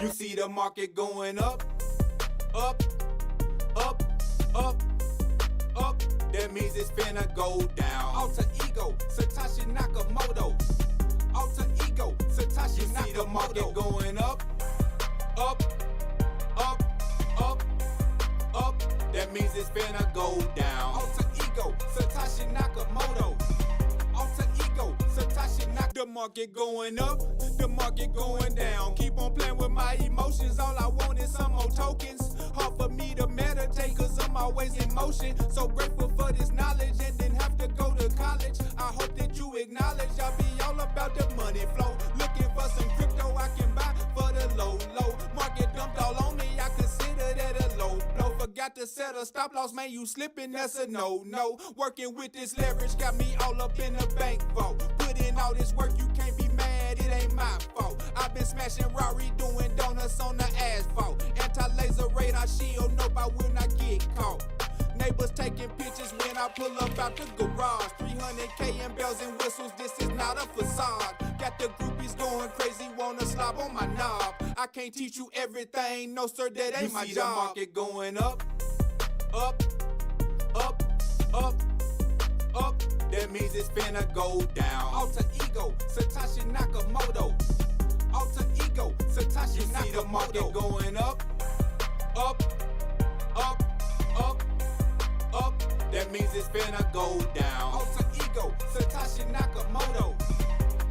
You see the market going up, up, up, up, up. That means it's finna go down. Alter ego, Satoshi Nakamoto. Alter ego, Satoshi Nakamoto. You see the market going up, up, up, up, up. That means it's finna go down. Alter ego, Satoshi Nakamoto. Alter ego, Satoshi Nakamoto. The market going up, the market going down. Keep on playing with my emotions. All I want is some more tokens. Hard for me to meditate cause I'm always in motion. So grateful for this knowledge and didn't have to go to college. I hope that you acknowledge I'll be all about the money flow. Looking for some crypto I can buy for the low. Market dumped all on me, I consider that a low blow. Forgot to set a stop loss, man, you slipping, that's a no. Working with this leverage got me all up in the bank vault. Put in all this work, you can't be mad, it ain't my fault. I've been smashing Rari, doing donuts on the asphalt. Anti-laser radar shield, nope, I will not get caught. Neighbors taking pictures when I pull up out the garage. 300K in bells and whistles, this is not a facade. Got the groupies going crazy, wanna slob on my knob. I can't teach you everything, no sir, that ain't my job. You see the market going up, up, up, up, up. That means it's finna go down. Alter ego, Satoshi Nakamoto. Alter ego, Satoshi Nakamoto. You see the market going up, up, up, up, up. That means it's finna go down. Alter ego, Satoshi Nakamoto.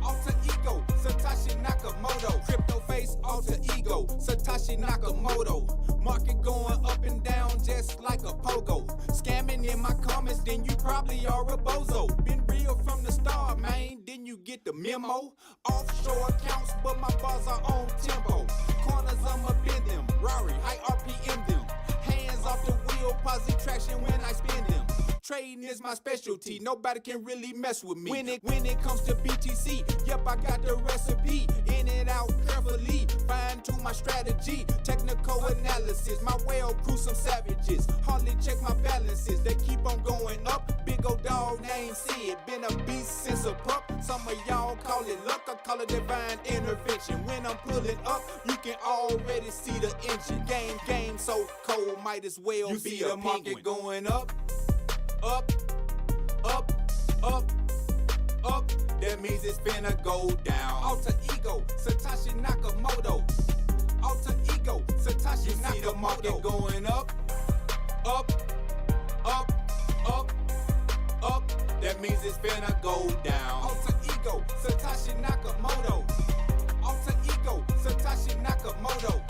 Alter ego, Satoshi Nakamoto. CryptoFace, alter ego, Satoshi Nakamoto. Market going up and down just like a pogo. Scamming in my comments, then you probably are a bozo. Been real from the start, man, didn't you get the memo? Offshore accounts, but my bars are on tempo. Corners, I'ma bend them. Rari, high RPM them. Hands off the wheel, positive traction when I spin them. Trading is my specialty, nobody can really mess with me. When it comes to BTC, yep, I got the recipe. In and out carefully, fine tune my strategy. Technical analysis, my whale crew some savages. Hardly check my balances, they keep on going up. Big old dog named Sid, been a beast since a pup. Some of y'all call it luck, I call it divine intervention. When I'm pulling up, you can already see the engine. Game so cold, might as well you be see the market going up. Up, up, up, up. That means it's finna go down. Alter ego, Satoshi Nakamoto. Alter ego, Satoshi Nakamoto. You see the market going up, up, up, up, up. That means it's finna go down. Alter ego, Satoshi Nakamoto. Alter ego, Satoshi Nakamoto.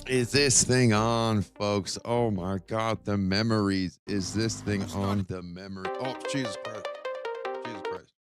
Is this thing on, folks? Oh my God, the memories. Is this thing on the memory? Oh, Jesus Christ. Jesus Christ.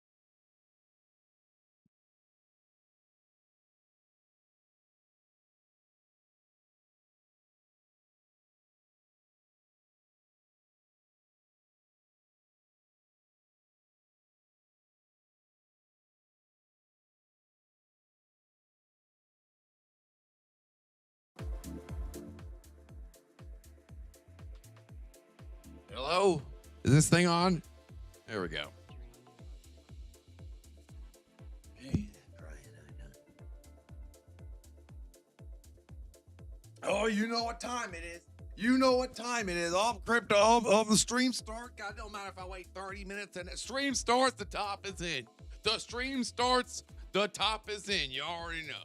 Hello? Is this thing on? There we go. Oh, you know what time it is. You know what time it is. Off crypto, off the stream start. God, don't matter if I wait 30 minutes and the stream starts, the top is in. The stream starts, the top is in. You already know.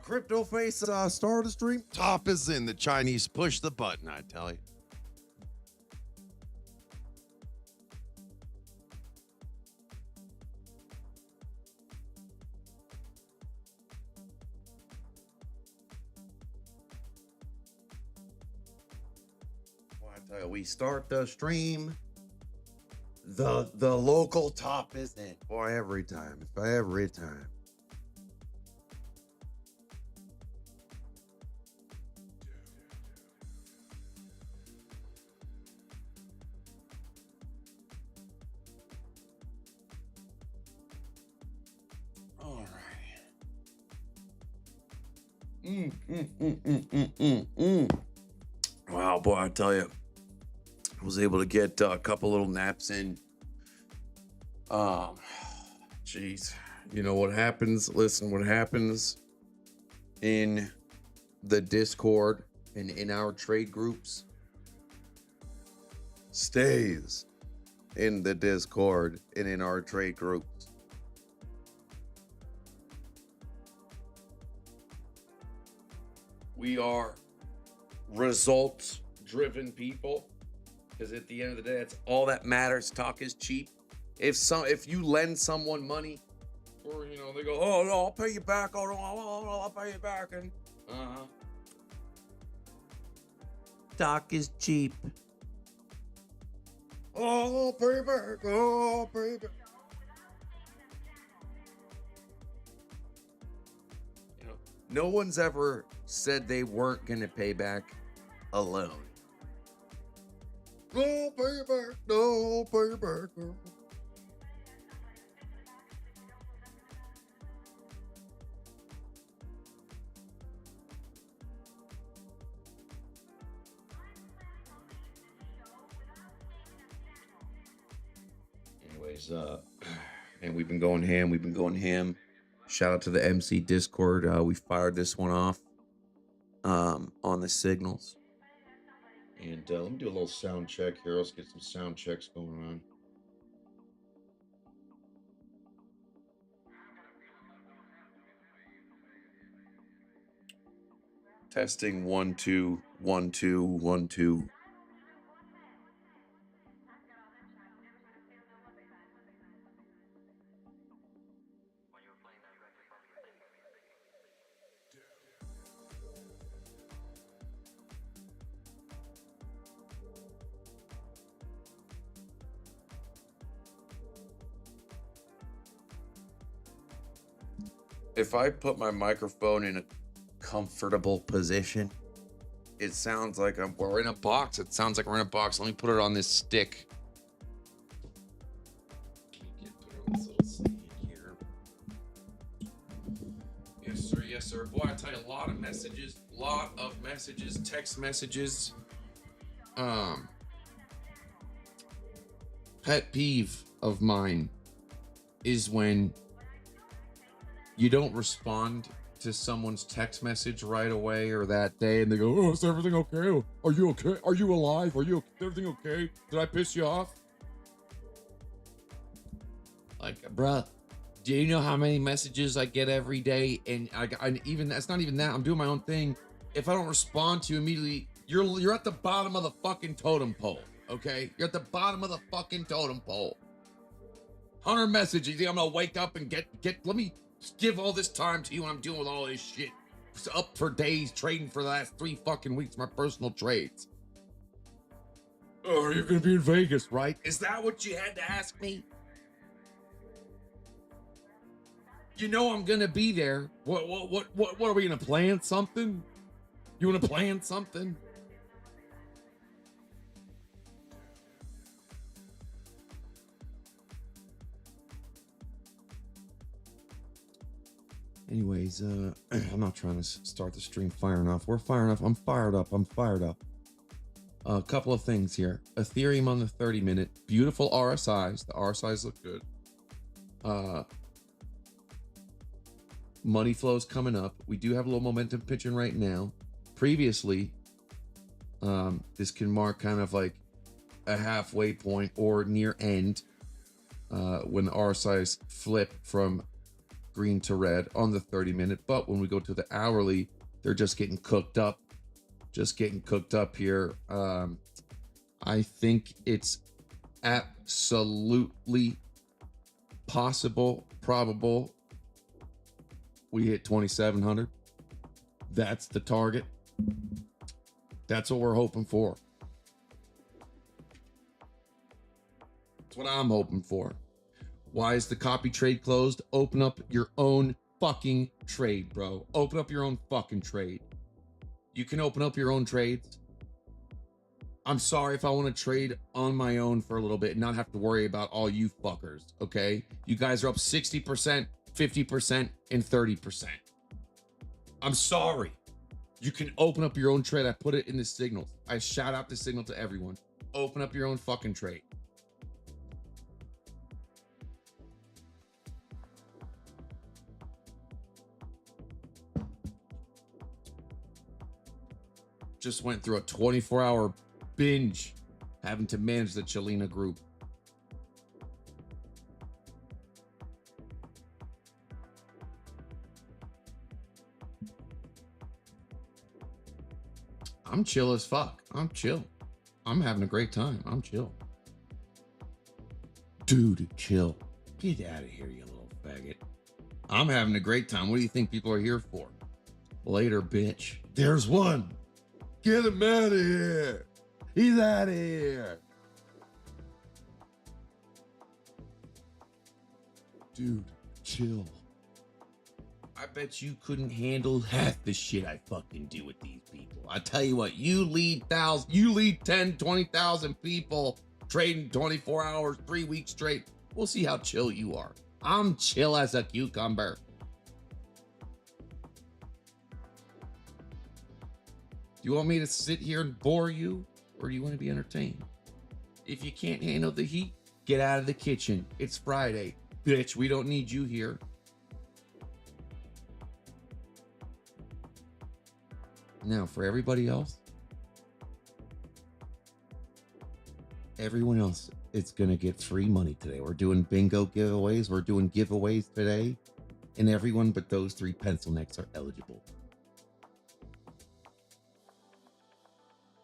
CryptoFace start the stream. Top is in. The Chinese push the button, I tell you. Well, I tell you, we start the stream. The local top is in. Boy, every time. Every time. boy, I tell you, I was able to get a couple little naps in. Jeez, you know what happens? Listen, what happens in the Discord and in our trade groups stays in the Discord and in our trade groups. We are results driven people, because at the end of the day, that's all that matters. Talk is cheap. If you lend someone money, or you know, they go, oh no, I'll pay you back. Oh no, I'll pay you back. And talk is cheap. Oh, I'll pay you back. Oh, I'll pay you back. You know, no one's ever said they weren't gonna pay back a loan. No, I'll pay you back. No, I'll pay you back. Anyways, and we've been going ham. Shout out to the MC Discord. We fired this one off on the signals. And let me do a little sound check here. Let's get some sound checks going on. Testing 1 2 1 2 1 2. If I put my microphone in a comfortable position, it sounds like we're in a box. It sounds like we're in a box. Let me put it on this stick. Put this little stand here. Yes, sir. Boy, I tell you, a lot of messages, text messages. Pet peeve of mine is when you don't respond to someone's text message right away or that day, and they go, "Oh, is everything okay? Are you okay? Are you alive? Is everything okay? Did I piss you off?" Like, bruh, do you know how many messages I get every day? And I even that's not even that. I'm doing my own thing. If I don't respond to you immediately, you're at the bottom of the fucking totem pole. Okay, you're at the bottom of the fucking totem pole. 100 messages. You think I'm gonna wake up and get? Let me give all this time to you when I'm dealing with all this shit. Just up for days trading for the last 3 fucking weeks, my personal trades. Oh, you're gonna be in Vegas, right? Is that what you had to ask me? You know I'm gonna be there. What are we gonna plan something? You wanna plan something? Anyways, I'm not trying to start the stream firing off. We're firing off. I'm fired up. A couple of things here. Ethereum on the 30-minute. Beautiful RSIs. The RSIs look good. Money flows coming up. We do have a little momentum pitching right now. Previously, this can mark kind of like a halfway point or near end when the RSIs flip from green to red on the 30-minute. But when we go to the hourly, they're just getting cooked up. Here. I think it's absolutely possible, probable we hit 2,700. That's the target. That's what we're hoping for. That's what I'm hoping for. Why is the copy trade closed? Open up your own fucking trade, bro. Open up your own fucking trade. You can open up your own trades. I'm sorry if I want to trade on my own for a little bit and not have to worry about all you fuckers, okay? You guys are up 60%, 50%, and 30%. I'm sorry. You can open up your own trade. I put it in the signals. I shout out the signal to everyone. Open up your own fucking trade. Just went through a 24-hour binge having to manage the Chilena group. I'm chill as fuck. I'm chill. I'm having a great time. I'm chill. Dude, chill. Get out of here, you little faggot. I'm having a great time. What do you think people are here for? Later, bitch. There's one. Get him out of here. He's out of here. Dude, chill. I bet you couldn't handle half the shit I fucking do with these people. I tell you what, you lead 10, 20,000 people trading 24 hours, 3 weeks straight. We'll see how chill you are. I'm chill as a cucumber. Do you want me to sit here and bore you, or do you want to be entertained? If you can't handle the heat, get out of the kitchen. It's Friday. Bitch, we don't need you here. Now, for everybody else, everyone else, it's going to get free money today. We're doing bingo giveaways. We're doing giveaways today. And everyone but those 3 pencil necks are eligible.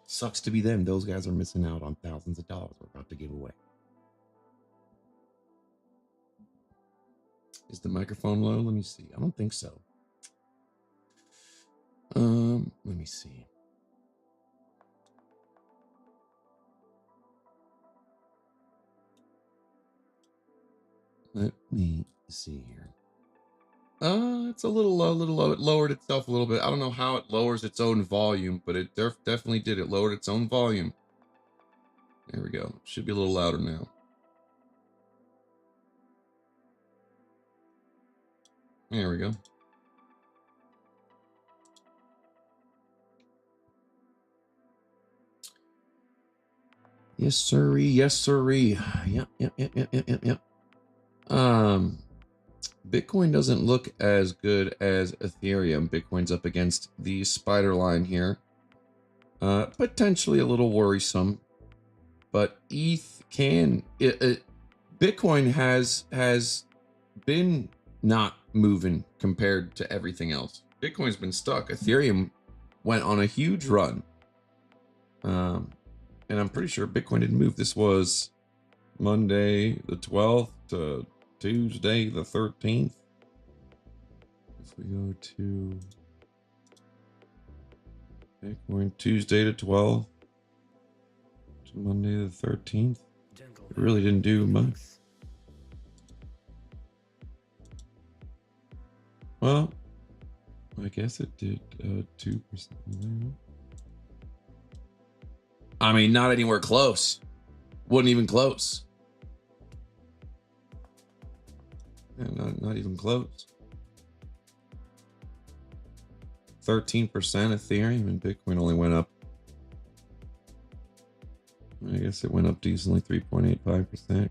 Sucks to be them. Those guys are missing out on thousands of dollars we're about to give away. Is the microphone low? Let me see. I don't think so. Let me see. Let me see here. It's a little low. It lowered itself a little bit. I don't know how it lowers its own volume, but it definitely did. It lowered its own volume. There we go. Should be a little louder now. There we go. Yes, sirree. Yes, sirree. Yep. Bitcoin doesn't look as good as Ethereum. Bitcoin's up against the spider line here. Potentially a little worrisome, but ETH can. Bitcoin has been not moving compared to everything else. Bitcoin's been stuck. Ethereum went on a huge run. And I'm pretty sure Bitcoin didn't move. This was Monday the 12th to Tuesday the 13th. If we go to Bitcoin Tuesday to 12th to Monday the 13th, it really didn't do much. Well, I guess it did 2%. I mean, not anywhere close. Wasn't even close. Yeah, not even close. 13% Ethereum, and Bitcoin only went up. I guess it went up decently, 3.85%.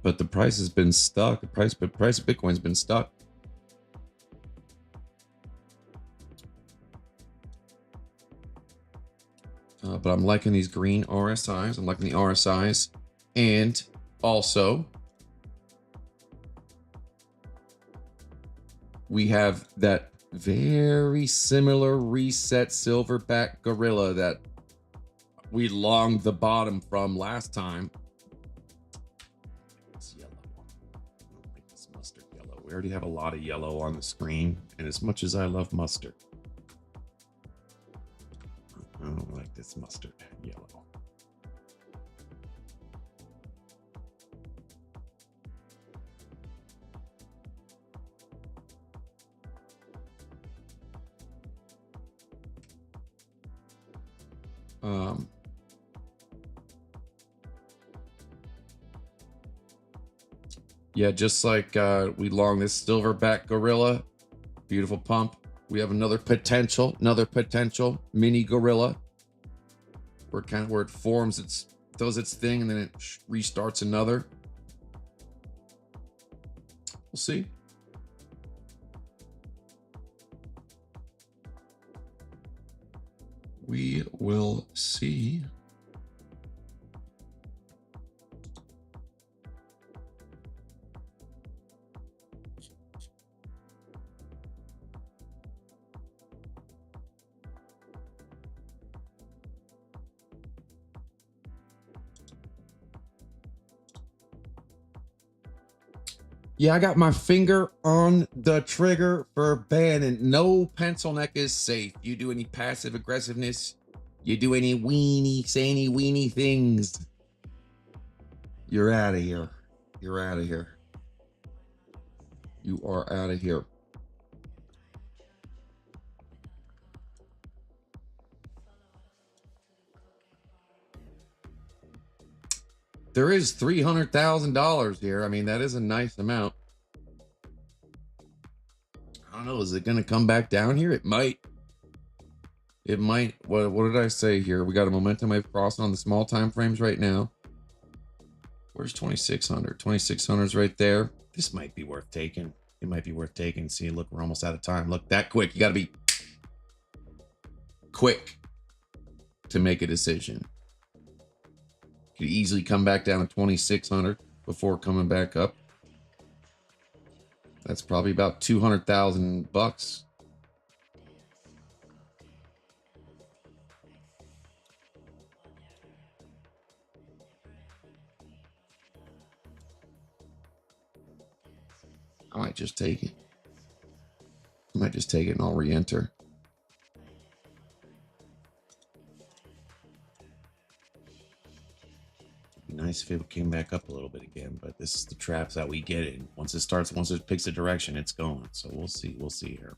But the price has been stuck. The price of Bitcoin's been stuck. But I'm liking these green RSIs. I'm liking the RSIs. And also, we have that very similar reset silverback gorilla that we longed the bottom from last time. It's yellow. I don't like this mustard yellow. We already have a lot of yellow on the screen. And as much as I love mustard, I don't like this mustard yellow. Yeah, just like we long this silverback gorilla, beautiful pump. We have another potential mini gorilla. where it forms does its thing and then it restarts another. We'll see. We will see. Yeah, I got my finger on the trigger for banning. No pencil neck is safe. You do any passive aggressiveness, you do any say any weenie things, you're out of here. You're out of here. You are out of here. There is $300,000 here. I mean, that is a nice amount. I don't know. Is it going to come back down here? It might. It might. What did I say here? We got a momentum wave crossing on the small time frames right now. Where's 2600? 2600 is right there. This might be worth taking. It might be worth taking. See, look, we're almost out of time. Look, that quick. You got to be quick to make a decision. Could easily come back down to 2600 before coming back up. That's probably about 200,000 bucks. I might just take it. I might just take it and I'll re-enter. Nice if it came back up a little bit again, but this is the traps that we get in. Once it picks a direction, it's going. So we'll see here.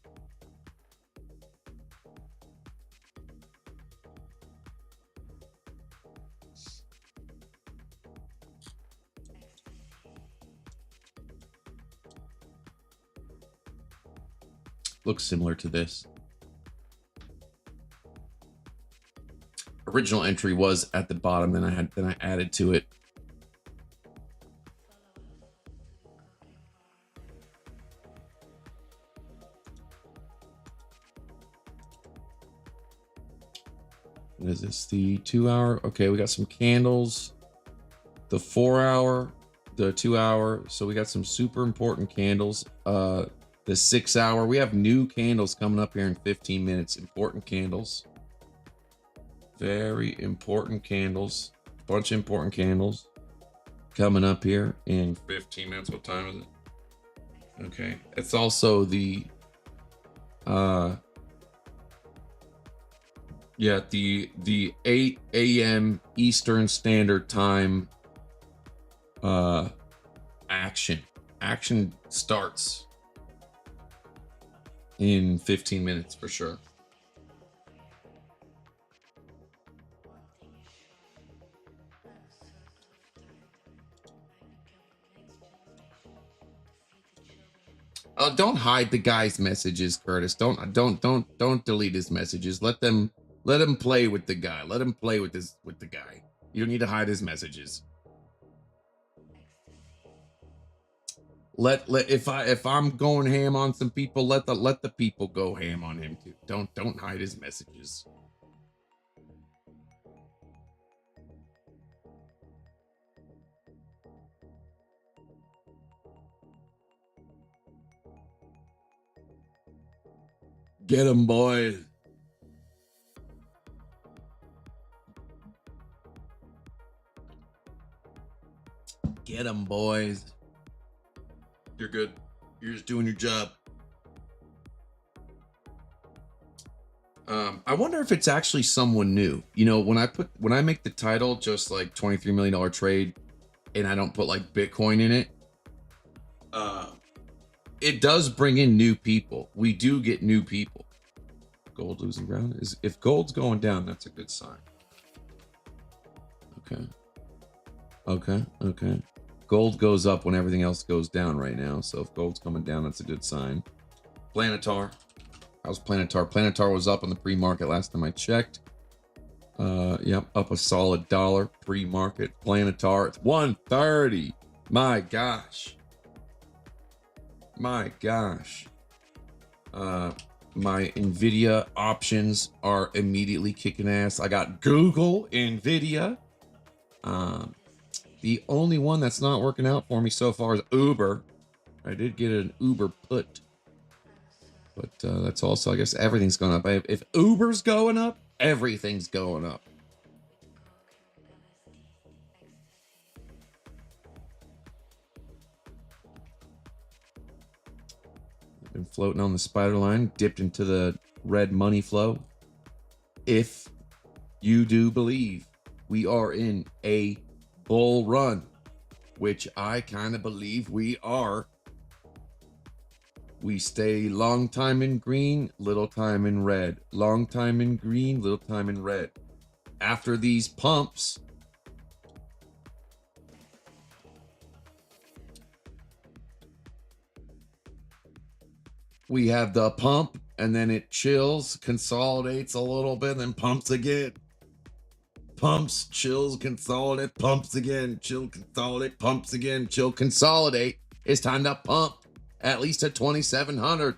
Looks similar to this. Original entry was at the bottom, then I added to it. What is this? The 2 hour? Okay, we got some candles. The 4 hour, the 2 hour. So we got some super important candles. The 6 hour. We have new candles coming up here in 15 minutes. Important candles. Very important candles. Bunch of important candles coming up here in 15 minutes. What time is it? Okay. It's also the yeah, the 8 a.m. Eastern Standard Time action starts in 15 minutes for sure. Don't hide the guy's messages, Curtis. Don't delete his messages. Let him play with the guy. Let him play with the guy. You don't need to hide his messages. If I'm going ham on some people, let the people go ham on him too. Don't hide his messages. Get him, boys. Get him, boys. You're good. You're just doing your job. I wonder if it's actually someone new. You know, when I make the title just like $23 million trade and I don't put like Bitcoin in it, it does bring in new people. We do get new people. Gold losing ground is if gold's going down, that's a good sign. Okay. Gold goes up when everything else goes down right now. So if gold's coming down, that's a good sign. Planetar. How's Planetar? Planetar was up on the pre-market last time I checked. Yep, up a solid $1 pre-market. Planetar, it's 130. My gosh. My gosh. My Nvidia options are immediately kicking ass. I got Google, Nvidia. The only one that's not working out for me so far is Uber. I did get an Uber put, but that's also, I guess, everything's going up. If Uber's going up, everything's going up. Been floating on the spider line, dipped into the red money flow. If you do believe we are in a bull run, which I kind of believe we are, we stay long time in green, little time in red. Long time in green, little time in red. After these pumps, we have the pump, and then it chills, consolidates a little bit, then pumps again. Pumps, chills, consolidate, pumps again, chill, consolidate, pumps again, chill, consolidate. It's time to pump at least at 2,700.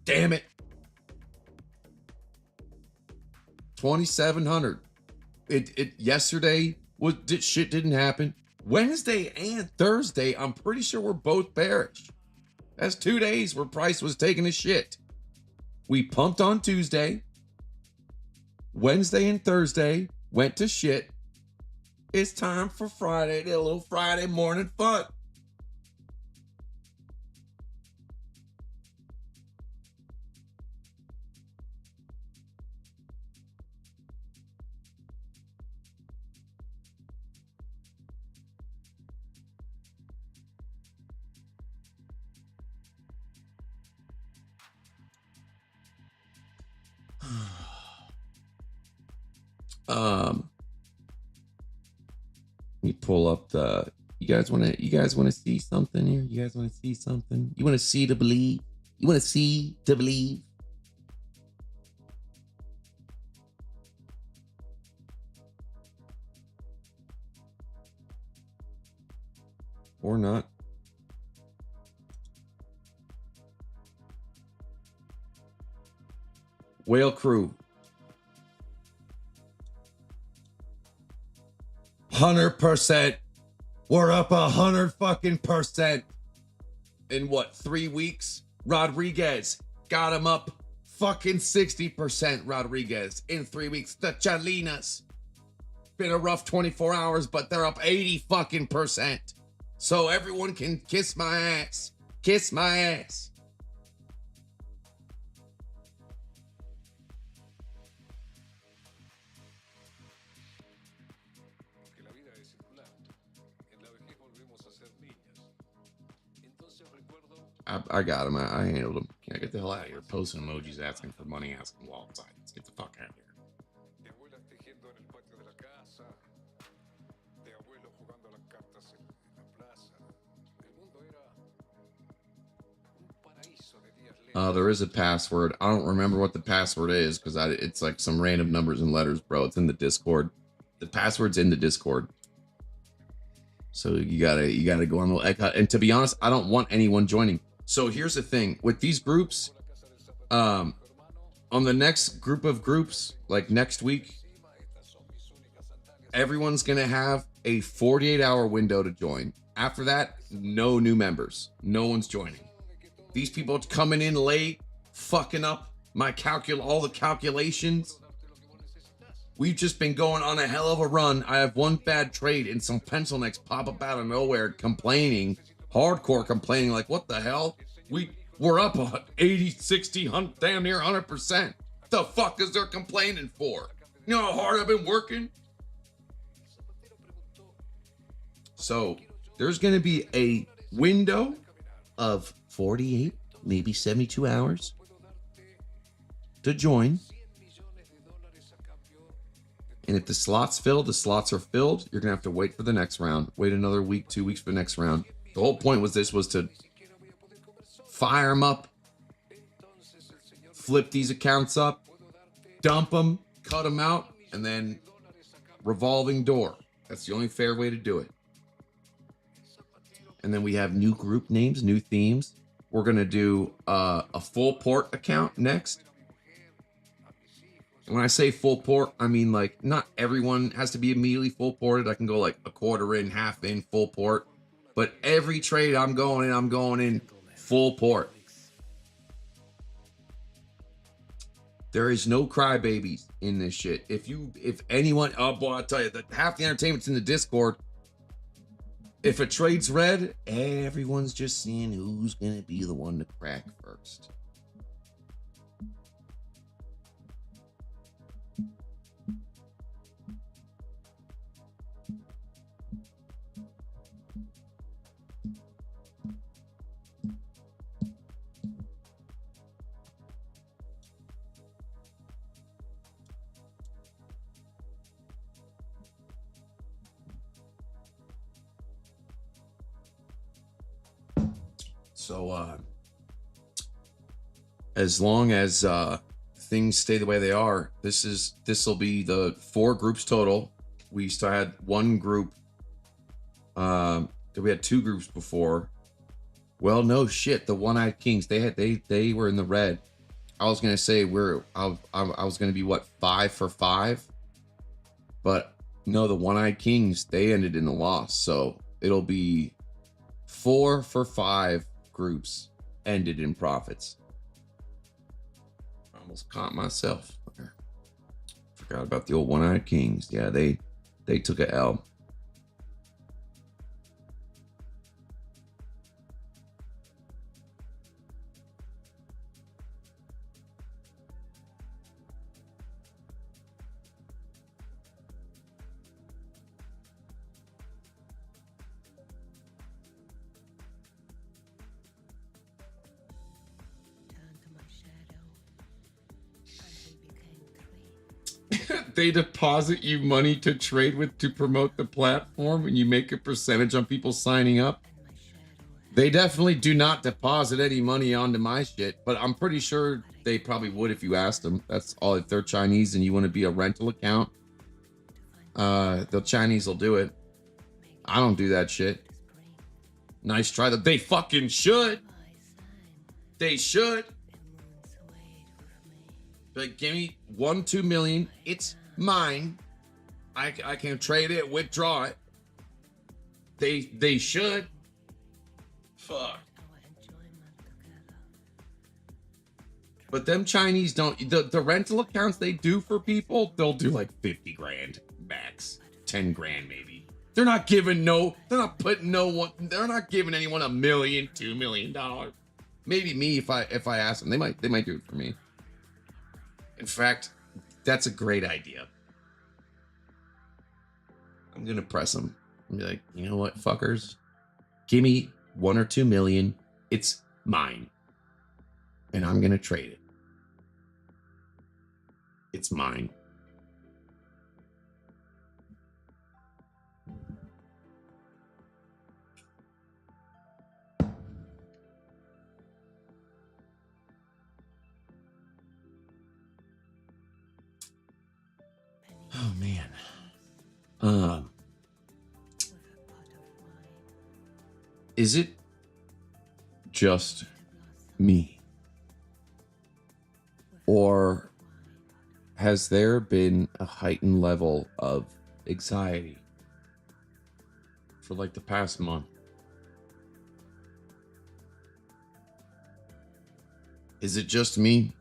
Damn it. 2,700. It yesterday shit didn't happen. Wednesday and Thursday, I'm pretty sure we're both bearish. That's 2 days where price was taking a shit. We pumped on Tuesday. Wednesday and Thursday went to shit. It's time for Friday, a little Friday morning fun. Let me pull up the, you guys want to see something here? You guys want to see something? You want to see to believe? You want to see to believe? Or not? Whale Crew. 100%. We're up 100 fucking percent in what, 3 weeks? Rodriguez got him up fucking 60%. Rodriguez in 3 weeks. The Chalinas. Been a rough 24 hours, but they're up 80 fucking percent. So everyone can kiss my ass. Kiss my ass. I got him. I handled him. Can I get the hell out of here? Posting emojis, asking for money, asking wall sides. Let's get the fuck out of here. There is a password. I don't remember what the password is because it's like some random numbers and letters, bro. It's in the Discord. The password's in the Discord. So you gotta go on the, and to be honest, I don't want anyone joining. So here's the thing with these groups, on the next group of groups, like next week, everyone's gonna have a 48-hour window to join. After that, no new members. No one's joining. These people coming in late, fucking up my all the calculations. We've just been going on a hell of a run. I have one bad trade and some pencil necks pop up out of nowhere complaining, hardcore complaining, like, what the hell? We're up 80, 60, damn near 100%. The fuck is there complaining for? You know how hard I've been working? So there's going to be a window of 48, maybe 72 hours to join. And if the slots fill, the slots are filled, you're going to have to wait for the next round. Wait another week, 2 weeks for the next round. The whole point was to fire them up, flip these accounts up, dump them, cut them out, and then revolving door. That's the only fair way to do it. And then we have new group names, new themes. We're going to do a full port account next. And when I say full port, I mean like not everyone has to be immediately full ported. I can go like a quarter in, half in, full port. But every trade I'm going in full port. There is no crybabies in this shit. If anyone, oh boy, I'll tell you that half the entertainment's in the Discord. If a trade's red, everyone's just seeing who's gonna be the one to crack first. So as long as things stay the way they are, this will be the 4 groups total. We used to had one group. We had 2 groups before. Well, no shit. The One-Eyed Kings, they were in the red. I was gonna say I was gonna be what, 5 for 5, but no, the One-Eyed Kings, they ended in the loss. So it'll be 4 for 5 groups ended in profits. I almost caught myself. Forgot about the old One-Eyed Kings. Yeah, they took a L. They deposit you money to trade with to promote the platform, and you make a percentage on people signing up. They definitely do not deposit any money onto my shit, but I'm pretty sure they probably would if you asked them. That's all. If they're Chinese and you want to be a rental account, the Chinese will do it. I don't do that shit. Nice try. They fucking should. They should. Like, give me 1-2 million. It's mine. I can trade it, withdraw it. They should. Fuck. But them Chinese don't. The rental accounts they do for people, they'll do like 50 grand max, 10 grand maybe. They're not giving they're not putting they're not giving anyone $1 million, $2 million. Maybe me if I ask them, they might do it for me. In fact, that's a great idea. I'm gonna press them and be like, you know what, fuckers? Give me 1 or 2 million. It's mine. And I'm gonna trade it. It's mine. Oh man. Is it just me? Or has there been a heightened level of anxiety for like the past month? Is it just me?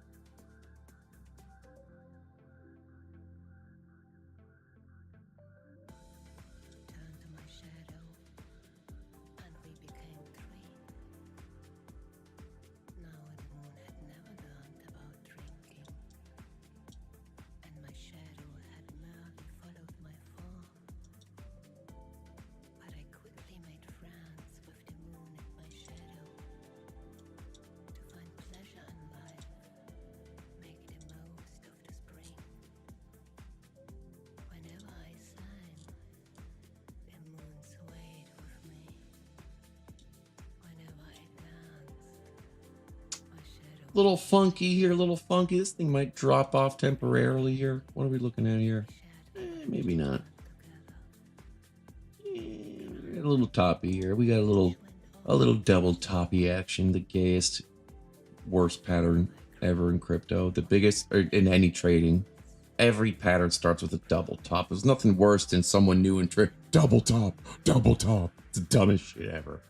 Little funky here, little funky. This thing might drop off temporarily here. What are we looking at here? maybe not. A little toppy here. We got a little double toppy action. The gayest, worst pattern ever in crypto. The biggest, or in any trading. Every pattern starts with a double top. There's nothing worse than someone new in trade. Double top, double top. It's the dumbest shit ever.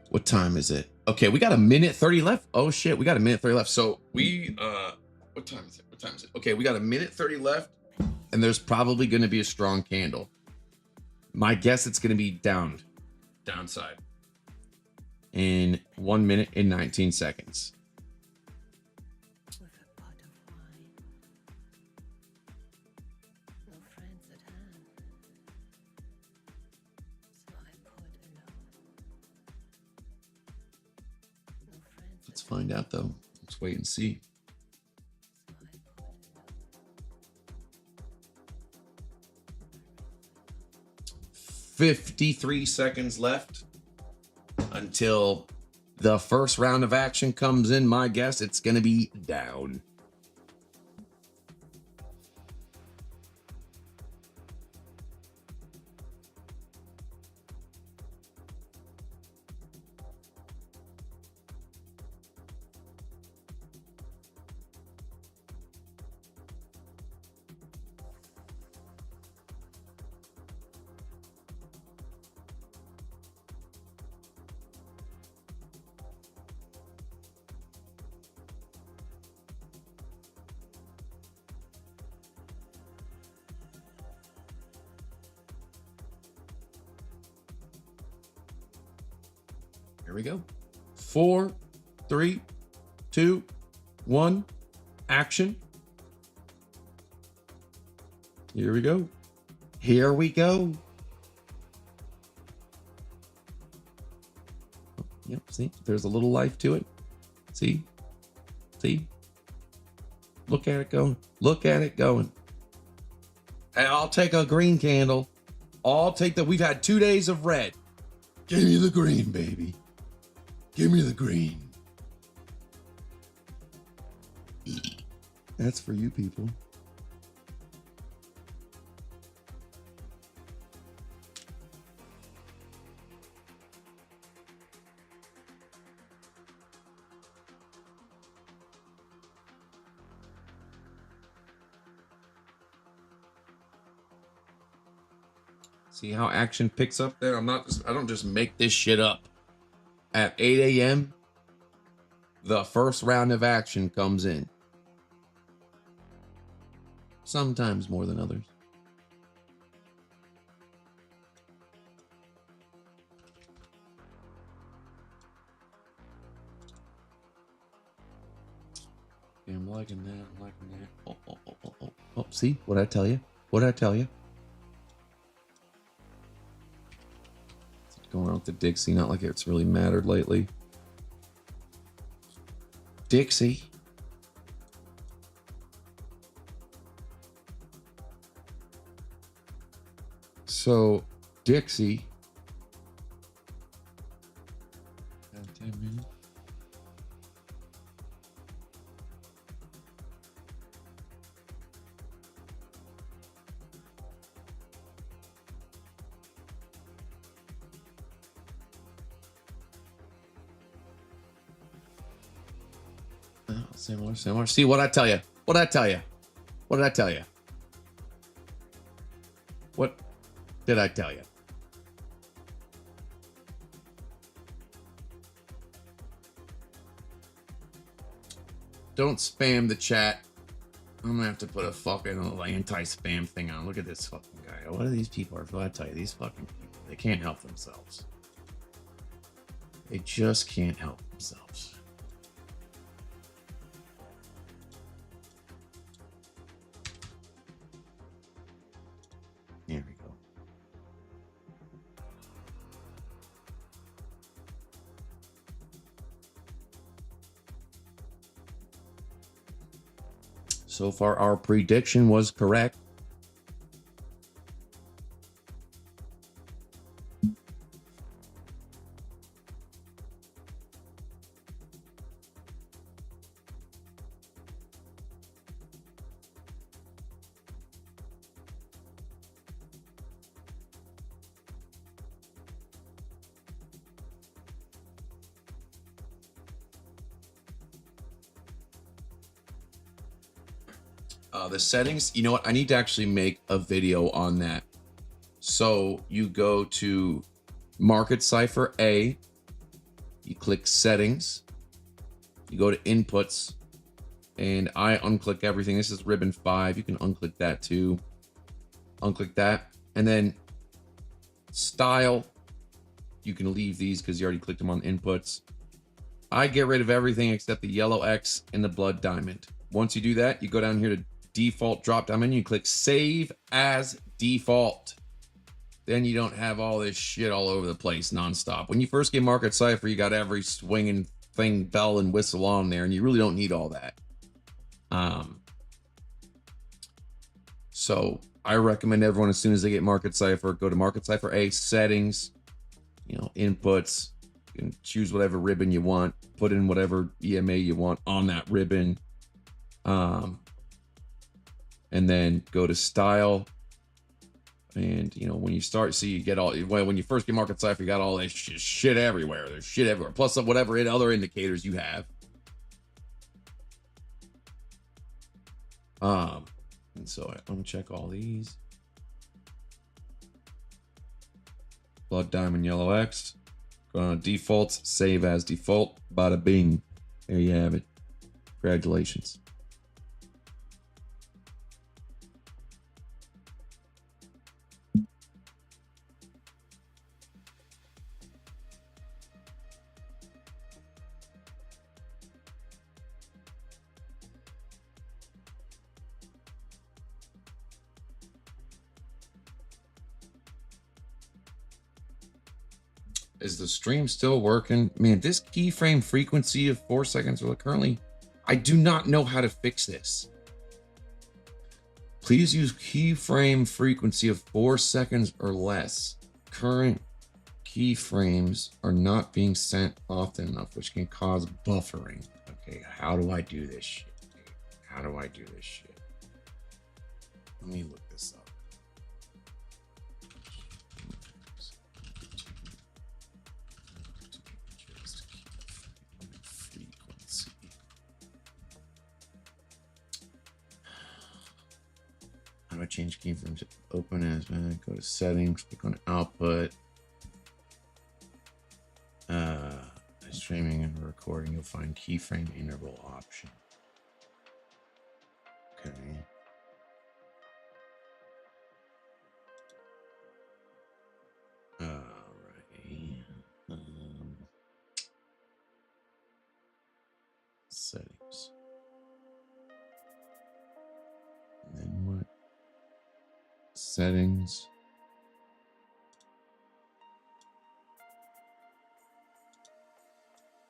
What time is it? Okay, we got a minute 30 left. Oh shit, we got a minute 30 left. So we what time is it? What time is it? Okay, we got a minute 30 left, and there's probably gonna be a strong candle. My guess it's gonna be downside in 1 minute and 19 seconds. Let's find out though. Let's wait and see. $53 seconds left until the first round of action comes in. My guess it's gonna be down. Here we go. 4, 3, 2, 1, action. Here we go. Here we go. Yep, see, there's a little life to it. See? See? Look at it going. Look at it going. Hey, I'll take a green candle. I'll take we've had 2 days of red. Give me the green, baby. Give me the green. That's for you people. See how action picks up there? I don't just make this shit up. At 8 a.m., the first round of action comes in. Sometimes more than others. Yeah, I'm liking that. I'm liking that. Oh, see? What'd I tell you? What'd I tell you? Going around with the Dixie, not like it's really mattered lately. Dixie. So, Dixie. Got 10 minutes. Similar. See what I tell you? What did I tell you? What did I tell you? What did I tell you? Don't spam the chat. I'm gonna have to put a fucking little anti-spam thing on. Look at this fucking guy. What are these people? What I tell you? These fucking people. They can't help themselves. They just can't help themselves. Here we go. So far, our prediction was correct. The settings, you know what? I need to actually make a video on that. So you go to Market Cipher A, you click settings, you go to inputs, and I unclick everything. This is ribbon 5. You can unclick that too. Unclick that. And then style, you can leave these because you already clicked them on inputs. I get rid of everything except the yellow X and the blood diamond. Once you do that, you go down here to default drop down menu, you click save as default. Then you don't have all this shit all over the place nonstop. When you first get Market Cipher, you got every swinging thing, bell and whistle on there, and you really don't need all that. So I recommend everyone, as soon as they get Market Cipher, go to Market Cipher A, settings, you know, inputs. You can choose whatever ribbon you want, put in whatever EMA you want on that ribbon. And then go to style. And, you know, when you start, see, you get all, well, when you first get Market Cipher, you got all this shit everywhere. There's shit everywhere. Plus whatever other indicators you have. And so I uncheck all these. Blood diamond yellow X. Go on defaults, save as default. Bada bing. There you have it. Congratulations. Is the stream still working? Man, this keyframe frequency of 4 seconds currently, I do not know how to fix this. Please use keyframe frequency of 4 seconds or less. Current keyframes are not being sent often enough, which can cause buffering. Okay, how do I do this shit? How do I do this shit? Let me look this up. How do I change keyframes? Open as, go to settings, click on output. Streaming and recording, you'll find keyframe interval option. Okay. Alright. Settings. And then what? Settings.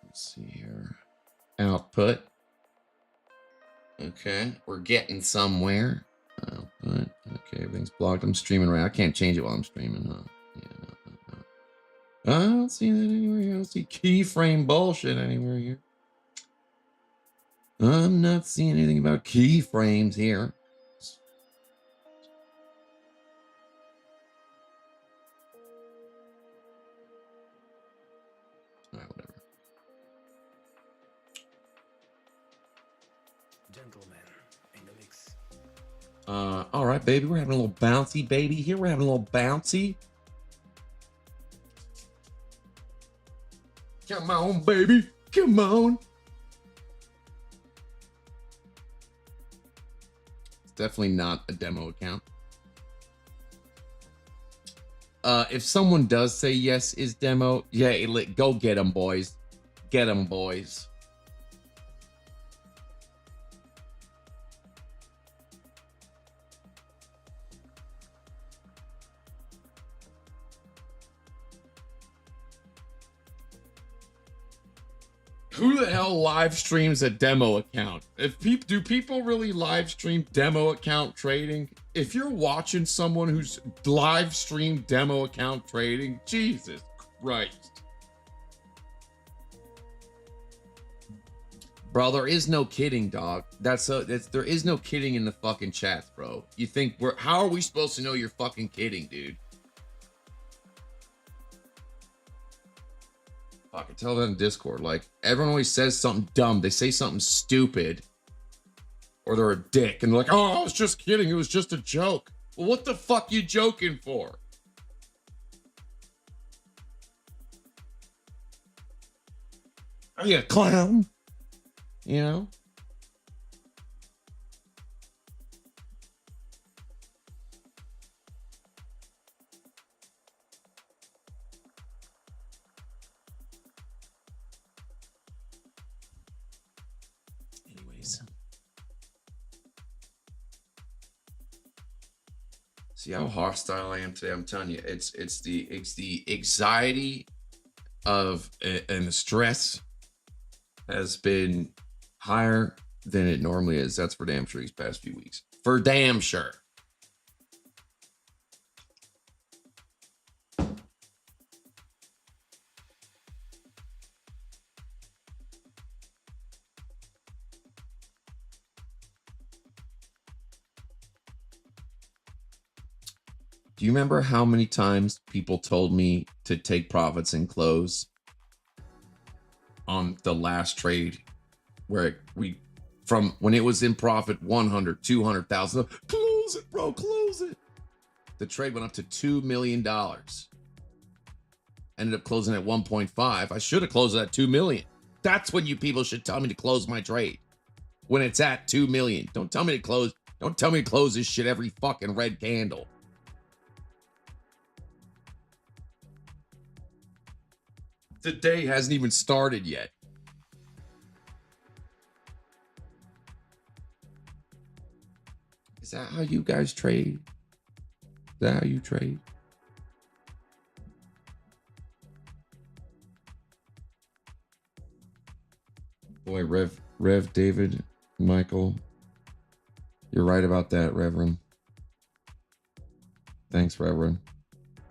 Let's see here. Output. Okay, we're getting somewhere. Output. Okay, everything's blocked. I'm streaming right. I can't change it while I'm streaming, huh? Yeah, no. I don't see that anywhere here. I don't see keyframe bullshit anywhere here. I'm not seeing anything about keyframes here. All right, whatever. Gentlemen in the mix. All right, baby. We're having a little bouncy, baby. Here we're having a little bouncy. Come on, baby. Come on. It's definitely not a demo account. If someone does say yes is demo, yeah, go get them, boys. Get them, boys. Who the hell live streams a demo account? Do people really live stream demo account trading? If you're watching someone who's live stream demo account trading, Jesus Christ. Bro, there is no kidding, dog. There is no kidding in the fucking chats, bro. You think how are we supposed to know you're fucking kidding, dude? I can tell that in Discord. Like, everyone always says something dumb. They say something stupid. Or they're a dick. And they're like, oh, I was just kidding. It was just a joke. Well, what the fuck you joking for? Are you a clown? You know? Anyways. See how hostile I am today? I'm telling you, it's the anxiety of and the stress has been higher than it normally is. That's for damn sure these past few weeks. For damn sure. Do you remember how many times people told me to take profits and close on the last trade where from when it was in profit 100, 200,000, close it, bro, close it. The trade went up to $2 million. Ended up closing at 1.5. I should have closed it at 2 million. That's when you people should tell me to close my trade. When it's at 2 million. Don't tell me to close this shit every fucking red candle. The day hasn't even started yet. Is that how you guys trade? Is that how you trade? Boy, Rev David, Michael, you're right about that, Reverend. Thanks, Reverend.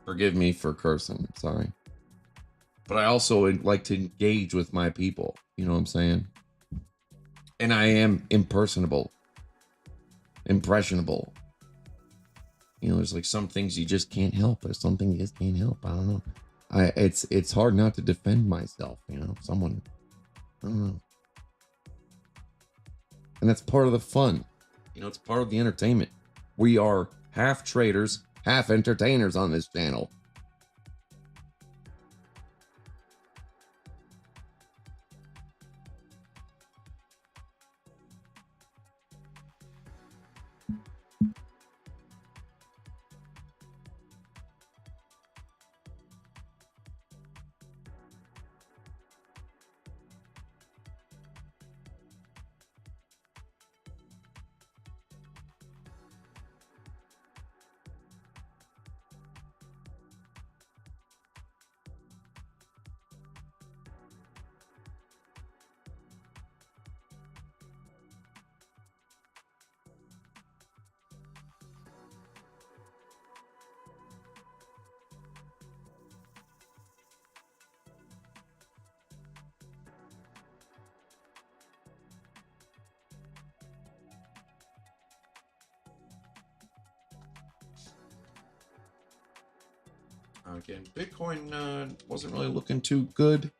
Forgive me for cursing. I'm sorry. But I also would like to engage with my people. You know what I'm saying? And I am impersonable. Impressionable. You know, there's like some things you just can't help. There's something you just can't help. I don't know. It's hard not to defend myself, you know. I don't know. And that's part of the fun. You know, it's part of the entertainment. We are half traders, half entertainers on this channel. Again, Bitcoin wasn't really looking too good.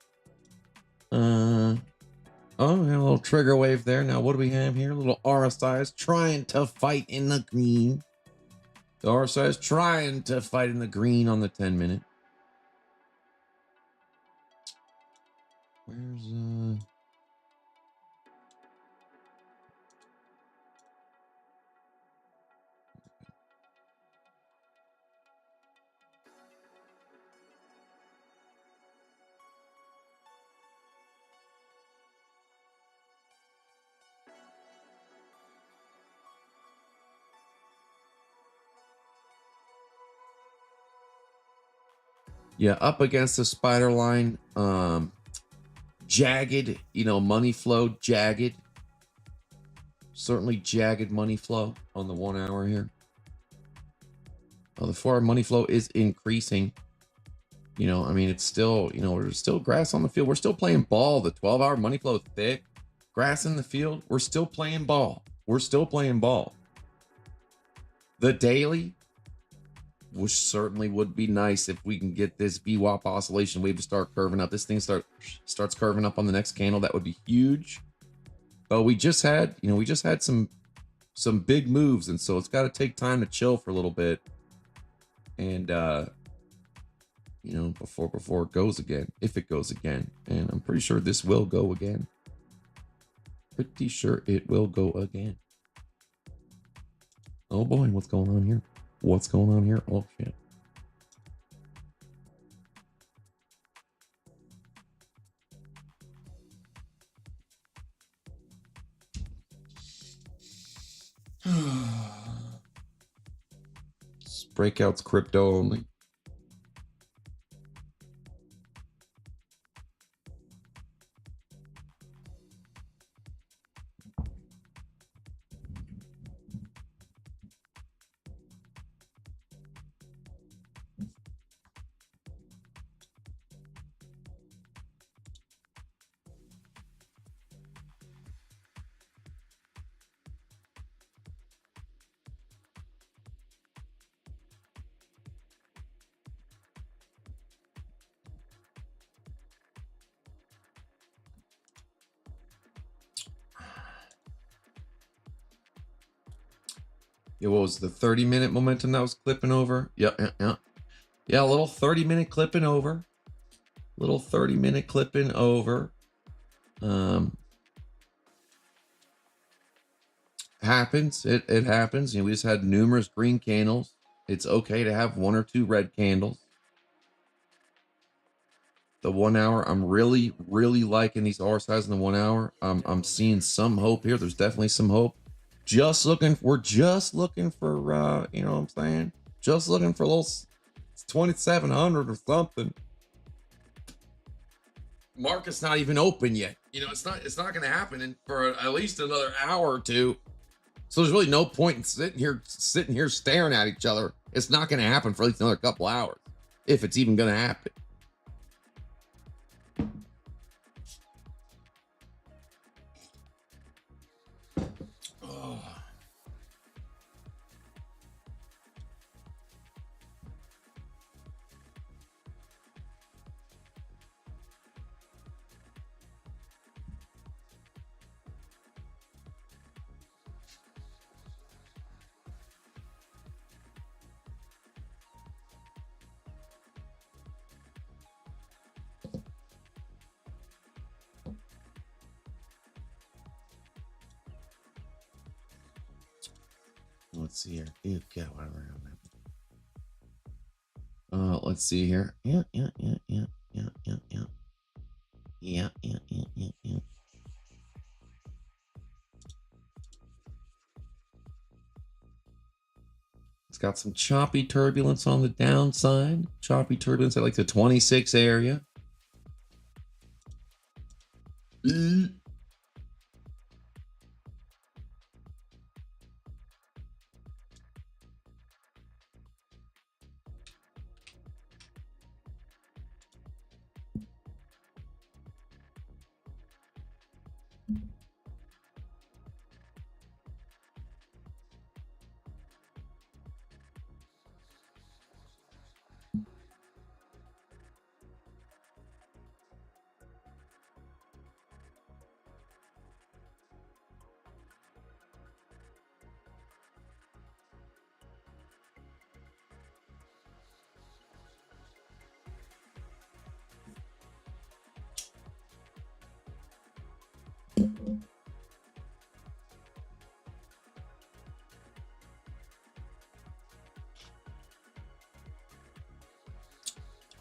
Oh, a little trigger wave there. Now, what do we have here? A little RSI is trying to fight in the green. The RSI is trying to fight in the green on the 10-minute. Where's yeah, up against the spider line. jagged, money flow, jagged. Certainly jagged money flow on the 1 hour here. Well, the 4 hour money flow is increasing. I mean, it's still, there's still grass on the field. We're still playing ball. The 12 hour money flow is thick. Grass in the field. We're still playing ball. We're still playing ball. The daily, which certainly would be nice if we can get this VWAP oscillation wave to start curving up. This thing starts curving up on the next candle. That would be huge. But we just had, some big moves, and so it's got to take time to chill for a little bit. And before it goes again, if it goes again. And I'm pretty sure this will go again. Pretty sure it will go again. Oh boy, what's going on here? What's going on here? Oh shit. Breakouts crypto only. Yeah, what was the 30-minute momentum that was clipping over? Yeah, a little 30-minute clipping over. Little 30-minute clipping over. Happens. It happens. We just had numerous green candles. It's okay to have 1 or 2 red candles. The 1 hour, I'm really liking these RSIs in the 1 hour. I'm seeing some hope here. There's definitely some hope. We're just looking for, you know what I'm saying? Just looking for a little 2,700 or something. Market's not even open yet. It's not going to happen for at least another hour or two. So there's really no point in sitting here staring at each other. It's not going to happen for at least another couple hours, if it's even going to happen. Let's see here. Let's see here. Yeah. It's got some choppy turbulence on the downside. Choppy turbulence at like the 26 area.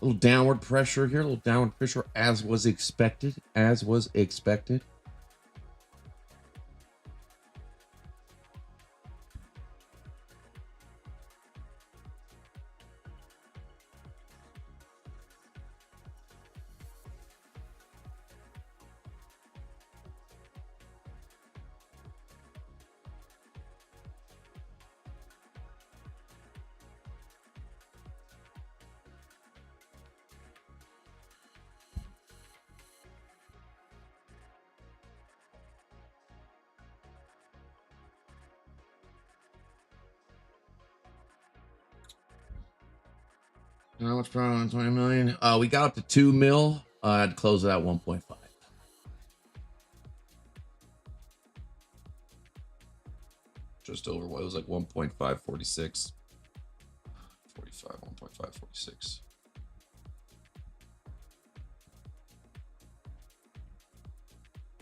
A little downward pressure here, a little downward pressure as was expected, How much profit on 20 million? We got up to 2 mil. I had to close it at 1.5. Just over what it was like 1.546. 45, 1.546.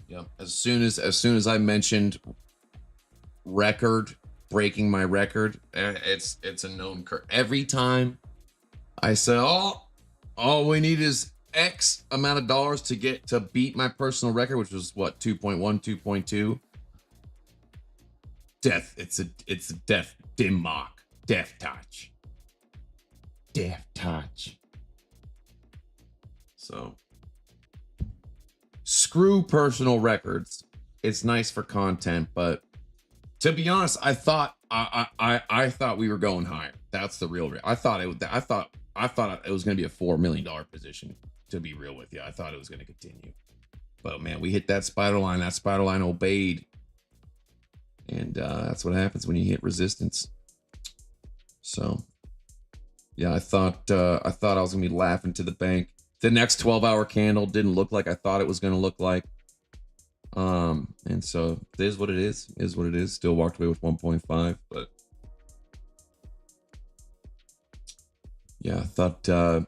Yep. As soon as I mentioned breaking my record, it's a known curve. Every time I say, all we need is X amount of dollars to beat my personal record, which was what, 2.1, 2.2. Death. It's a death dim mock. Death touch. Death touch. So screw personal records. It's nice for content, but to be honest, I thought we were going higher. That's the real. I thought it was going to be a $4 million position. To be real with you, I thought it was going to continue, but man, we hit that spider line. That spider line obeyed, and that's what happens when you hit resistance. So, yeah, I thought I was going to be laughing to the bank. The next 12-hour candle didn't look like I thought it was going to look like. And so it is what it is what it is. Still walked away with 1.5, but yeah, I thought that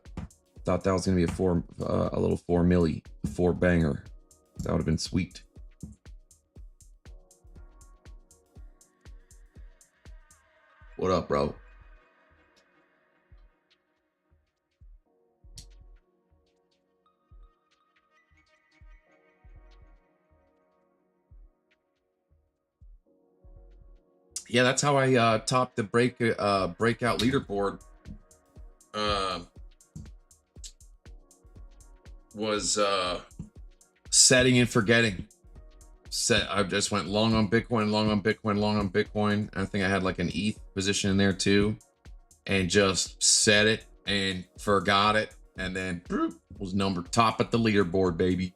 was gonna be a little 4 milli, 4 banger. That would have been sweet. What up, bro? Yeah, that's how I topped the breakout leaderboard. Was setting and forgetting. I just went long on Bitcoin, long on Bitcoin, long on Bitcoin. I think I had like an ETH position in there too, and just set it and forgot it, and then was number top at the leaderboard, baby.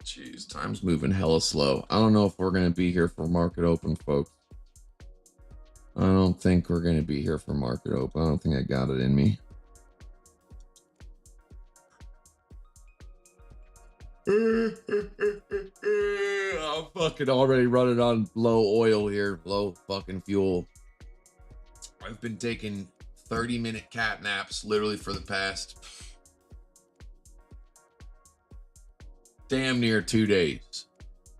Jeez, time's moving hella slow. I don't know if we're gonna be here for market open, folks. I don't think we're gonna be here for market open. I don't think I got it in me. I'm fucking already running on low oil here, low fucking fuel. I've been taking 30-minute cat naps literally for the past damn near 2 days.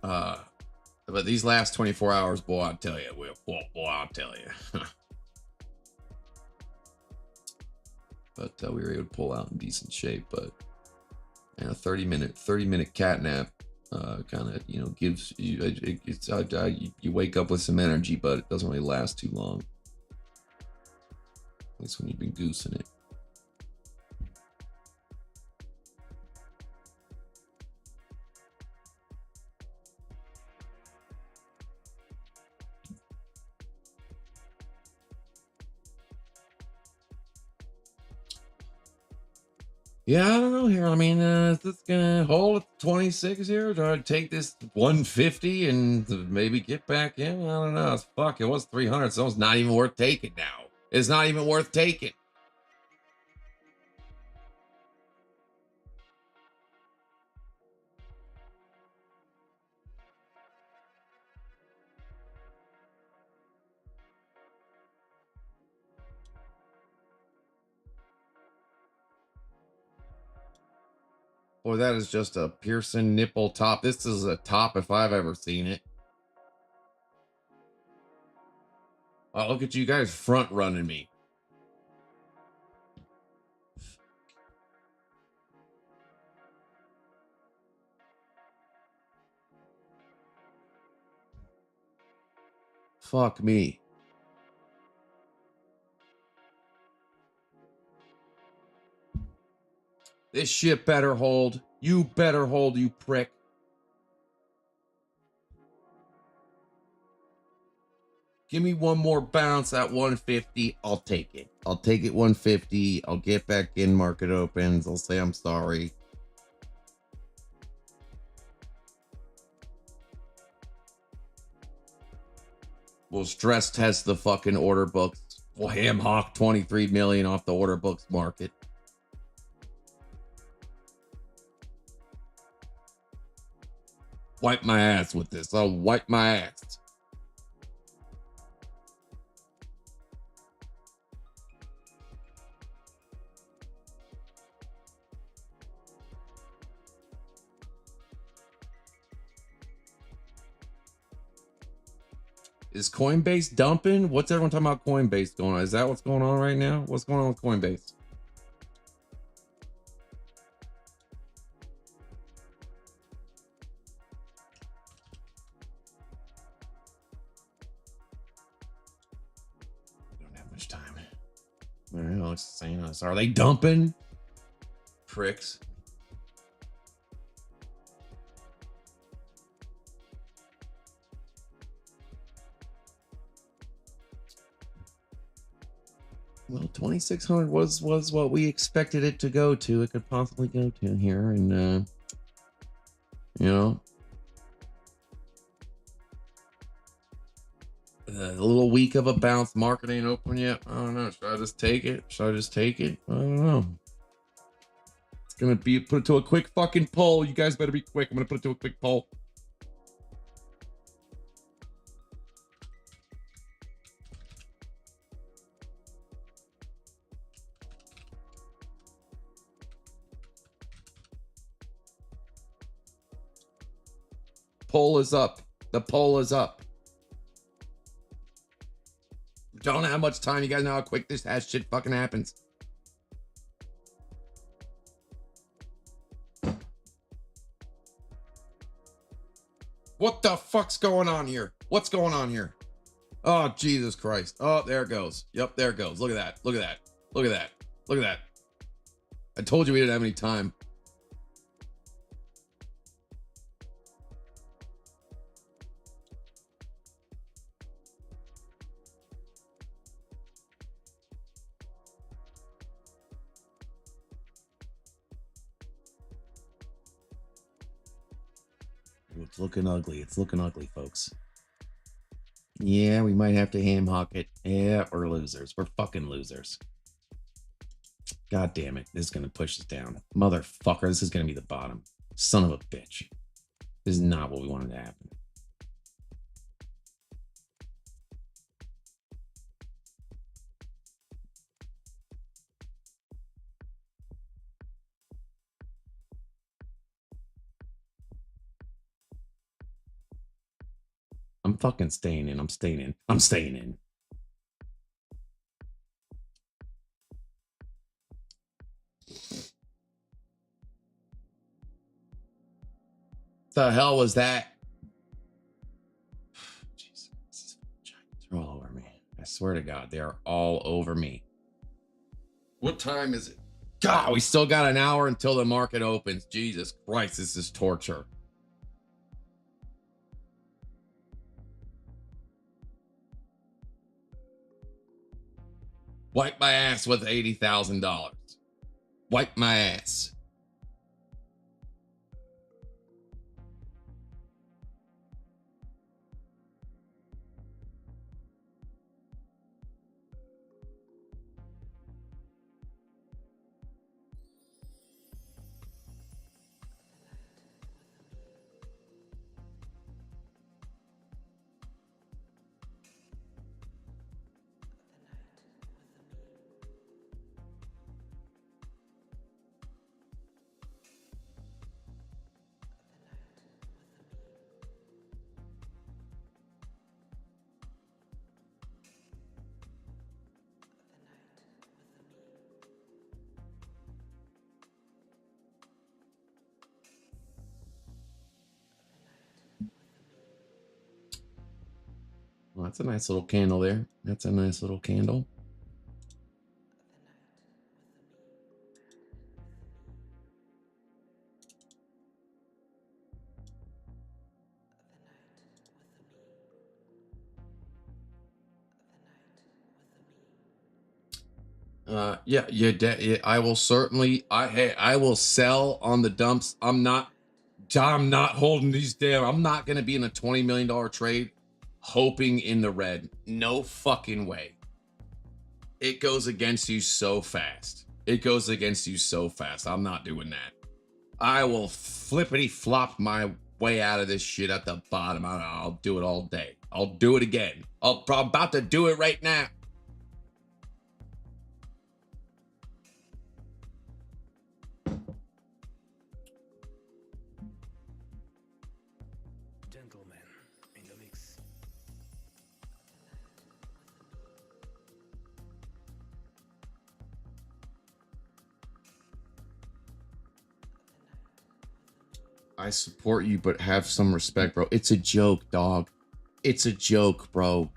But these last 24 hours, boy, I'll tell you, boy, I'll tell you. But we were able to pull out in decent shape. But a 30-minute cat nap kind of, you know, gives you you wake up with some energy, but it doesn't really last too long. At least when you've been goosing it. Yeah, I don't know here. I mean, is this gonna hold at 26 here? Do I take this 150 and maybe get back in? I don't know. Fuck, it was 300, so it's not even worth taking now. It's not even worth taking. Boy, that is just a Pearson nipple top. This is a top if I've ever seen it. Oh, look at you guys front running me. Fuck me. This shit better hold. You better hold, you prick. Give me one more bounce at 150. I'll take it. I'll take it 150. I'll get back in market opens. I'll say I'm sorry. We'll stress test the fucking order books. We'll ham hawk 23 million off the order books market. Wipe my ass with this. I'll wipe my ass. Is Coinbase dumping? What's everyone talking about Coinbase going on? Is that what's going on right now? What's going on with Coinbase? I don't have much time. All right, Alex is saying us. Are they dumping? Pricks. Well, 2,600 was what we expected it to go to. It could possibly go to here, and you know, a little weak of a bounce. Market ain't open yet. I don't know. Should I just take it? Should I just take it? I don't know. It's gonna be put it to a quick fucking poll. You guys better be quick. I'm gonna put it to a quick poll. Poll is up. The poll is up. Don't have much time. You guys know how quick this ass shit fucking happens. What the fuck's going on here? What's going on here? Oh, Jesus Christ. Oh, there it goes. Yep, there it goes. Look at that. Look at that. Look at that. Look at that. I told you we didn't have any time. It's looking ugly. It's looking ugly, folks. Yeah, we might have to ham hawk it. Yeah, we're losers. We're fucking losers. God damn it. This is going to push us down. Motherfucker, this is going to be the bottom. Son of a bitch. This is not what we wanted to happen. I'm fucking staying in. I'm staying in. I'm staying in. The hell was that? Jesus, these giants are all over me. I swear to God, they are all over me. What time is it? God, we still got an hour until the market opens. Jesus Christ, this is torture. Wipe my ass with $80,000. Wipe my ass. Well, that's a nice little candle there. That's a nice little candle. Yeah, I will certainly. I will sell on the dumps. I'm not holding these damn. I'm not gonna be in a $20 million trade, hoping in the red. No fucking way. It goes against you so fast. It goes against you so fast. I'm not doing that. I will flippity flop my way out of this shit at the bottom. I'll do it all day. I'll do it again. I'm about to do it right now. Gentlemen in the mix. I support you, but have some respect, bro. It's a joke, dog. It's a joke, bro.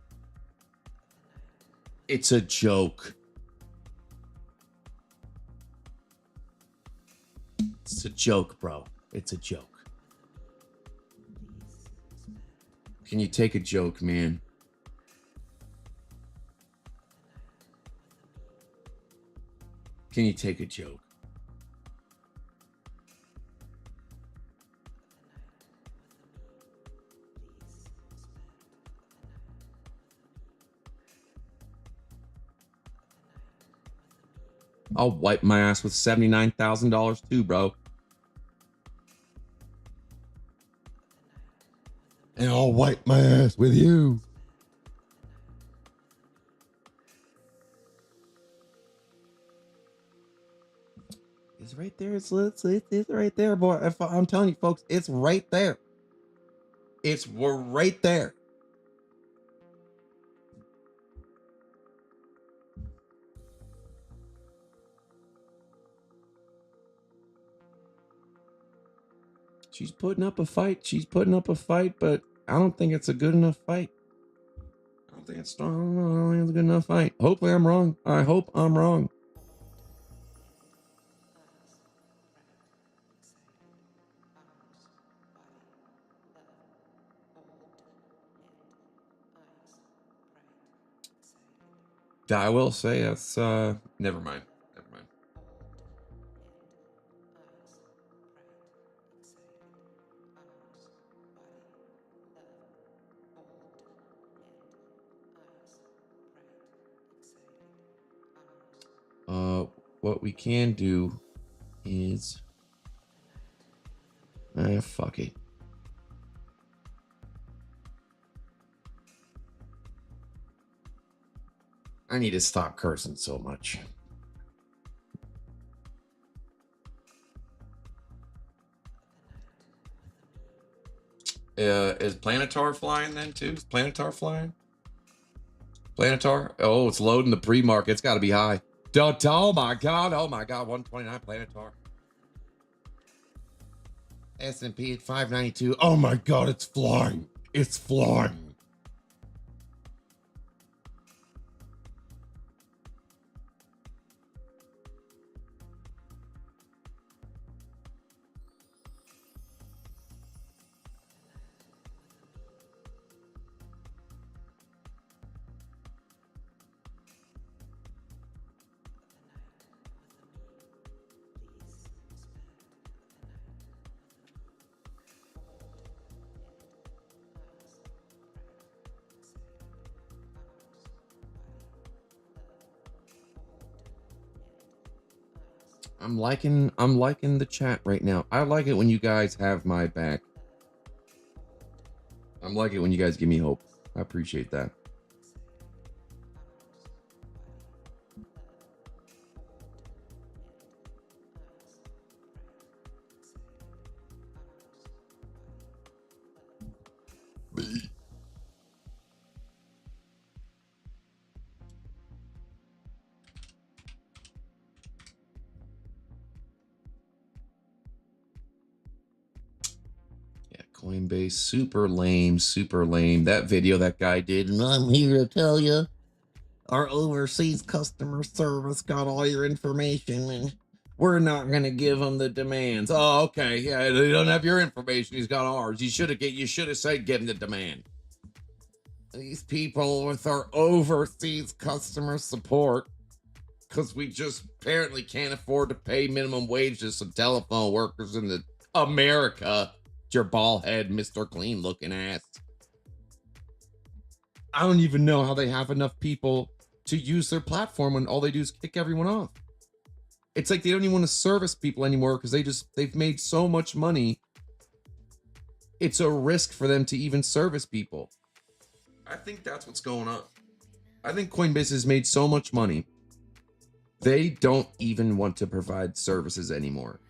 It's a joke. It's a joke, bro. It's a joke. Can you take a joke, man? Can you take a joke? I'll wipe my ass with $79,000 too, bro. And I'll wipe my ass with you. It's right there. It's right there, boy. I'm telling you, folks, it's right there. We're right there. She's putting up a fight. But I don't think it's a good enough fight. I don't think it's strong. I don't think it's a good enough fight. Hopefully I'm wrong. I hope I'm wrong. I will say that's never mind. What we can do is fuck it. I need to stop cursing so much. Is Planetar flying then too? Is Planetar flying? Planetar? Oh, it's loading the pre-market. It's got to be high. Oh my god! 129 Planetar. S&P at 592. Oh my god! It's flying. It's flying. I'm liking the chat right now. I like it when you guys have my back. I'm liking it when you guys give me hope. I appreciate that. Coinbase, super lame. That video that guy did, and I'm here to tell you, our overseas customer service got all your information, and we're not gonna give him the demands. Oh, okay, yeah, they don't have your information. He's got ours. You should have said give him the demand. These people with our overseas customer support because we just apparently can't afford to pay minimum wage to some telephone workers in the America. Your bald head, Mr. Clean looking ass. I don't even know how they have enough people to use their platform when all they do is kick everyone off. It's like they don't even want to service people anymore because they've made so much money. It's a risk for them to even service people. I think that's what's going on. I think Coinbase has made so much money. They don't even want to provide services anymore.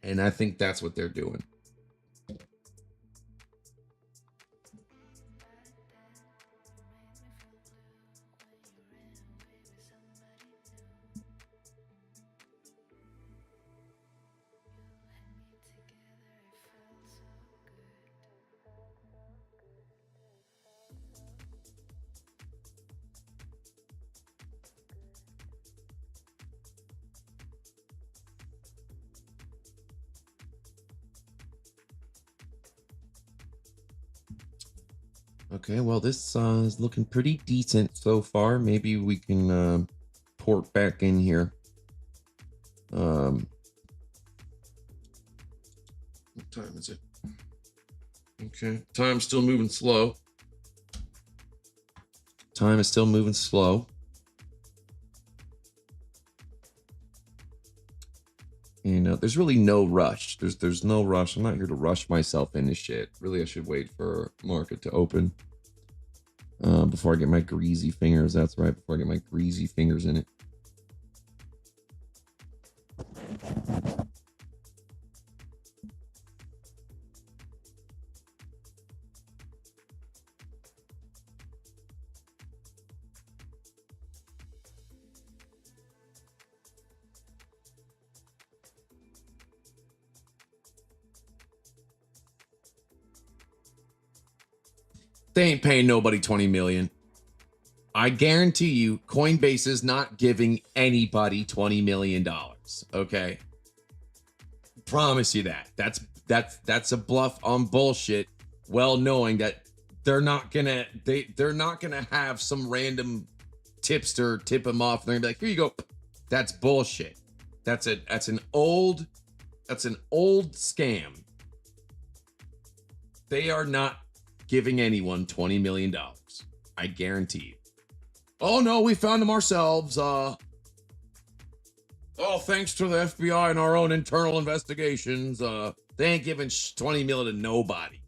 And I think that's what they're doing. Okay, well, this is looking pretty decent so far. Maybe we can port back in here. What time is it? Okay, time's still moving slow. Time is still moving slow. And there's really no rush. There's no rush. I'm not here to rush myself into shit. Really, I should wait for market to open before I get my greasy fingers. That's right, before I get my greasy fingers in it. They ain't paying nobody 20 million. I guarantee you Coinbase is not giving anybody $20 million. Okay. Promise you that. That's a bluff on bullshit. Well knowing that they're not gonna have some random tipster tip them off and they're gonna be like, here you go. That's bullshit. That's an old scam. They are not giving anyone $20 million. I guarantee you. Oh no, we found them ourselves. Oh, thanks to the FBI and our own internal investigations. They ain't giving 20 million to nobody.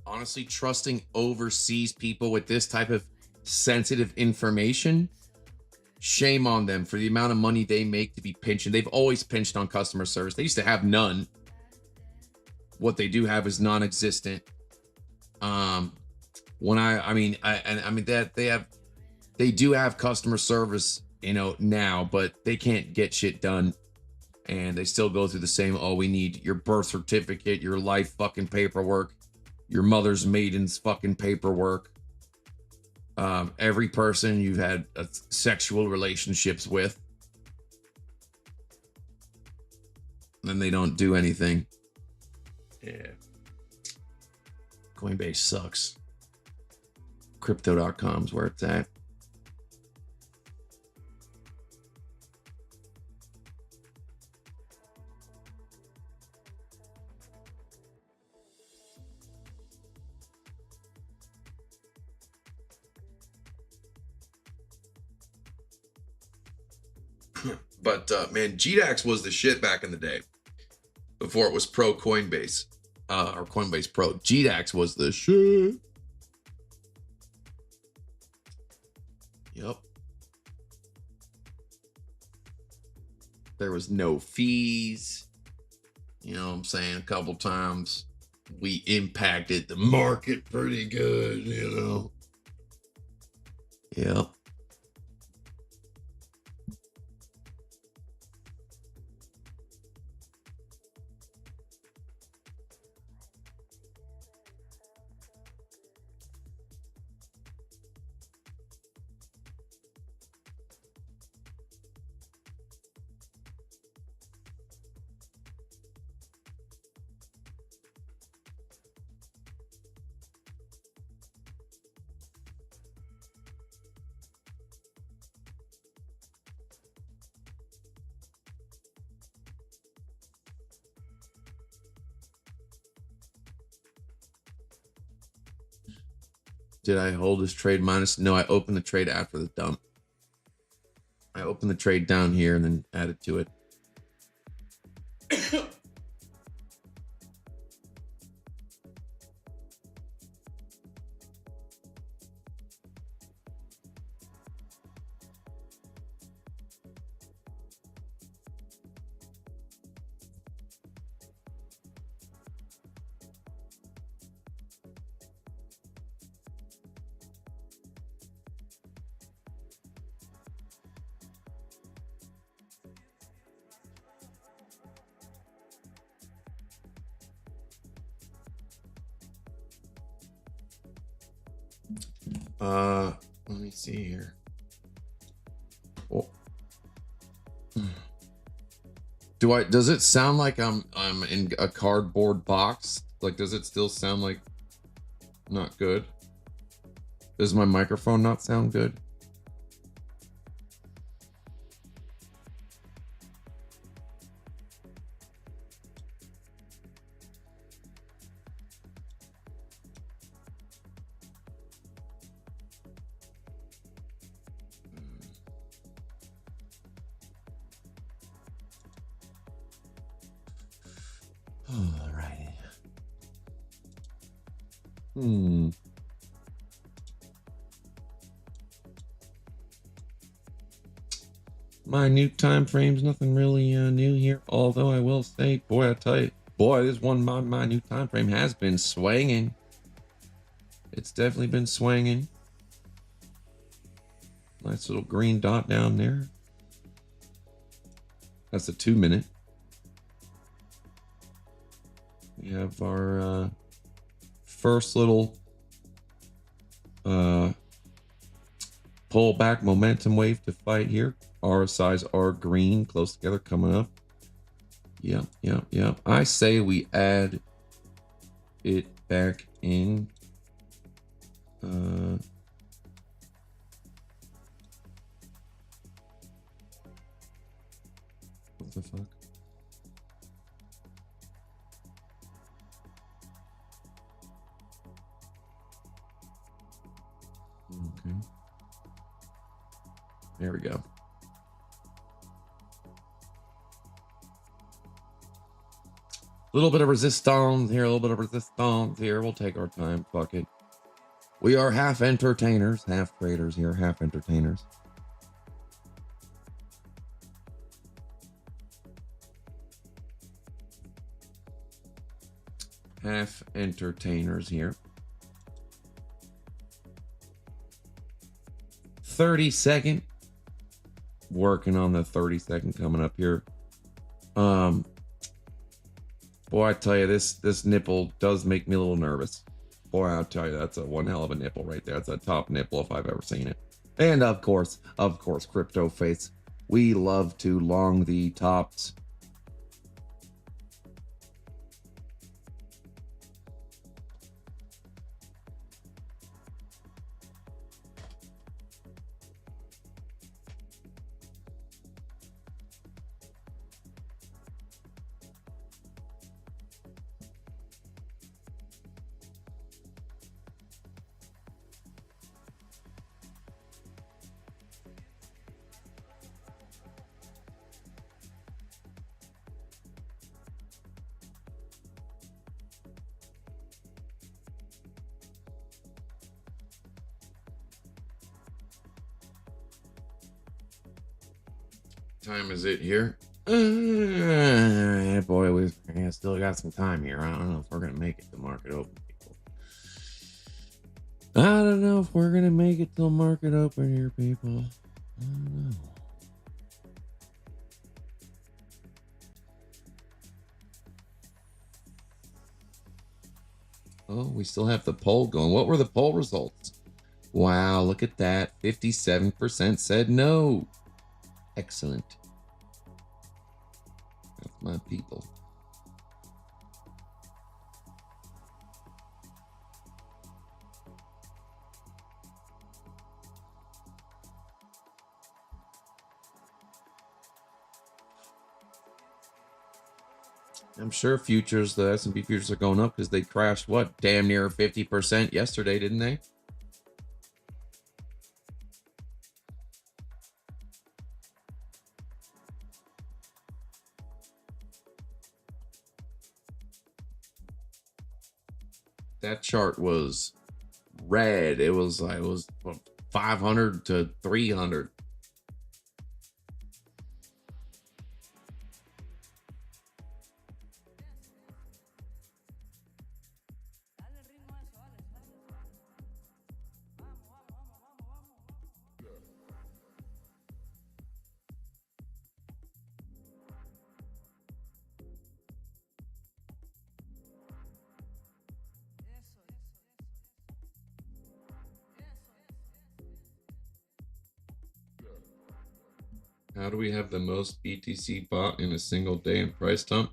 Honestly, trusting overseas people with this type of sensitive information, shame on them for the amount of money they make to be pinching. They've always pinched on customer service. They used to have none. What they do have is non-existent. They do have customer service, now, but they can't get shit done. And they still go through the same, oh, we need your birth certificate, your life fucking paperwork, your mother's maiden's fucking paperwork. Every person you've had sexual relationships with. And they don't do anything. Yeah. Coinbase sucks. Crypto.com is where it's at. But man, GDAX was the shit back in the day before it was pro Coinbase or Coinbase Pro. GDAX was the shit. There was no fees. You know what I'm saying? A couple times we impacted the market pretty good, you know. Yep. Did I hold this trade minus? No, I opened the trade after the dump. I opened the trade down here and then added to it. Let me see here. Oh. Does it sound like I'm in a cardboard box? Like, does it still sound like not good? Does my microphone not sound good? Alrighty. My new time frame's nothing really new here. Although I will say, boy, I tell you, boy, this one my new time frame has been swinging. It's definitely been swinging. Nice little green dot down there. That's a 2 minute. We have our first little pullback momentum wave to fight here. RSIs are green, close together, coming up. Yep. I say we add it back in. What the fuck? Okay. There we go. A little bit of resistance here, a little bit of resistance here. We'll take our time. Fuck it. We are half entertainers, half traders here, half entertainers. Half entertainers here. 30-second. Working on the 30-second coming up here. Boy, I tell you, this nipple does make me a little nervous. Boy, I'll tell you, that's a one hell of a nipple right there. That's a top nipple if I've ever seen it. And of course, CryptoFace. We love to long the tops. Time is it here? Boy, we still got some time here. I don't know if we're gonna make it to market open, people. I don't know if we're gonna make it till market open here, people. I don't know. Oh, we still have the poll going. What were the poll results? Wow, look at that. 57% said no. Excellent. That's my people. I'm sure futures, the S&P futures are going up because they crashed, what, damn near 50% yesterday, didn't they? That chart was red. It was like, it was 500 to 300. How do we have the most BTC bought in a single day in price dump?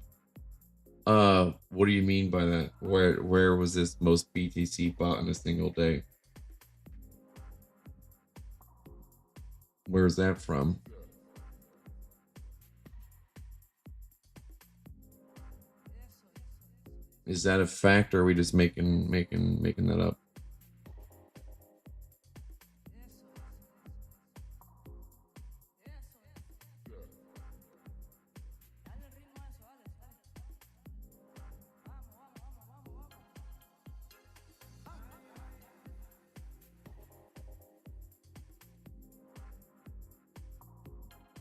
What do you mean by that? Where was this most BTC bought in a single day? Where's that from? Is that a fact, or are we just making that up?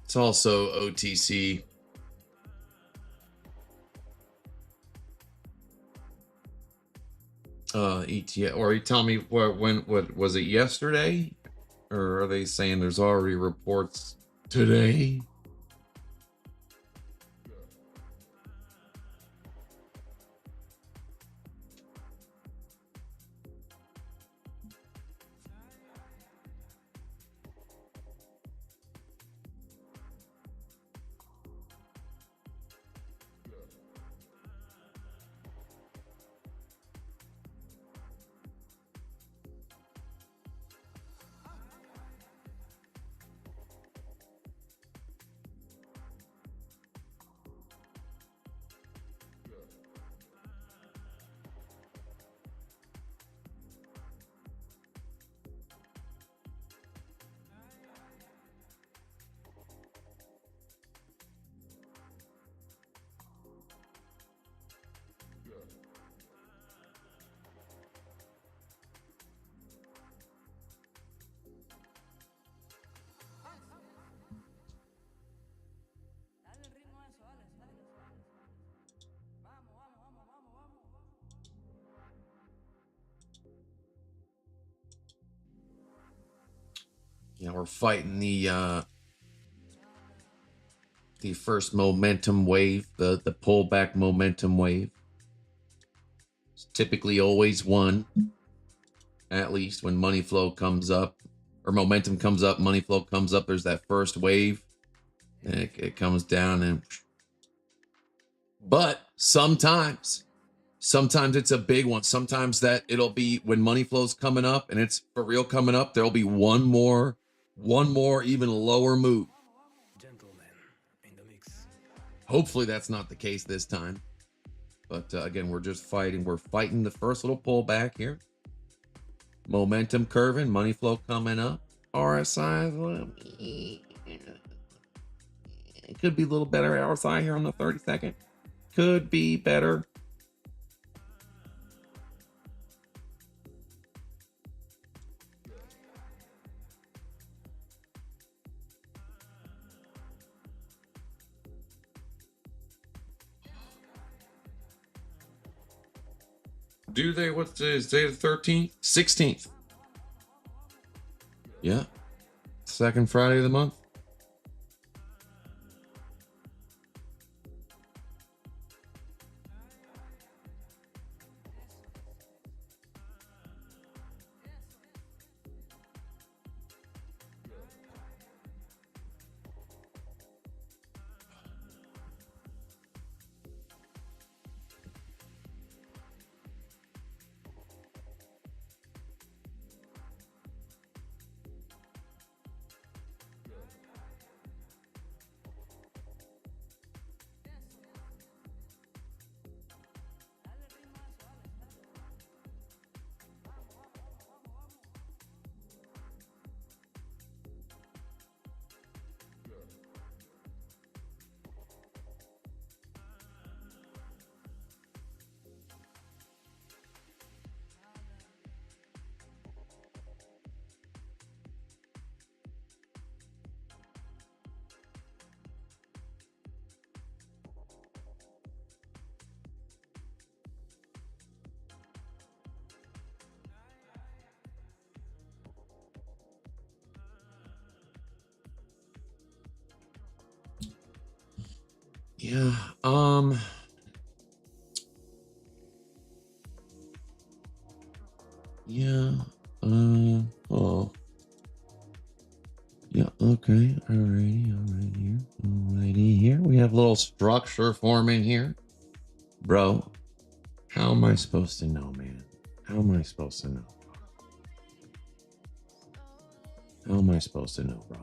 It's also OTC. ETF, or you tell me what was it yesterday, or are they saying there's already reports today? Yeah, we're fighting the first momentum wave, the pullback momentum wave. It's typically always one, at least when money flow comes up, or momentum comes up, money flow comes up. There's that first wave, and it comes down, and but sometimes it's a big one. Sometimes that it'll be when money flow's coming up and it's for real coming up, there'll be one more even lower move. Gentlemen in the mix. Hopefully that's not the case this time. But again, we're just fighting. We're fighting the first little pullback here. Momentum curving, money flow coming up. RSI, it could be a little better RSI here on the 30-second. Could be better. Do they? What's today's day? The 13th? 16th. Yeah. Second Friday of the month. Yeah. Yeah. Oh. Yeah. Okay. Alrighty here. We have a little structure forming here. Bro, how am I supposed to know, man? How am I supposed to know? How am I supposed to know, bro?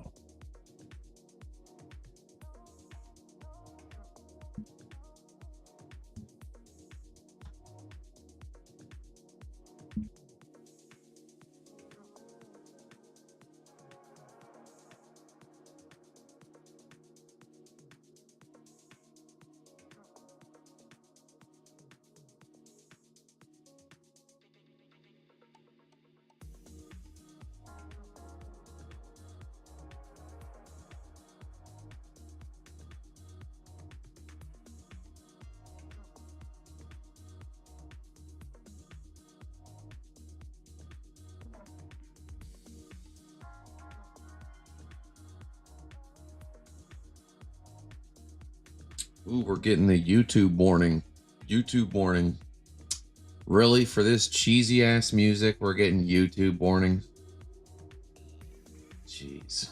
Ooh, we're getting the YouTube warning. YouTube warning. Really? For this cheesy ass music, we're getting YouTube warnings? Jeez.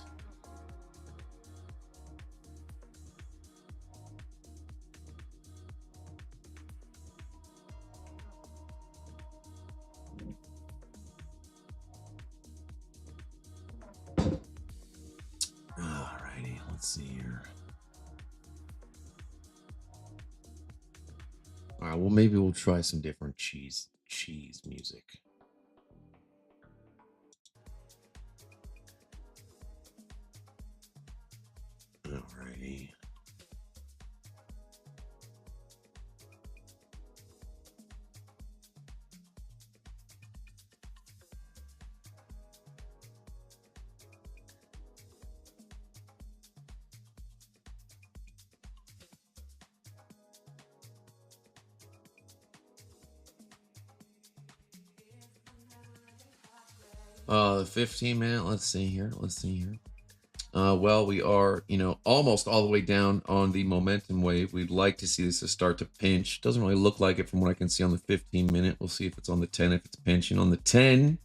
Alrighty, let's see here. All right, well, maybe we'll try some different cheese music. Alrighty. The 15-minute, let's see here. Well, we are, almost all the way down on the momentum wave. We'd like to see this to start to pinch. Doesn't really look like it from what I can see on the 15-minute. We'll see if it's on the 10, if it's pinching. On the 10,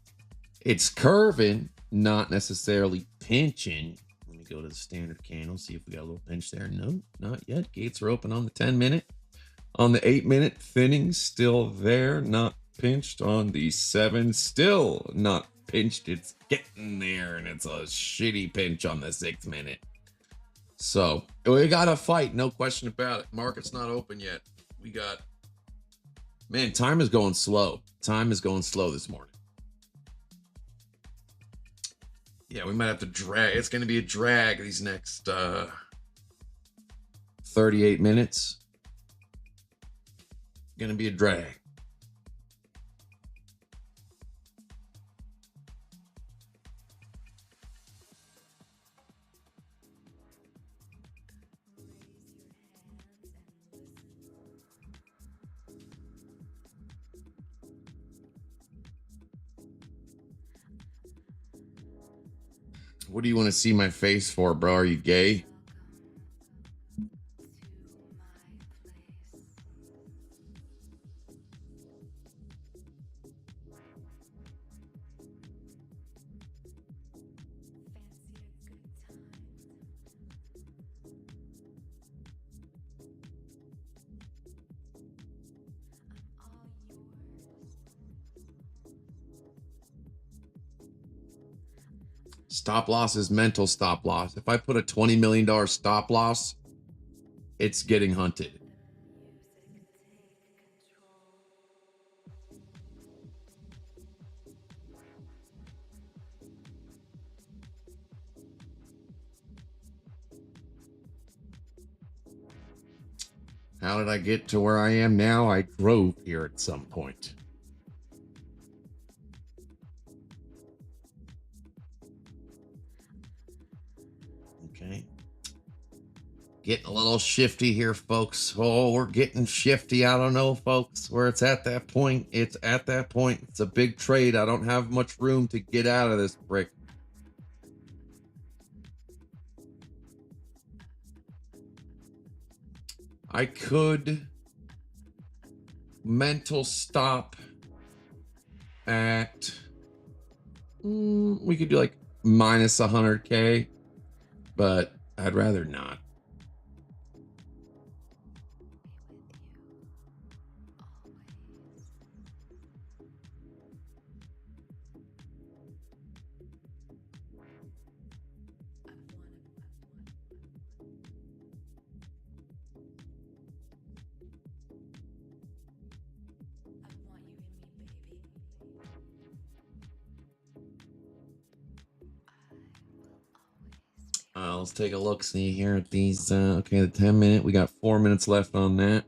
it's curving, not necessarily pinching. Let me go to the standard candle, see if we got a little pinch there. No, not yet. Gates are open on the 10-minute. On the 8-minute, thinning still there, not pinched. On the 7, still not pinched. It's getting there, and it's a shitty pinch on the 6-minute. So we got to fight, no question about it. Market's not open yet. We got, man, time is going slow. Time is going slow this morning. Yeah, we might have to drag. It's going to be a drag these next 38 minutes. Going to be a drag. What do you want to see my face for, bro? Are you gay? Stop loss is mental stop loss. If I put a $20 million stop loss, it's getting hunted. How did I get to where I am now? I drove here at some point. Okay. Getting a little shifty here, folks. Oh, we're getting shifty. I don't know, folks, where it's at that point. It's at that point. It's a big trade. I don't have much room to get out of this brick. I could mental stop at, we could do like minus 100K, but I'd rather not. Let's take a look, see here at these. Okay, the 10-minute. We got 4 minutes left on that.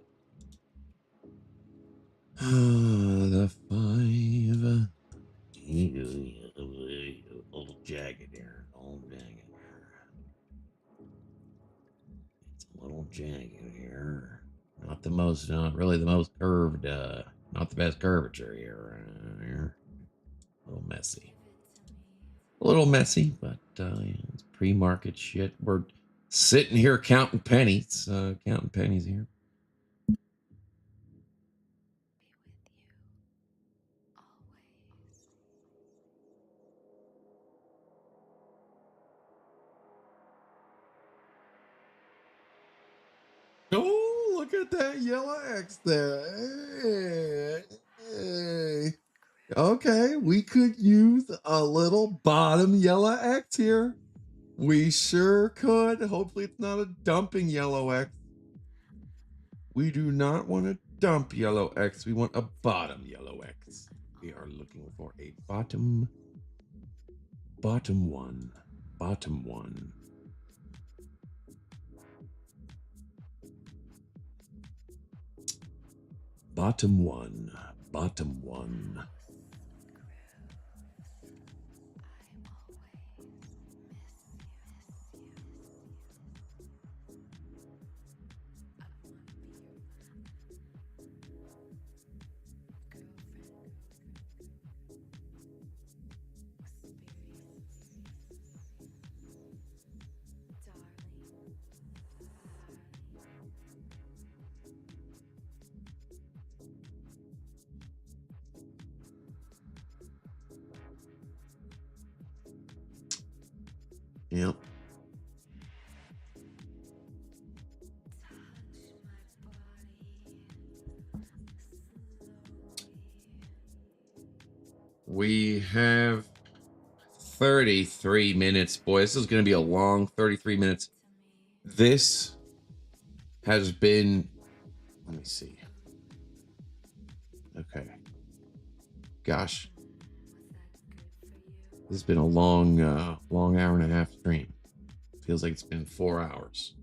The 5. A little jagged here. It's a little jagged here. Not the most, not really the most curved. Not the best curvature here. A little messy. A little messy, but it's pre-market shit. We're sitting here counting pennies. Counting pennies here. Oh, look at that yellow X there. Hey. Okay, we could use a little bottom yellow X here. We sure could. Hopefully it's not a dumping yellow X. We do not want to dump yellow X. We want a bottom yellow X. We are looking for a bottom one. Bottom one. Bottom one. Bottom one. Yep. We have 33 minutes, boy. This is going to be a long 33 minutes. This has been, let me see. Okay. Gosh. This has been a long hour and a half stream. Feels like it's been 4 hours.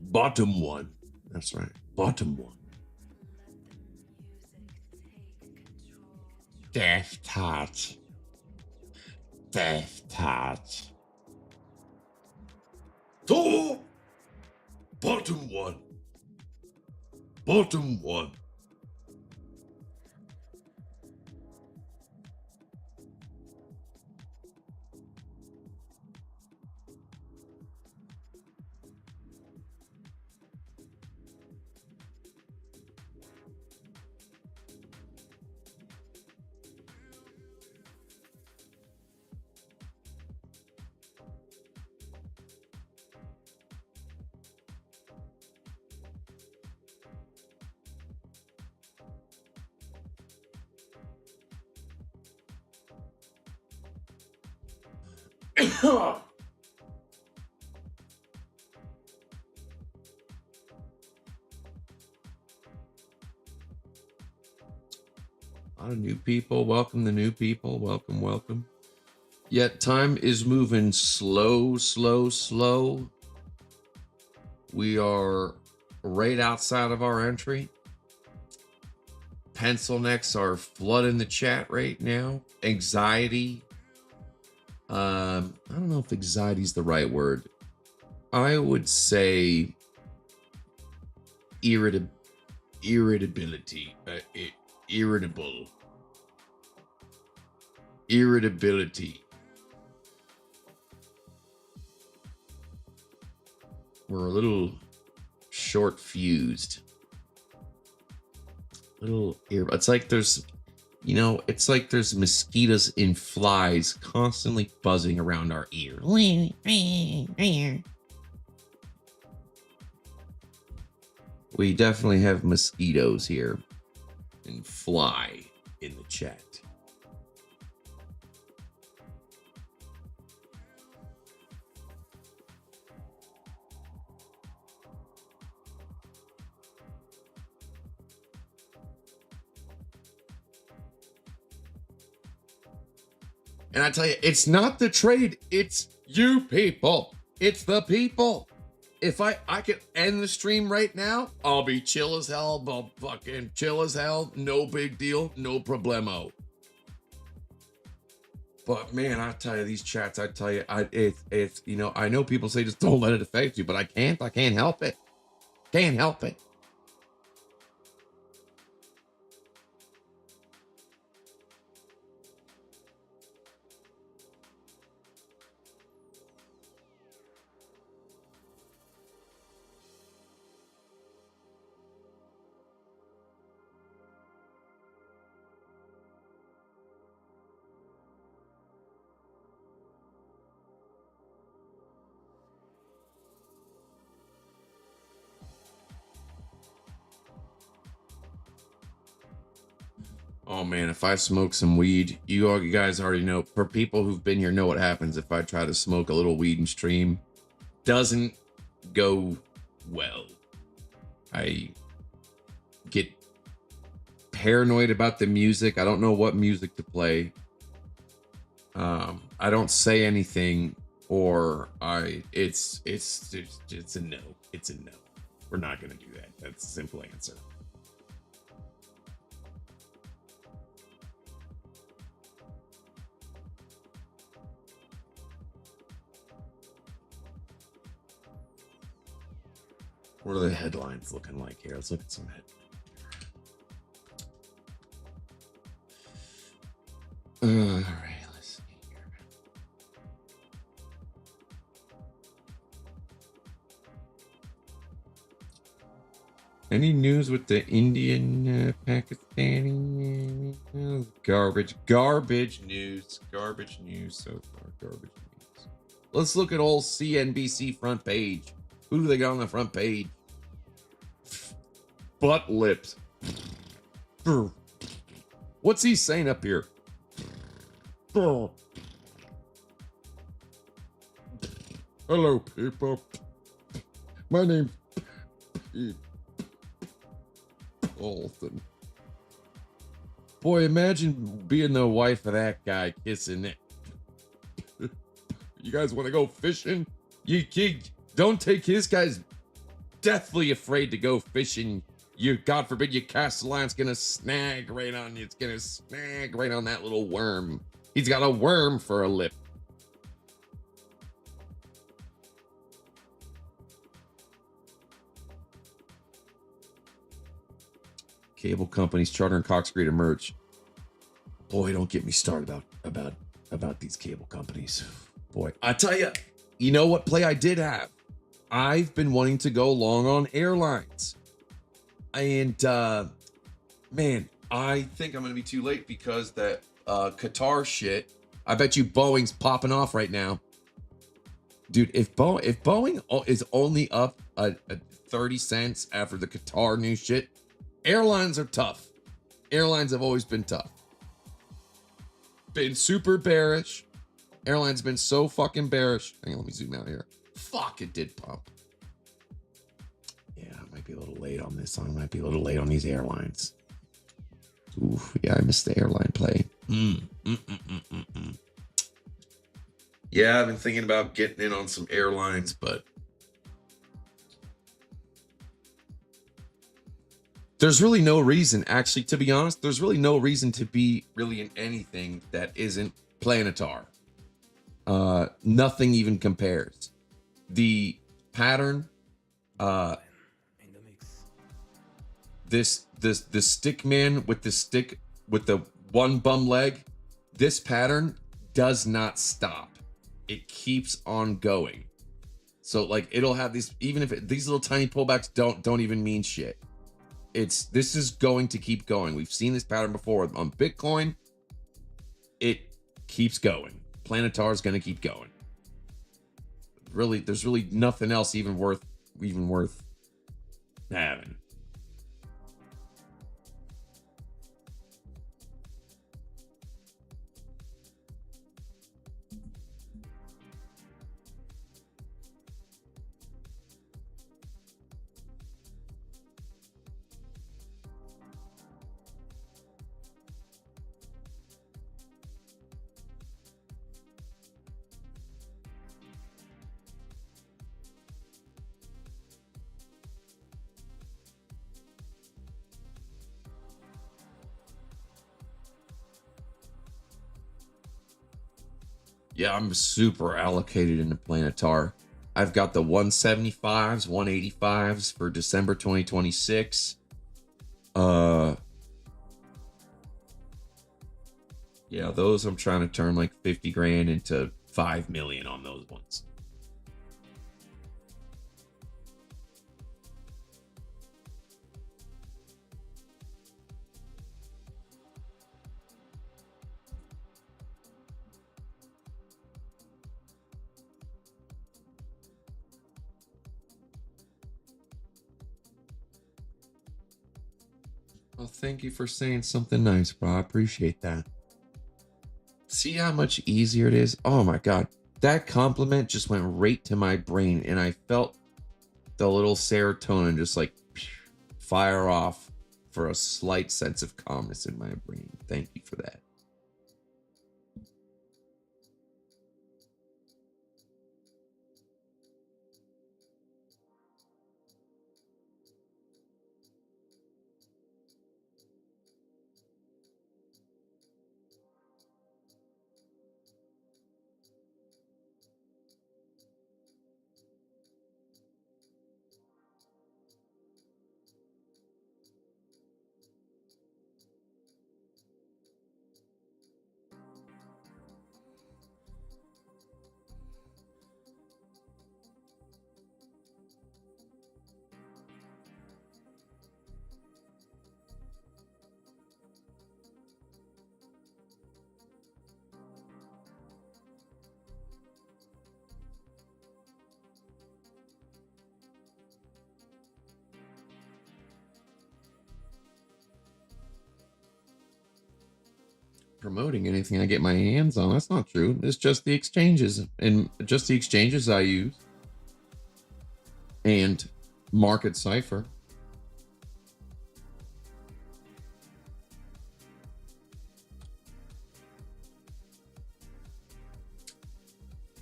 Bottom one. That's right. Bottom one. Death touch. Death touch. Two. Bottom one. Bottom one. A lot of new people. Welcome the new people. Welcome, welcome. Yet time is moving slow, slow, slow. We are right outside of our entry. Pencil necks are flooding the chat right now. Anxiety. I don't know if anxiety is the right word. I would say irritability. Irritability. We're a little short fused. It's like there's, you know, it's like there's mosquitoes and flies constantly buzzing around our ear. We definitely have mosquitoes here and fly in the chat. And I tell you, it's not the trade, it's you people. It's the people. If I could end the stream right now, I'll be chill as hell, but fucking chill as hell. No big deal, no problemo. But man, I tell you, these chats, I tell you, it's you know, I know people say just don't let it affect you, but I can't help it. Can't help it. Oh man, if I smoke some weed, you guys already know. For people who've been here, know what happens if I try to smoke a little weed and stream. Doesn't go well. I get paranoid about the music. I don't know what music to play. I don't say anything, or it's a no. It's a no. We're not gonna do that. That's a simple answer. What are the headlines looking like here? Let's look at some headlines. All right, let's see here. Any news with the Indian, Pakistani? Garbage news so far. Garbage news. Let's look at old CNBC front page. Who do they got on the front page? Butt lips. What's he saying up here? Hello, people. My name's Pete Paulson. Boy, imagine being the wife of that guy kissing it. You guys want to go fishing? You don't take his guy's deathly afraid to go fishing. You, God forbid, you cast the line, it's gonna snag right on you. It's gonna snag right on that little worm. He's got a worm for a lip. Cable companies, Charter and Cox agree to merge. Boy, don't get me started about these cable companies. Boy, I tell you, you know what play I did have? I've been wanting to go long on airlines. And man, I think I'm gonna be too late because that Qatar shit. I bet you Boeing's popping off right now. Dude, if Boeing is only up 30 cents after the Qatar new shit, airlines are tough. Airlines have always been tough. Been super bearish. Airlines been so fucking bearish. Hang on, let me zoom out here. Fuck, it did pump. Yeah, I might be a little late on this. I might be a little late on these airlines. Oof, yeah, I missed the airline play. Yeah, I've been thinking about getting in on some airlines, but there's really no reason, actually, to be honest, there's really no reason to be really in anything that isn't Planetar. Nothing even compares. The pattern, the stick man with the stick with the one bum leg, this pattern does not stop. It keeps on going. So like it'll have these, even if these little tiny pullbacks don't even mean shit. This is going to keep going. We've seen this pattern before on Bitcoin. It keeps going. Planetar is going to keep going. Really, there's really nothing else even worth having. Yeah, I'm super allocated into Planetar. I've got the 175s, 185s for December 2026. Yeah, those I'm trying to turn like 50 grand into 5 million on those ones. Well, thank you for saying something nice, bro. I appreciate that. See how much easier it is? Oh my God. That compliment just went right to my brain and I felt the little serotonin just like fire off for a slight sense of calmness in my brain. Thank you for that. Promoting anything I get my hands on. That's not true. It's just the exchanges and just the exchanges I use and Market Cipher.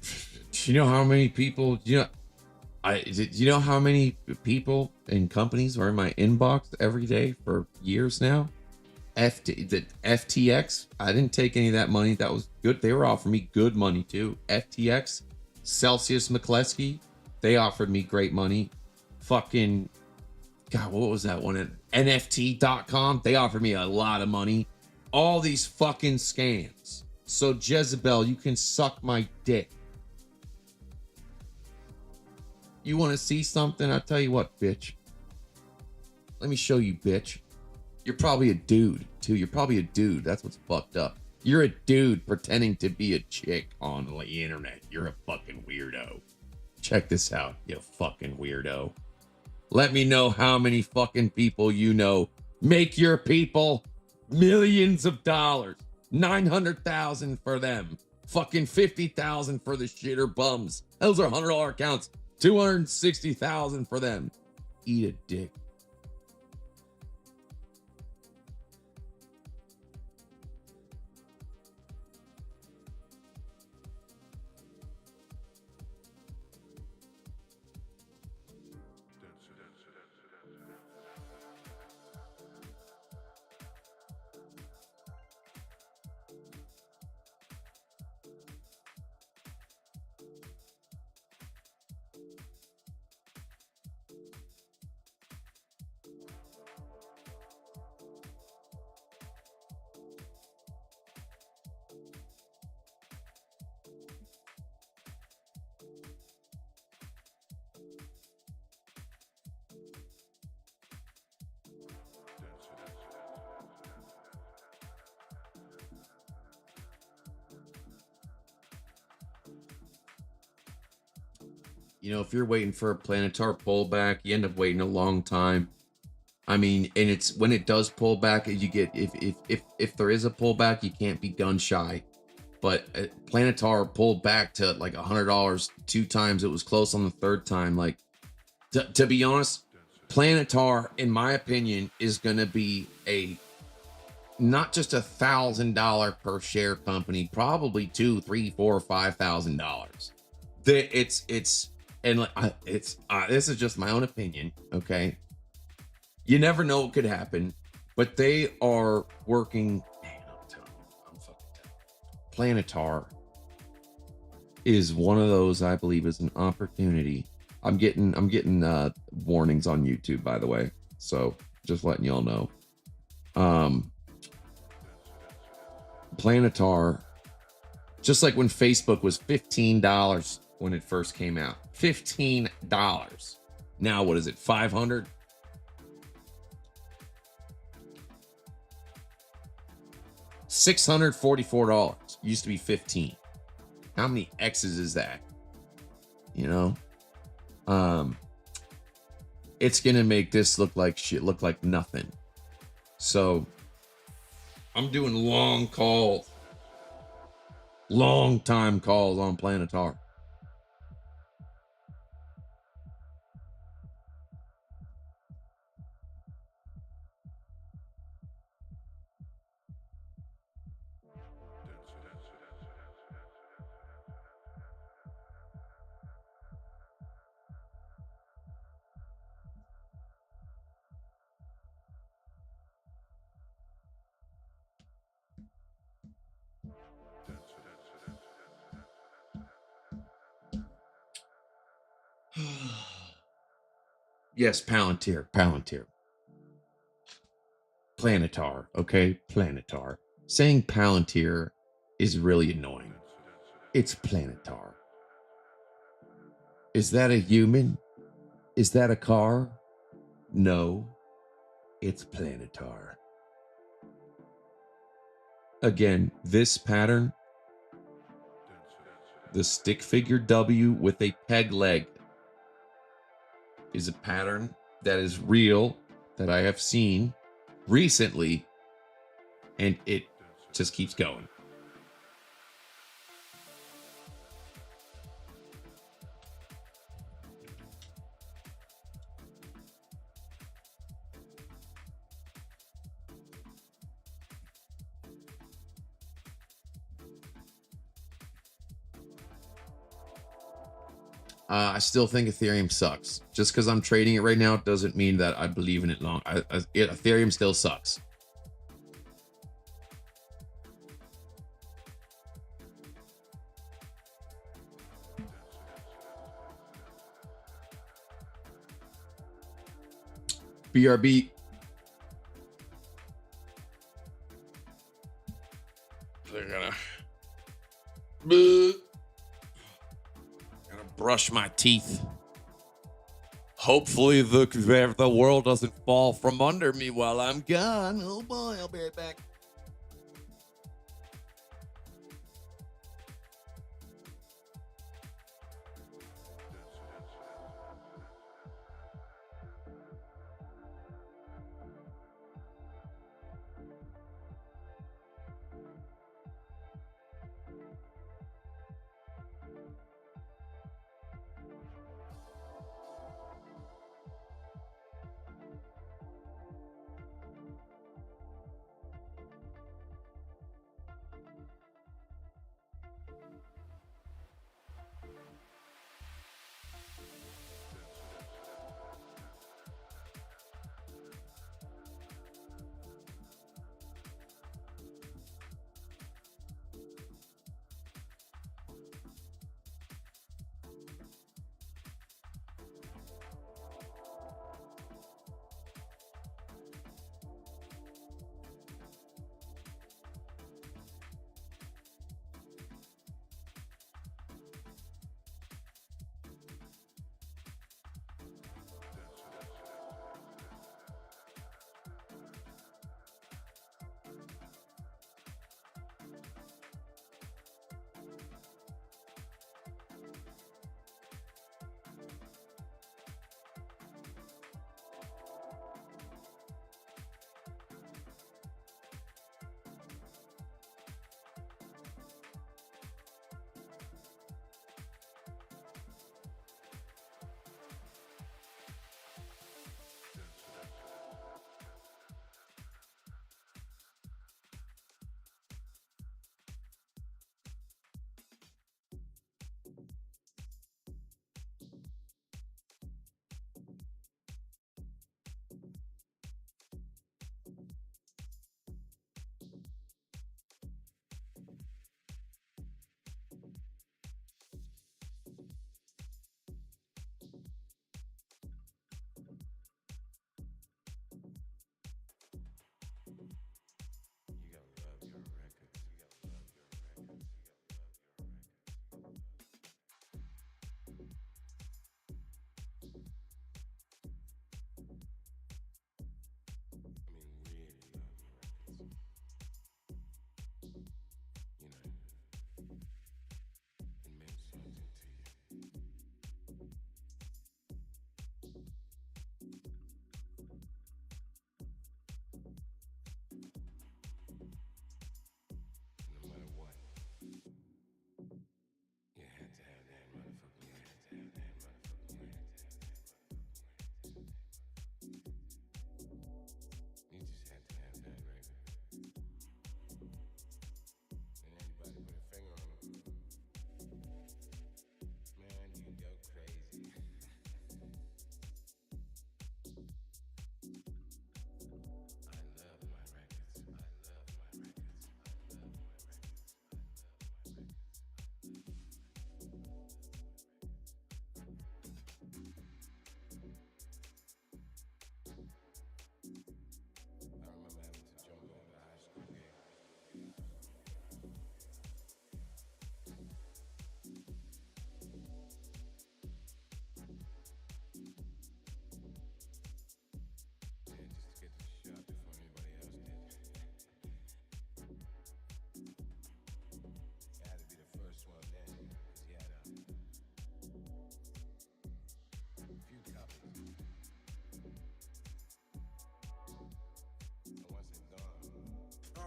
Do you know how many people, do you know how many people and companies are in my inbox every day for years now? The FTX, I didn't take any of that money. That was good. They were offering me good money too. FTX, Celsius McCleskey, they offered me great money. Fucking, God, what was that one? At NFT.com, they offered me a lot of money. All these fucking scams. So Jezebel, you can suck my dick. You want to see something? I'll tell you what, bitch. Let me show you, bitch. You're probably a dude, too. You're probably a dude. That's what's fucked up. You're a dude pretending to be a chick on the internet. You're a fucking weirdo. Check this out, you fucking weirdo. Let me know how many fucking people you know. Make your people millions of dollars. 900,000 for them. Fucking 50,000 for the shitter bums. Those are $100 accounts. 260,000 for them. Eat a dick. You know, if you're waiting for a Planetar pullback, you end up waiting a long time. I mean, and it's when it does pull back, you get if there is a pullback, you can't be gun shy. But Planetar pulled back to like $100 2 times. It was close on the 3rd time. Like, to be honest, Planetar, in my opinion, is going to be a not just $1,000 per share company, probably $2, $3, $4, $5,000. This is just my own opinion, okay? You never know what could happen, but they are working. Man, I'm fucking telling you. Planetar is one of those I believe is an opportunity. I'm getting warnings on YouTube, by the way, so just letting y'all know. Planetar, just like when Facebook was $15 when it first came out, $15. Now what is it? 500. $644 used to be 15. How many X's is that? You know, it's gonna make this look like shit, look like nothing. So I'm doing long time calls on Planetar. Yes, Palantir. Planetar, okay? Planetar. Saying Palantir is really annoying. It's Planetar. Is that a human? Is that a car? No, it's Planetar. Again, this pattern, the stick figure W with a peg leg, is a pattern that is real, that I have seen recently, and it just keeps going. I still think Ethereum sucks. Just because I'm trading it right now doesn't mean that I believe in it long. Ethereum still sucks. BRB. They're gonna brush my teeth. Hopefully the world doesn't fall from under me while I'm gone. Oh boy, I'll be right back.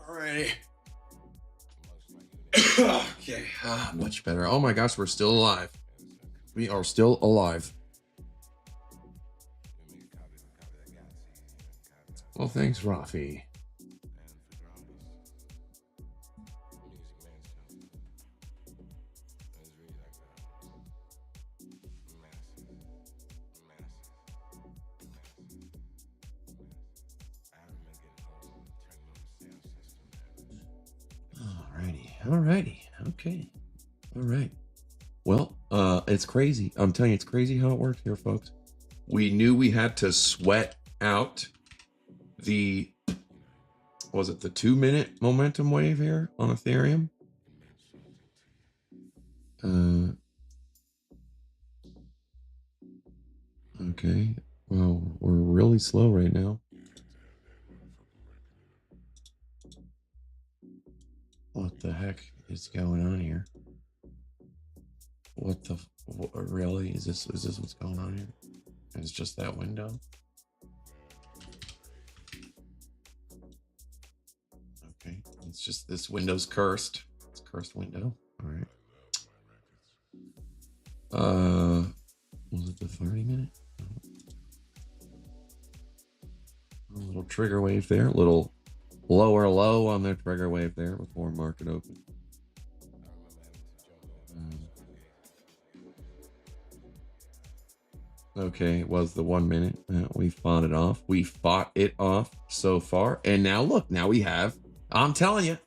Alrighty. Okay, much better. Oh my gosh, we're still alive. We are still alive. Well, thanks, Rafi. Alrighty. Okay. All right. Well, it's crazy. I'm telling you, it's crazy how it works here, folks. We knew we had to sweat out the, was it the 2-minute momentum wave here on Ethereum? Okay. Well, we're really slow right now. What the heck is going on here? What the, really? Is this what's going on here? It's just that window. Okay, it's just this window's cursed. It's a cursed window. All right. Was it the 30-minute? A little trigger wave there, a little lower low on the trigger wave there before market open. Okay, it was the 1 minute. We fought it off. We fought it off so far. And now look, now we have, I'm telling you,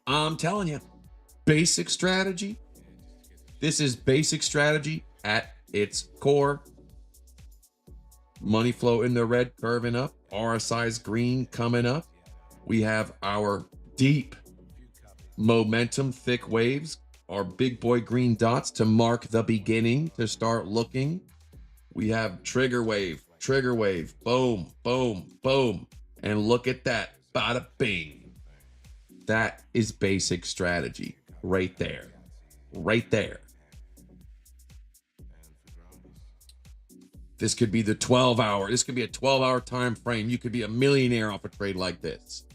basic strategy. This is basic strategy at its core. Money flow in the red curving up. RSI's green coming up. We have our deep momentum, thick waves, our big boy green dots to mark the beginning, to start looking. We have trigger wave, boom, boom, boom. And look at that, bada bing. That is basic strategy right there, right there. This could be the 12-hour. This could be a 12-hour time frame. You could be a millionaire off a trade like this.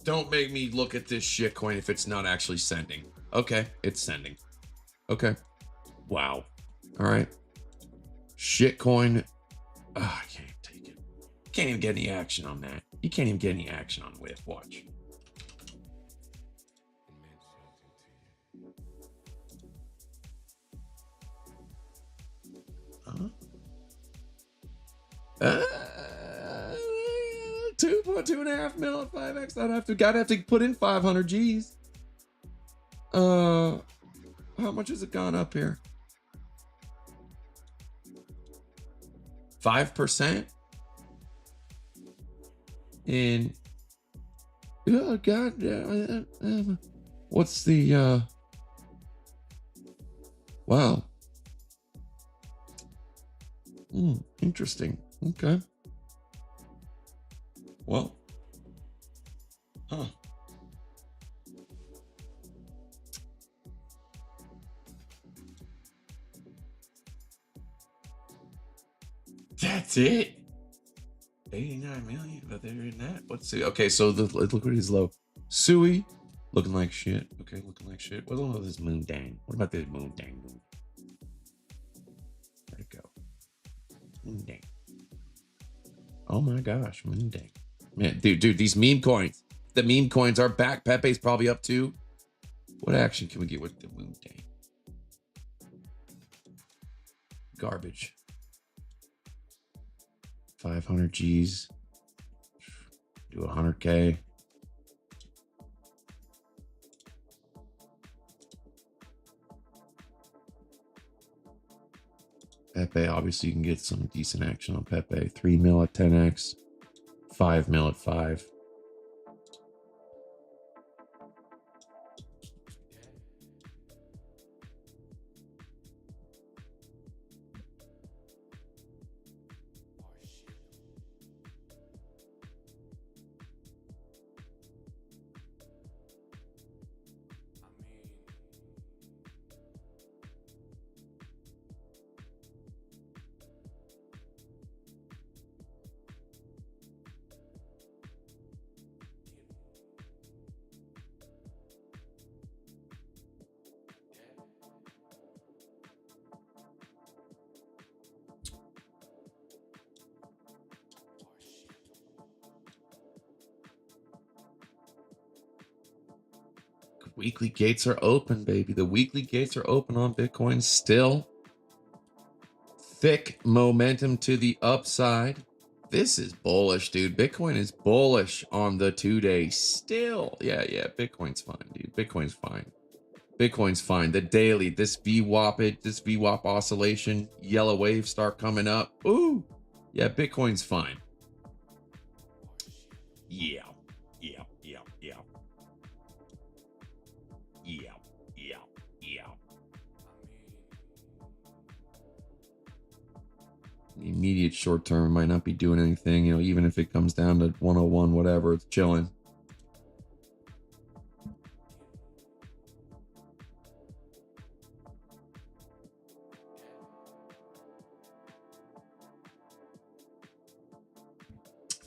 Don't make me look at this shit coin if it's not actually sending. Okay, it's sending. Okay. Wow. All right. Shit coin. Oh, I can't take it. Can't even get any action on that. You can't even get any action on WIF. Watch. Two and a half mil at 5x. Gotta have to put in 500 G's. How much has it gone up here? 5%. In, oh god, what's the wow. Interesting. Okay. Well, huh. That's it. 89 million, but they're in that. Let's see. Okay, so the liquidity is low. Sui looking like shit. Okay, looking like shit. What about this moon dang? What about this moon dang? Where'd it go? Moon dang. Oh my gosh, moon dang. Man, dude, these meme coins. The meme coins are back. Pepe's probably up too. What action can we get with the moon dang? Garbage. 500 G's. Do 100K. Pepe, obviously you can get some decent action on Pepe. 3 mil at 10x. 5 mil at 5. Weekly gates are open, baby. The weekly gates are open on Bitcoin still. Thick momentum to the upside. This is bullish, dude. Bitcoin is bullish on the 2-day still. Yeah, Bitcoin's fine, dude. Bitcoin's fine. Bitcoin's fine. The daily, this VWAP oscillation, yellow wave start coming up. Ooh, yeah, Bitcoin's fine. Yeah. The immediate short term might not be doing anything, you know, even if it comes down to 101, whatever, it's chilling.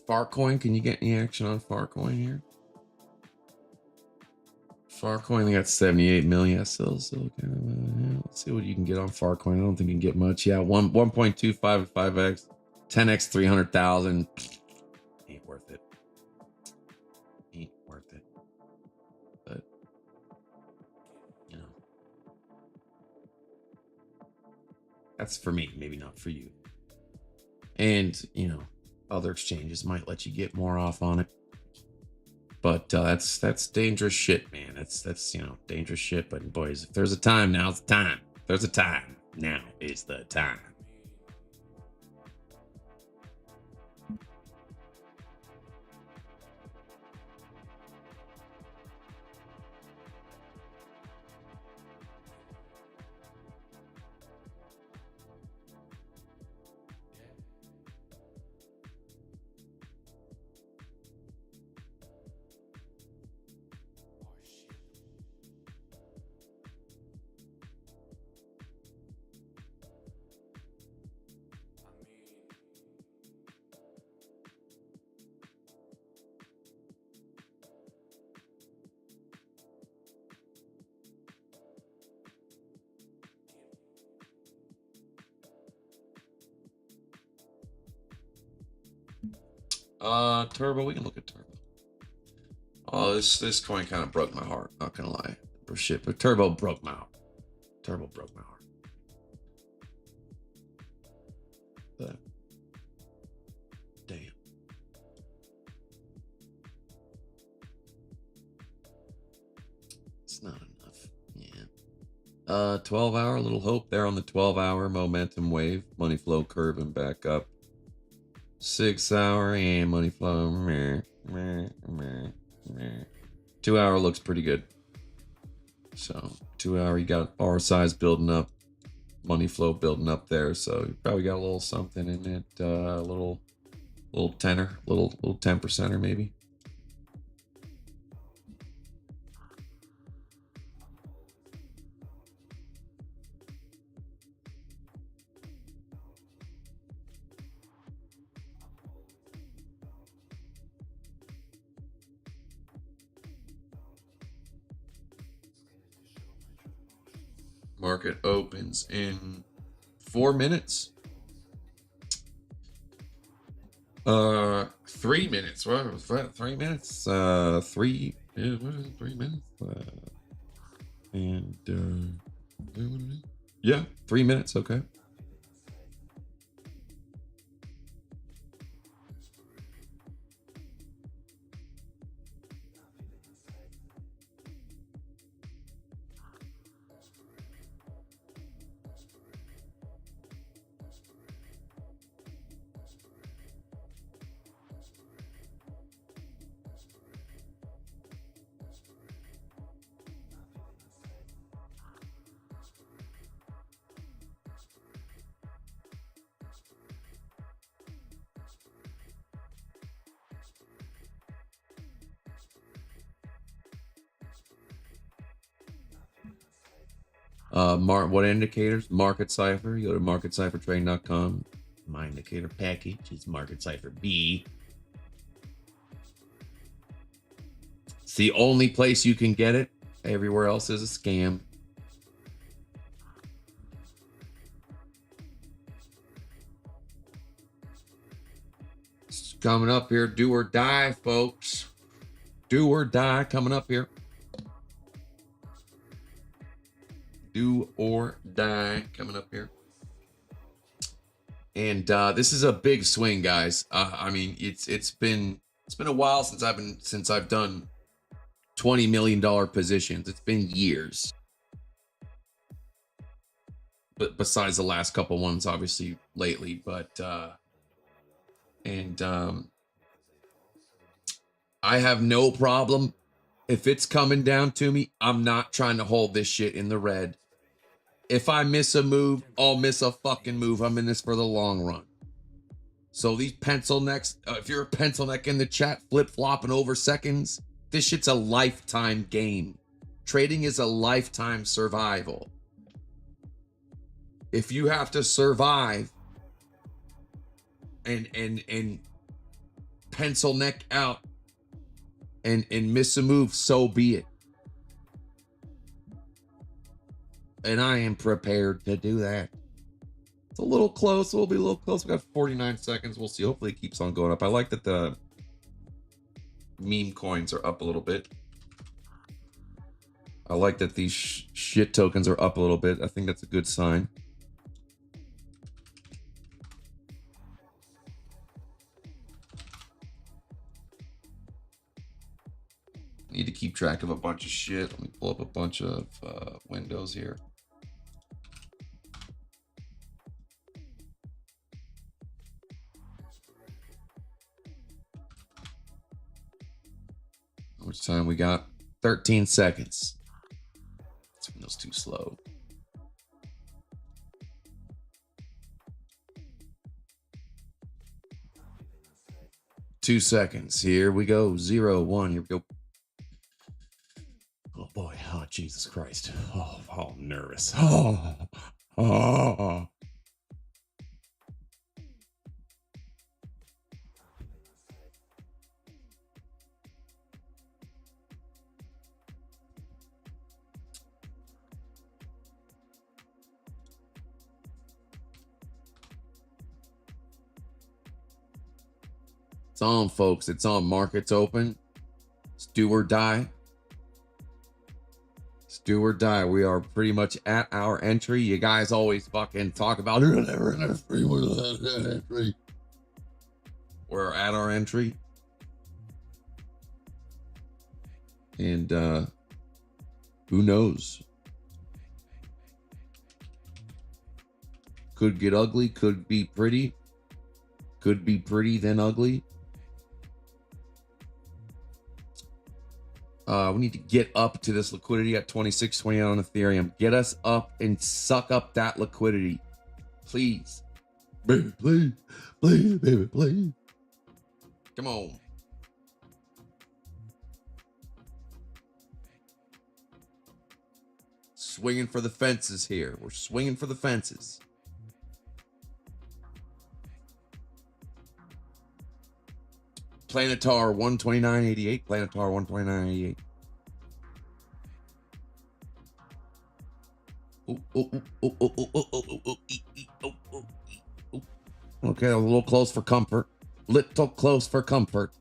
Farcoin, can you get any action on Farcoin here? Farcoin, they got 78 million. Still kind of, let's see what you can get on Farcoin. I don't think you can get much. Yeah, 1.25 5x, 10x 300,000. Ain't worth it. Ain't worth it. But you know, that's for me, maybe not for you. And you know, other exchanges might let you get more off on it. But that's dangerous shit, man. That's you know, dangerous shit. But boys, if there's a time, now's the time. If there's a time, now is the time. Turbo, we can look at Turbo. Oh, this coin kind of broke my heart, not gonna lie. For shit, but Turbo broke my heart. Turbo broke my heart. But damn. It's not enough. Yeah. 12 hour, a little hope there on the 12-hour momentum wave, money flow curve and back up. 6 hour and money flow. 2 hour looks pretty good. So 2 hour, you got R size building up, money flow building up there. So you probably got a little something in it, a little tenner, little 10%er maybe. Market opens in 4 minutes. 3 minutes. What was that? 3 minutes? 3 minutes? Yeah, 3 minutes. Okay. What indicators? Market Cipher. You go to marketciphertrade.com. My indicator package is Market Cipher B. It's the only place you can get it. Everywhere else is a scam. It's coming up here. Do or die, folks. Do or die coming up here. Do or die coming up here. And this is a big swing, guys. I mean, it's been a while since I've done $20 million positions. It's been years. but besides the last couple ones, obviously lately, but I have no problem if it's coming down to me. I'm not trying to hold this shit in the red. If I miss a move, I'll miss a fucking move. I'm in this for the long run. So these pencil necks, if you're a pencil neck in the chat, flip flopping over seconds, this shit's a lifetime game. Trading is a lifetime survival. If you have to survive and pencil neck out and miss a move, so be it. And I am prepared to do that. It's a little close. We'll be a little close. We got 49 seconds. We'll see. Hopefully it keeps on going up. I like that the meme coins are up a little bit. I like that these shit tokens are up a little bit. I think that's a good sign. Need to keep track of a bunch of shit. Let me pull up a bunch of windows here. How much time we got? 13 seconds. This window's too slow. Two seconds. Here we go. 0, 1. Here we go. Oh boy. Oh, Jesus Christ. Oh, I'm nervous. Oh. It's on, folks. It's on. Markets open. It's do or die. It's do or die. We are pretty much at our entry. You guys always fucking talk about we're at our entry. And who knows? Could get ugly, could be pretty. Could be pretty, then ugly. We need to get up to this liquidity at 26.28 on Ethereum. Get us up and suck up that liquidity. Please. Baby, please. Please, baby, please. Come on. Swinging for the fences here. We're swinging for the fences. Planetar 129.88. Planetar 129.88. Okay, a little close for comfort. Little close for comfort.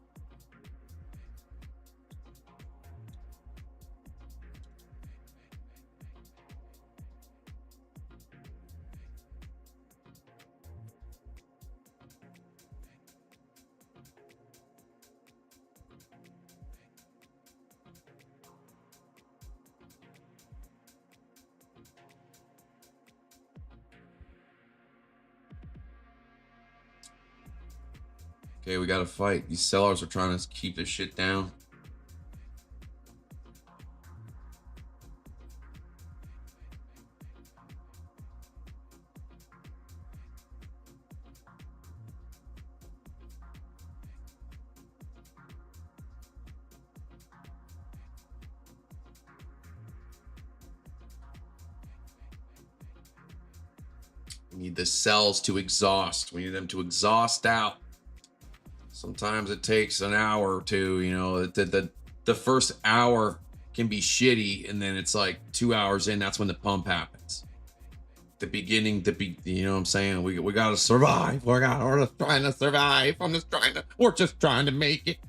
Okay, we got to fight. These sellers are trying to keep this shit down. We need the cells to exhaust. We need them to exhaust out. Sometimes it takes an hour or two, you know, the first hour can be shitty. And then it's like 2 hours in, that's when the pump happens. The beginning, you know what I'm saying? We got to survive. We're just trying to survive. We're just trying to make it.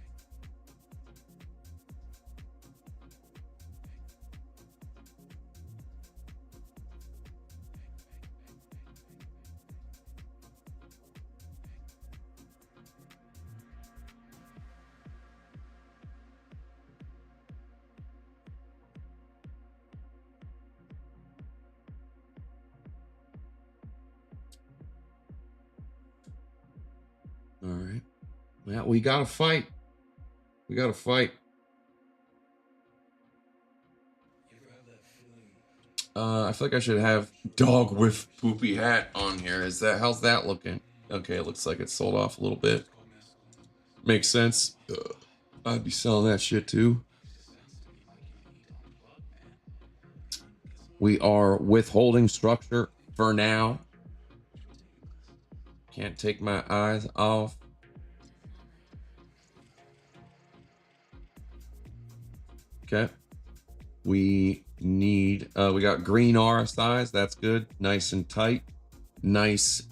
Yeah, we gotta fight. We gotta fight. I feel like I should have dog with poopy hat on here. How's that looking? Okay, it looks like it's sold off a little bit. Makes sense. I'd be selling that shit too. We are withholding structure for now. Can't take my eyes off. Okay. We need, we got green RSIs. That's good. Nice and tight. Nice,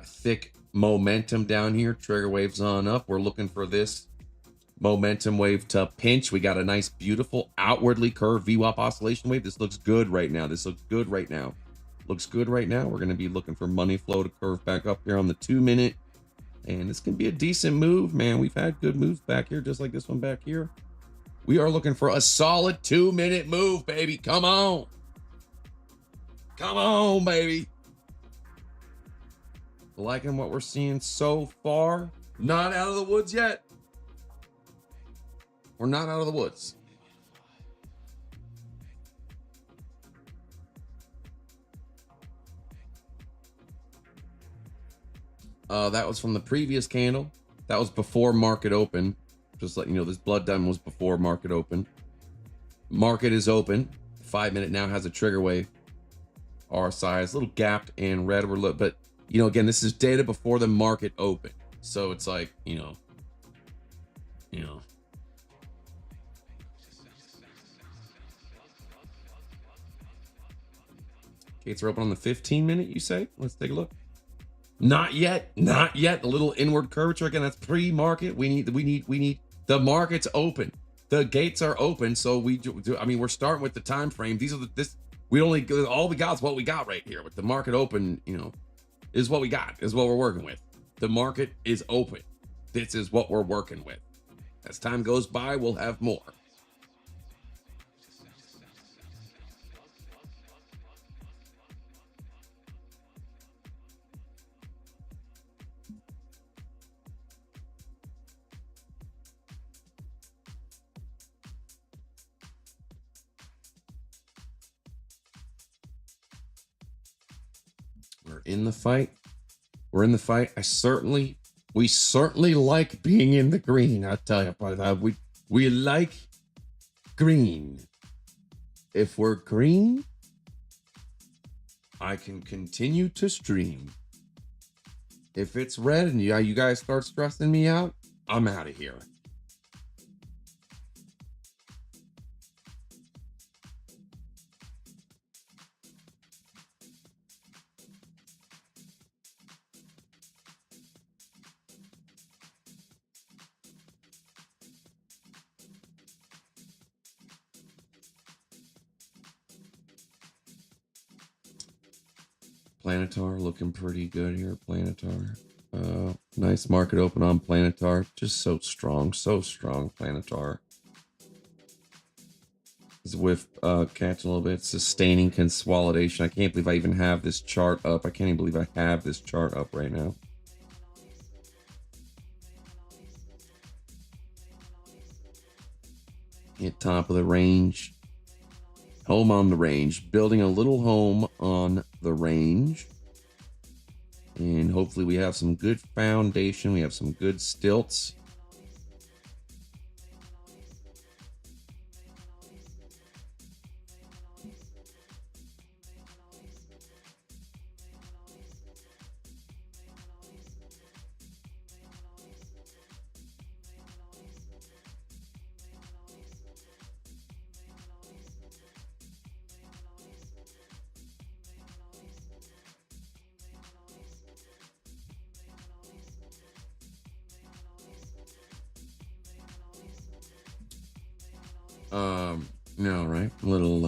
thick momentum down here. Trigger waves on up. We're looking for this momentum wave to pinch. We got a nice, beautiful, outwardly curved VWAP oscillation wave. This looks good right now. This looks good right now. Looks good right now. We're going to be looking for money flow to curve back up here on the 2 minute. And this can be a decent move, man. We've had good moves back here, just like this one back here. We are looking for a solid 2 minute move, baby. Come on. Come on, baby. Liking what we're seeing so far. Not out of the woods yet. We're not out of the woods. That was from the previous candle. That was before market open. Just letting you know, this blood diamond was before market open. Market is open. 5 minute now has a trigger wave. RSI is a little gapped and red. But you know, again, this is data before the market open. So it's like, you know. Gates are open on the 15 minute, you say? Let's take a look. Not yet. Not yet. A little inward curvature. Again, that's pre-market. We need the market's open. The gates are open. So we do, I mean, we're starting with the time frame. These are all we got is what we got right here. With the market open, you know, is what we got, is what we're working with. The market is open. This is what we're working with. As time goes by, we'll have more. We're in the fight. We're in the fight. We certainly like being in the green. I tell you, brother, we like green. If we're green, I can continue to stream. If it's red and you guys start stressing me out, I'm out of here. Planetar looking pretty good here. Planetar. Nice market open on Planetar. Just so strong. Planetar. Is with catching a little bit. Sustaining consolidation. I can't believe I even have this chart up. I can't even believe I have this chart up right now. At top of the range. Home on the range, building a little home on the range. And hopefully we have some good foundation. We have some good stilts. No, right? Little,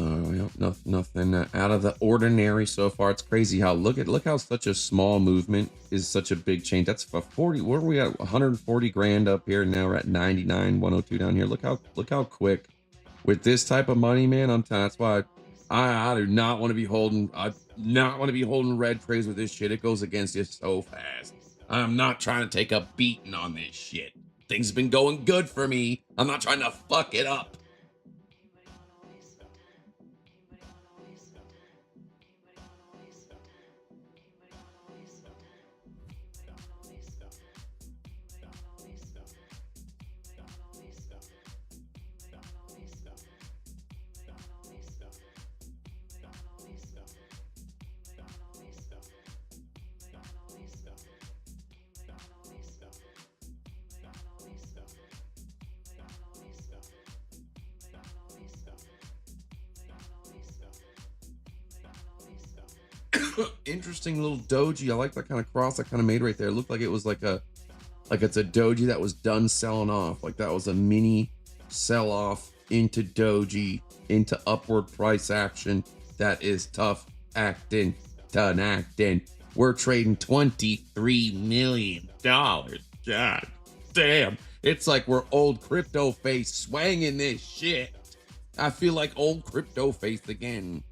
nothing out of the ordinary so far. It's crazy how look how such a small movement is such a big change. That's for 40. Where are we at? 140 grand up here. Now we're at 99, 102 down here. Look how quick with this type of money, man. I'm telling. That's why I do not want to be holding. I not want to be holding red trades with this shit. It goes against you so fast. I'm not trying to take a beating on this shit. Things have been going good for me. I'm not trying to fuck it up. Interesting little doji. I like that kind of cross I kind of made right there. It looked like it was like it's a doji that was done selling off. Like that was a mini sell off into doji, into upward price action. That is tough acting, done acting. We're trading $23 million. God damn. It's like we're old CryptoFace swanging this shit. I feel like old CryptoFace again.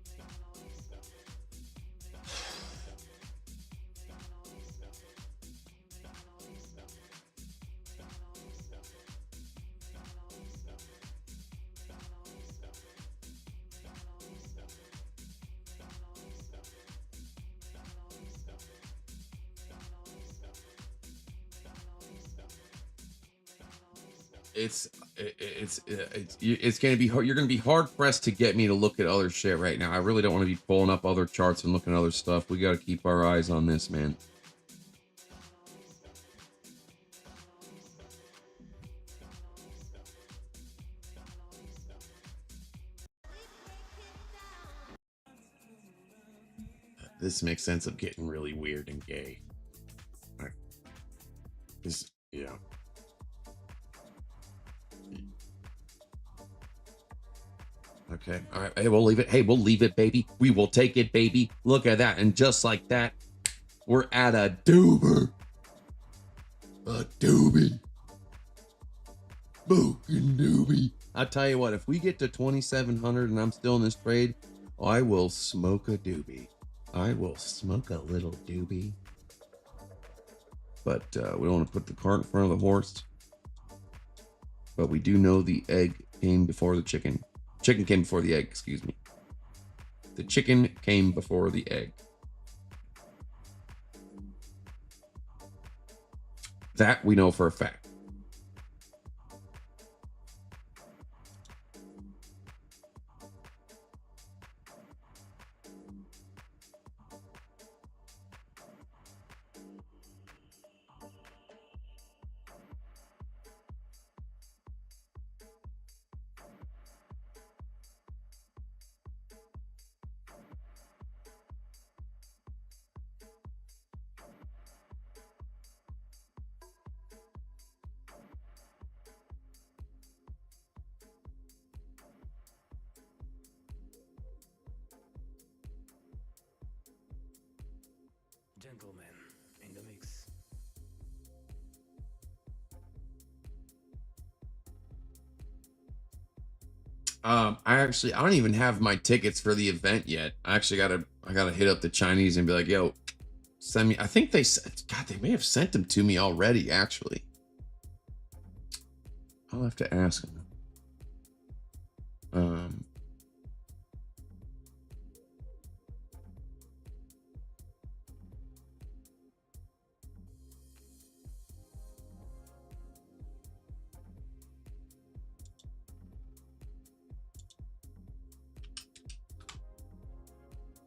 It's gonna be hard. You're gonna be hard pressed to get me to look at other shit right now. I really don't want to be pulling up other charts and looking at other stuff. We got to keep our eyes on this, man. This makes sense of getting really weird and gay. Yeah. Okay. All right. Hey, we'll leave it. Hey, we'll leave it, baby. We will take it, baby. Look at that. And just like that, we're at a doober. A doobie. Fucking doobie. I tell you what, if we get to 2,700 and I'm still in this trade, I will smoke a doobie. I will smoke a little doobie. But we don't want to put the cart in front of the horse. But we do know the egg came before the chicken. Chicken came before the egg, excuse me. The chicken came before the egg. That we know for a fact. Gentlemen in the mix. I don't even have my tickets for the event yet. I gotta hit up the Chinese and be like, yo, send me. I think they may have sent them to me already, actually. I'll have to ask them.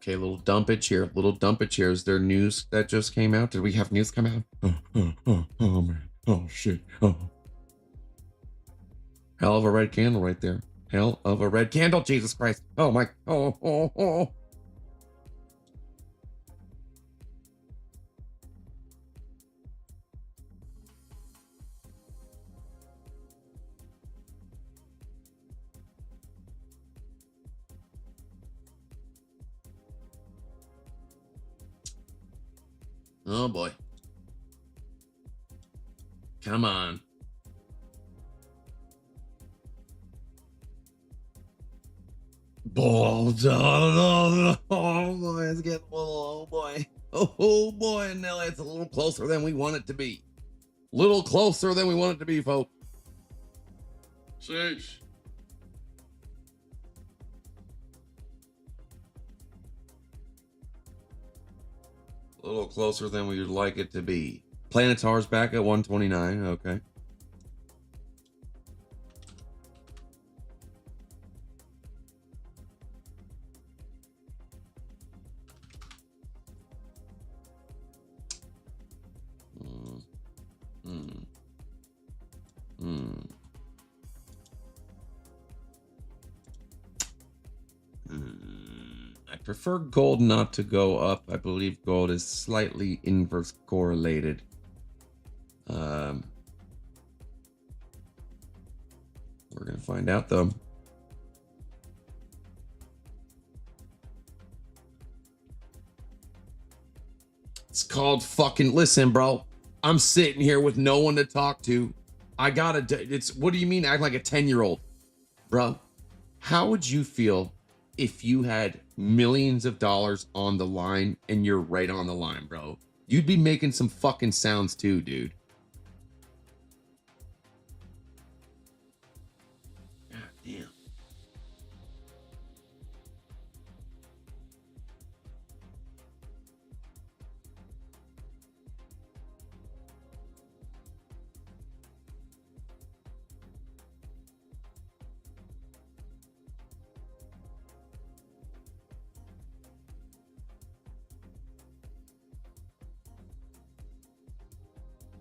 Okay, little dumpage here. Little dumpage here. Is there news that just came out? Did we have news come out? Oh man. Oh shit. Oh. Hell of a red candle right there. Hell of a red candle. Jesus Christ. Oh my. Oh. Oh boy. Come on. Oh boy, it's getting a little, oh boy. Oh boy, Nelly, it's a little closer than we want it to be. Little closer than we want it to be, folks. Sheesh. A little closer than we would like it to be. Planetar's back at 129. Okay. I prefer gold not to go up. I believe gold is slightly inverse correlated. We're gonna find out though. It's called fucking, listen, bro. I'm sitting here with no one to talk to. I gotta, it's, what do you mean act like a 10-year-old? Bro, how would you feel if you had millions of dollars on the line and you're right on the line, bro? You'd be making some fucking sounds too, dude. God damn.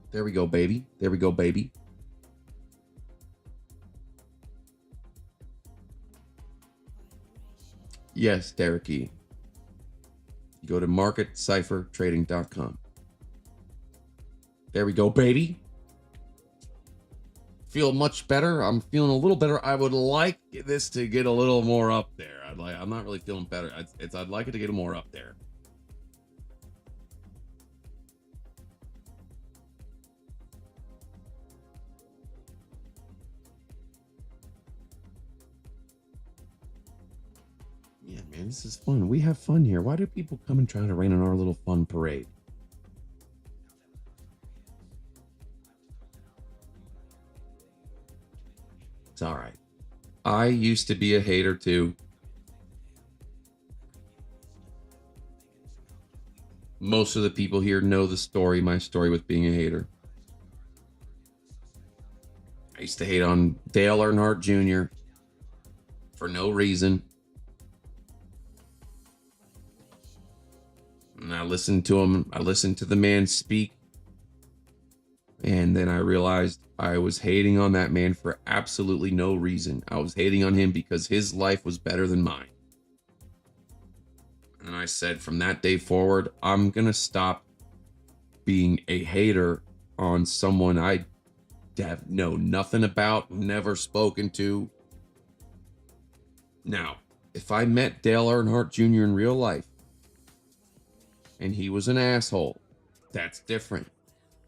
There we go, baby. There we go, baby. Yes, Derek E. You go to marketcyphertrading.com. There we go, baby. Feel much better. I'm feeling a little better. I would like this to get a little more up there. I'm not really feeling better. I'd like it to get more up there. Yeah, man, this is fun. We have fun here. Why do people come and try to rain on our little fun parade? It's all right. I used to be a hater too. Most of the people here know the story, my story with being a hater. I used to hate on Dale Earnhardt Jr. for no reason. And I listened to him. I listened to the man speak. And then I realized I was hating on that man for absolutely no reason. I was hating on him because his life was better than mine. And I said from that day forward, I'm going to stop being a hater on someone I have known nothing about, never spoken to. Now, if I met Dale Earnhardt Jr. in real life, and he was an asshole, that's different.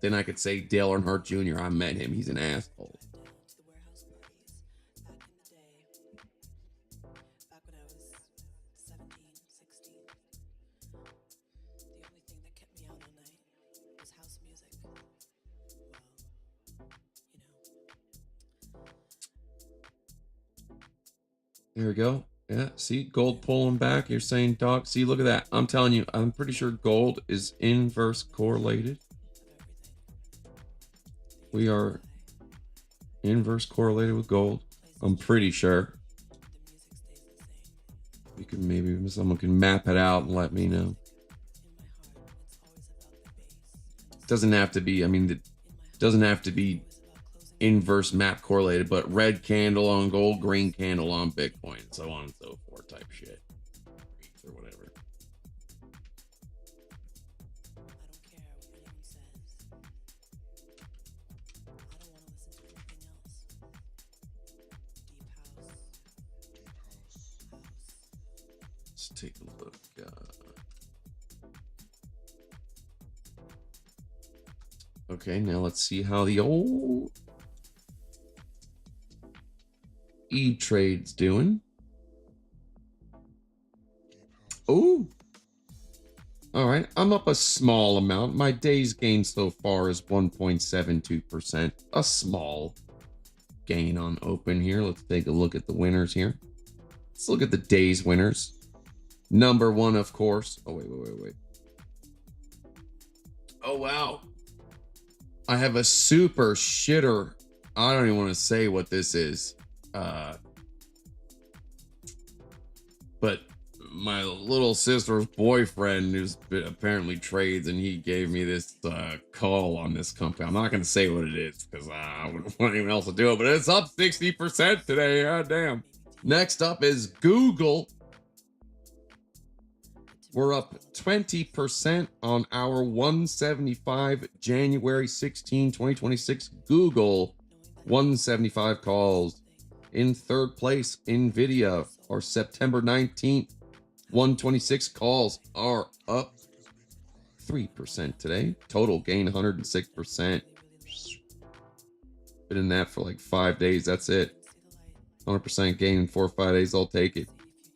Then I could say Dale Earnhardt Jr., I met him, he's an asshole. There we go. Yeah, see, gold pulling back. You're saying, dog, see, look at that. I'm telling you, I'm pretty sure gold is inverse correlated. We are inverse correlated with gold. I'm pretty sure. We can maybe someone can map it out and let me know. Doesn't have to be, I mean, it doesn't have to be inverse map correlated, but red candle on gold, green candle on Bitcoin, so on and so forth type shit. Or whatever. Let's take a look. Okay, now let's see how the old E-Trade's doing. Oh, All right, I'm up a small amount. My day's gain so far is 1.72%. A small gain on open here. Let's take a look at the winners here. Let's look at the day's winners. Number one, of course. Oh, wait. Oh, wow. I have a super shitter. I don't even want to say what this is. But my little sister's boyfriend, who's apparently trades, and he gave me this call on this company. I'm not going to say what it is because I wouldn't want anyone else to do it, but it's up 60% today. God damn. Next up is Google. We're up 20% on our 175 January 16, 2026 Google 175 calls. In third place, NVIDIA, our September 19th 126 calls are up 3% today. Total gain 106%. Been in that for like 5 days. That's it. 100% gain in 4 or 5 days. I'll take it.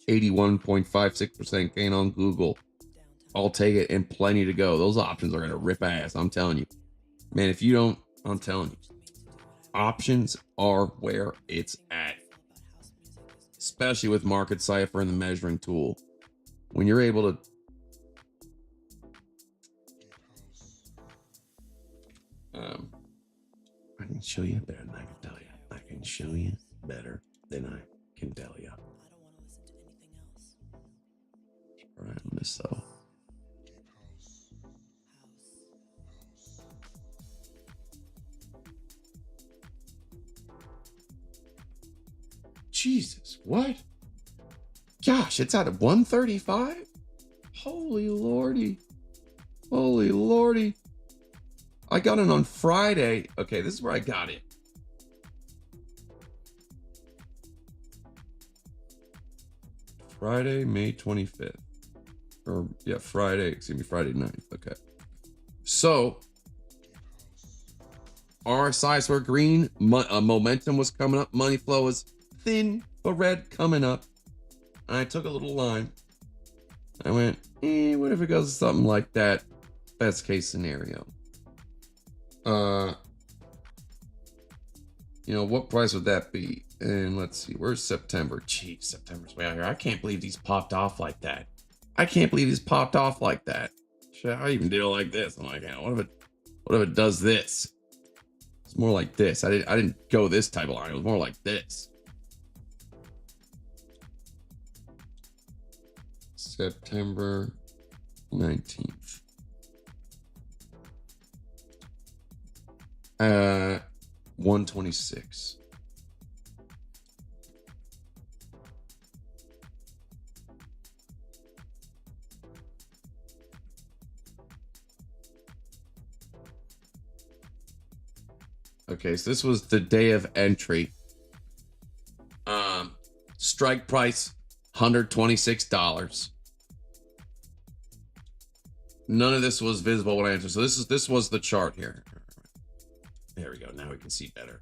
81.56% gain on Google. I'll take it, and plenty to go. Those options are going to rip ass. I'm telling you. Man, if you don't, I'm telling you. Options are where it's at. Especially with Market Cipher and the measuring tool. When you're able to I can show you better than I can tell you. I can show you better than I can tell you. All right, on this though. Jesus, what? Gosh, it's at 135? Holy lordy. Holy lordy. I got it on Friday. Okay, this is where I got it. Friday, May 25th. Or, yeah, Friday 9th. Okay. So, RSIs were green. Momentum was coming up. Money flow was thin, but red coming up. And I took a little line. I went, what if it goes something like that? Best case scenario. What price would that be? And let's see, where's September? Jeez, September's way out here. I can't believe these popped off like that. Shit, I even did it like this. I'm like, what if it does this? It's more like this. I didn't go this type of line. It was more like this. September 19th. 126. Okay, so this was the day of entry. Strike price $126. None of this was visible when I entered. So this was the chart here. There we go. Now we can see better.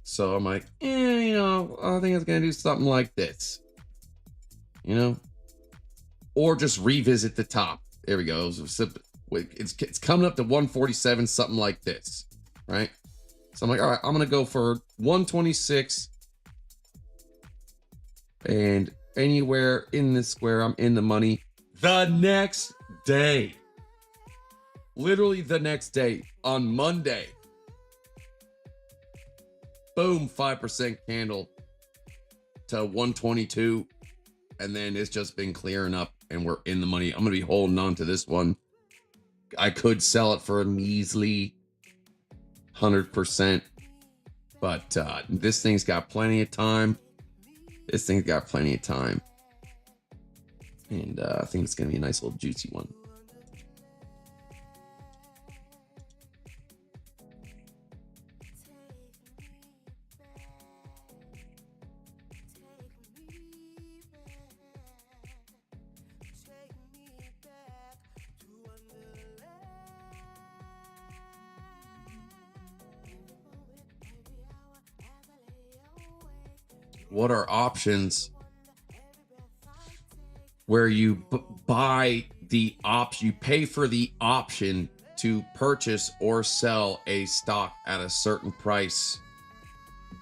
So I'm like, I think it's gonna do something like this. Or just revisit the top. There we go. It's coming up to 147, something like this, right? So I'm like, all right, I'm gonna go for 126, and anywhere in this square, I'm in the money. The next day, literally the next day, on Monday, boom, 5% candle to 122, and then it's just been clearing up, and we're in the money. I'm gonna be holding on to this one. I could sell it for a measly 100%, but this thing's got plenty of time. And I think it's gonna be a nice little juicy one. What are options where you buy the option, you pay for the option to purchase or sell a stock at a certain price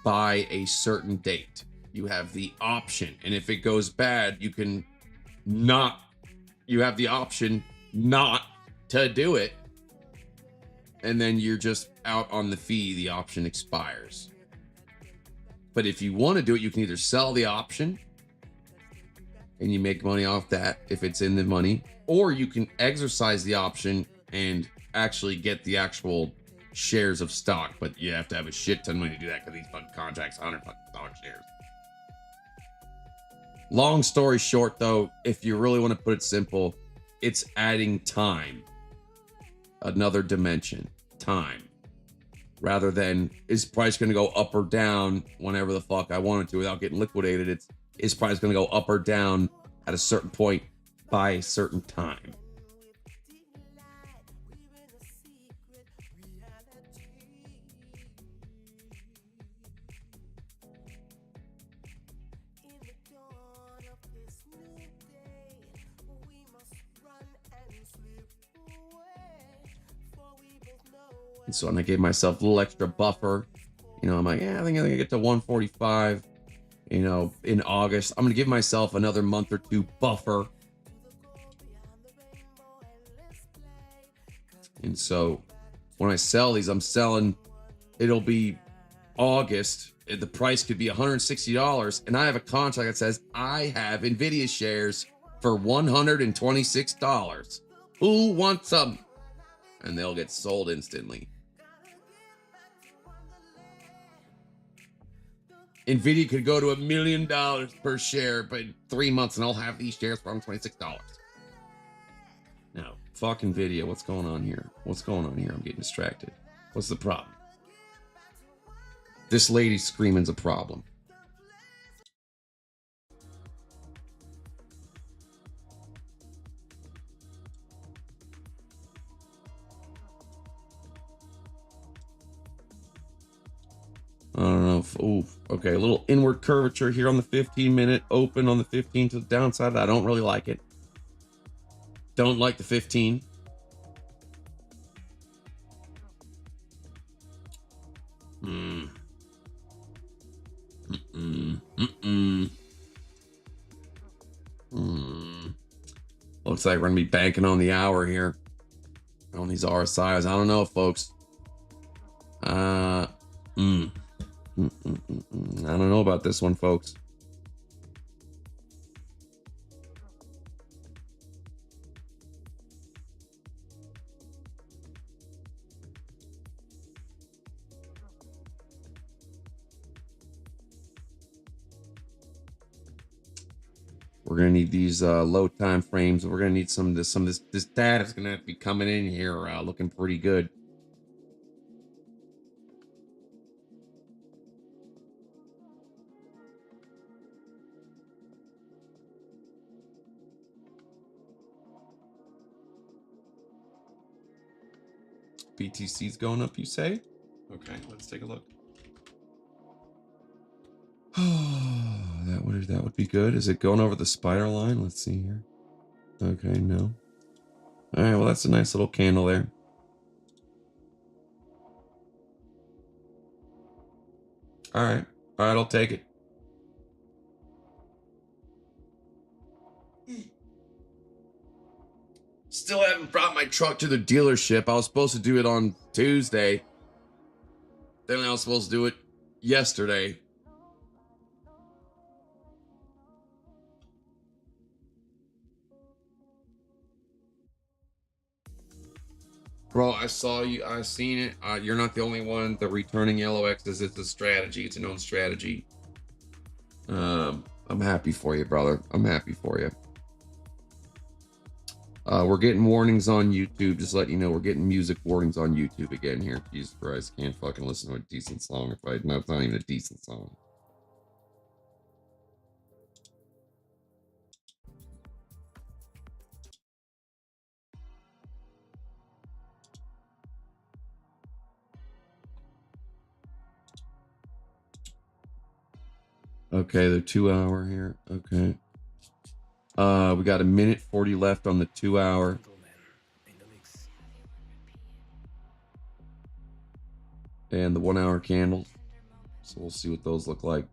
by a certain date. You have the option, and if it goes bad, you can not, you have the option not to do it, and then you're just out on the fee. The option expires. But if you want to do it, you can either sell the option and you make money off that if it's in the money, or you can exercise the option and actually get the actual shares of stock. But you have to have a shit ton of money to do that because these fucking contracts, 100 fucking stock shares. Long story short, though, if you really want to put it simple, it's adding time, another dimension, time, rather than is price going to go up or down whenever the fuck I want it to without getting liquidated. Is price going to go up or down at a certain point by a certain time. And so I gave myself a little extra buffer. You know, I'm like, yeah, I think I get to 145. You know, in August, I'm going to give myself another month or two buffer. And so when I sell these, I'm selling, it'll be August. The price could be $160. And I have a contract that says I have NVIDIA shares for $126. Who wants them? And they'll get sold instantly. NVIDIA could go to $1 million per share, but in 3 months, and I'll have these shares for $26. Now, fuck NVIDIA. What's going on here? What's going on here? I'm getting distracted. What's the problem? This lady screaming's a problem. I don't know. Ooh, okay, a little inward curvature here on the 15-minute, open on the 15 to the downside. I don't really like it. Don't like the 15. Looks like we're gonna be banking on the hour here on these RSIs. I don't know, folks. I don't know about this one, folks. We're gonna need these low time frames. We're gonna need some of this. This data is gonna have to be coming in here, looking pretty good. BTC's going up, you say? Okay, let's take a look. Oh, that would be good. Is it going over the spider line? Let's see here. Okay, no. All right, well, that's a nice little candle there. All right, I'll take it. Still haven't brought my truck to the dealership. I was supposed to do it on Tuesday. Then I was supposed to do it yesterday. Bro, I saw you. I seen it. You're not the only one. The returning yellow X's, it's a strategy. It's a known strategy. I'm happy for you, brother. I'm happy for you. We're getting warnings on YouTube. Just letting you know, we're getting music warnings on YouTube again here. Jesus Christ, can't fucking listen to a decent song if I know it's not even a decent song. Okay, the 2 hour here. Okay. We got a minute 40 left on the 2 hour. Gentlemen in the mix. And the 1 hour candles. So we'll see what those look like.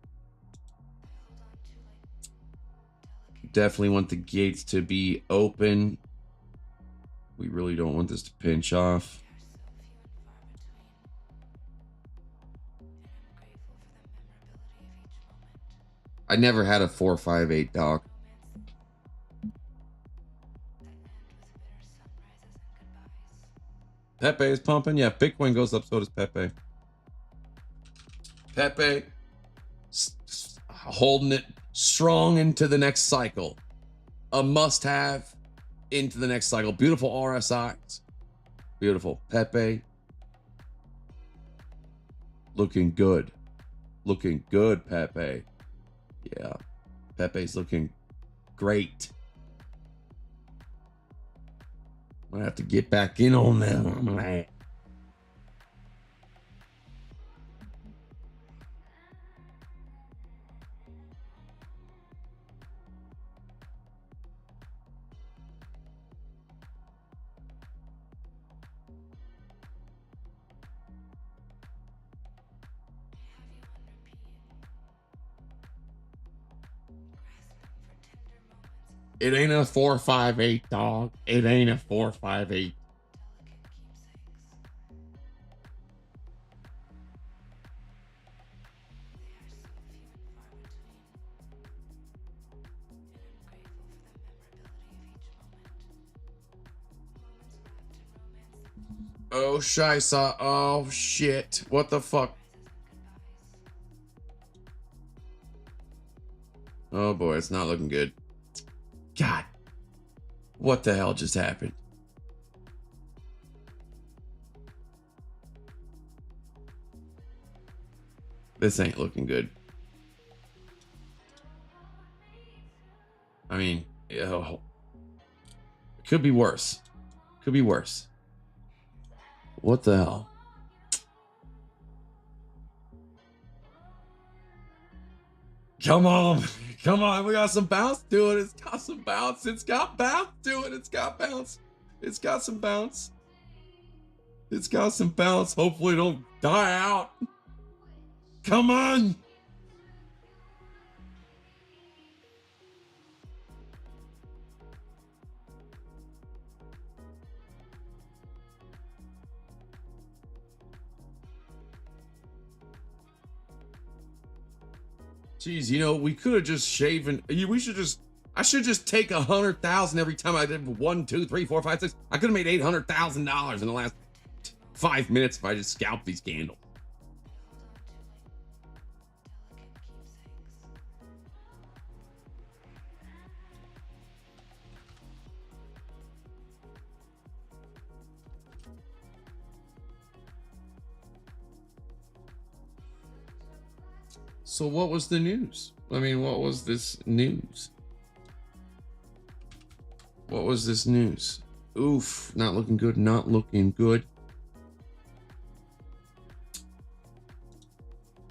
Definitely want the gates to be open. We really don't want this to pinch off. I never had a 458 dog. Pepe is pumping. Yeah, if Bitcoin goes up, so does Pepe. Pepe holding it strong into the next cycle. A must-have into the next cycle. Beautiful RSIs. Beautiful. Pepe looking good. Looking good, Pepe. Yeah. Pepe's looking great. I'm gonna have to get back in on that. It ain't a 458 dog. It ain't a 458. Oh, Shisa. Oh, shit. What the fuck? Oh, boy. It's not looking good. God. What the hell just happened? This ain't looking good. I mean, it could be worse. Could be worse. What the hell? Come on. Come on. We got some bounce to it. It's got some bounce. It's got bounce to it. It's got bounce. It's got some bounce. It's got some bounce. Hopefully it don't die out. Come on. Jeez, you know, we could have just shaven. We should just, I should just take 100,000 every time I did 1, 2, 3, 4, 5, 6. I could have made $800,000 in the last 5 minutes if I just scalped these candles. So what was the news? I mean, what was this news? What was this news? Oof, not looking good, not looking good.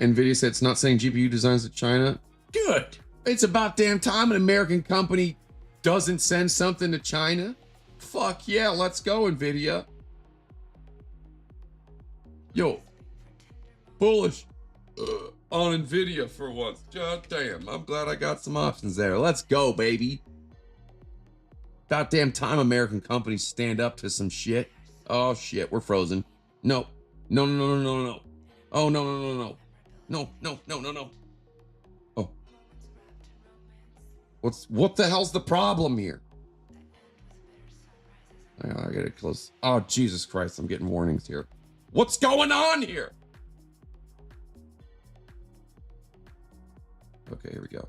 NVIDIA said it's not saying GPU designs to China. Good. It's about damn time an American company doesn't send something to China. Fuck yeah, let's go, NVIDIA. Yo, bullish. On NVIDIA for once. God damn, I'm glad I got some options there. Let's go, baby. Goddamn time American companies stand up to some shit. Oh shit, we're frozen. No. No, no, no, no, no, no. Oh, no, no, no, no. No, no, no, no, no. Oh. What the hell's the problem here? I gotta get close. Oh, Jesus Christ, I'm getting warnings here. What's going on here? Okay, here we go.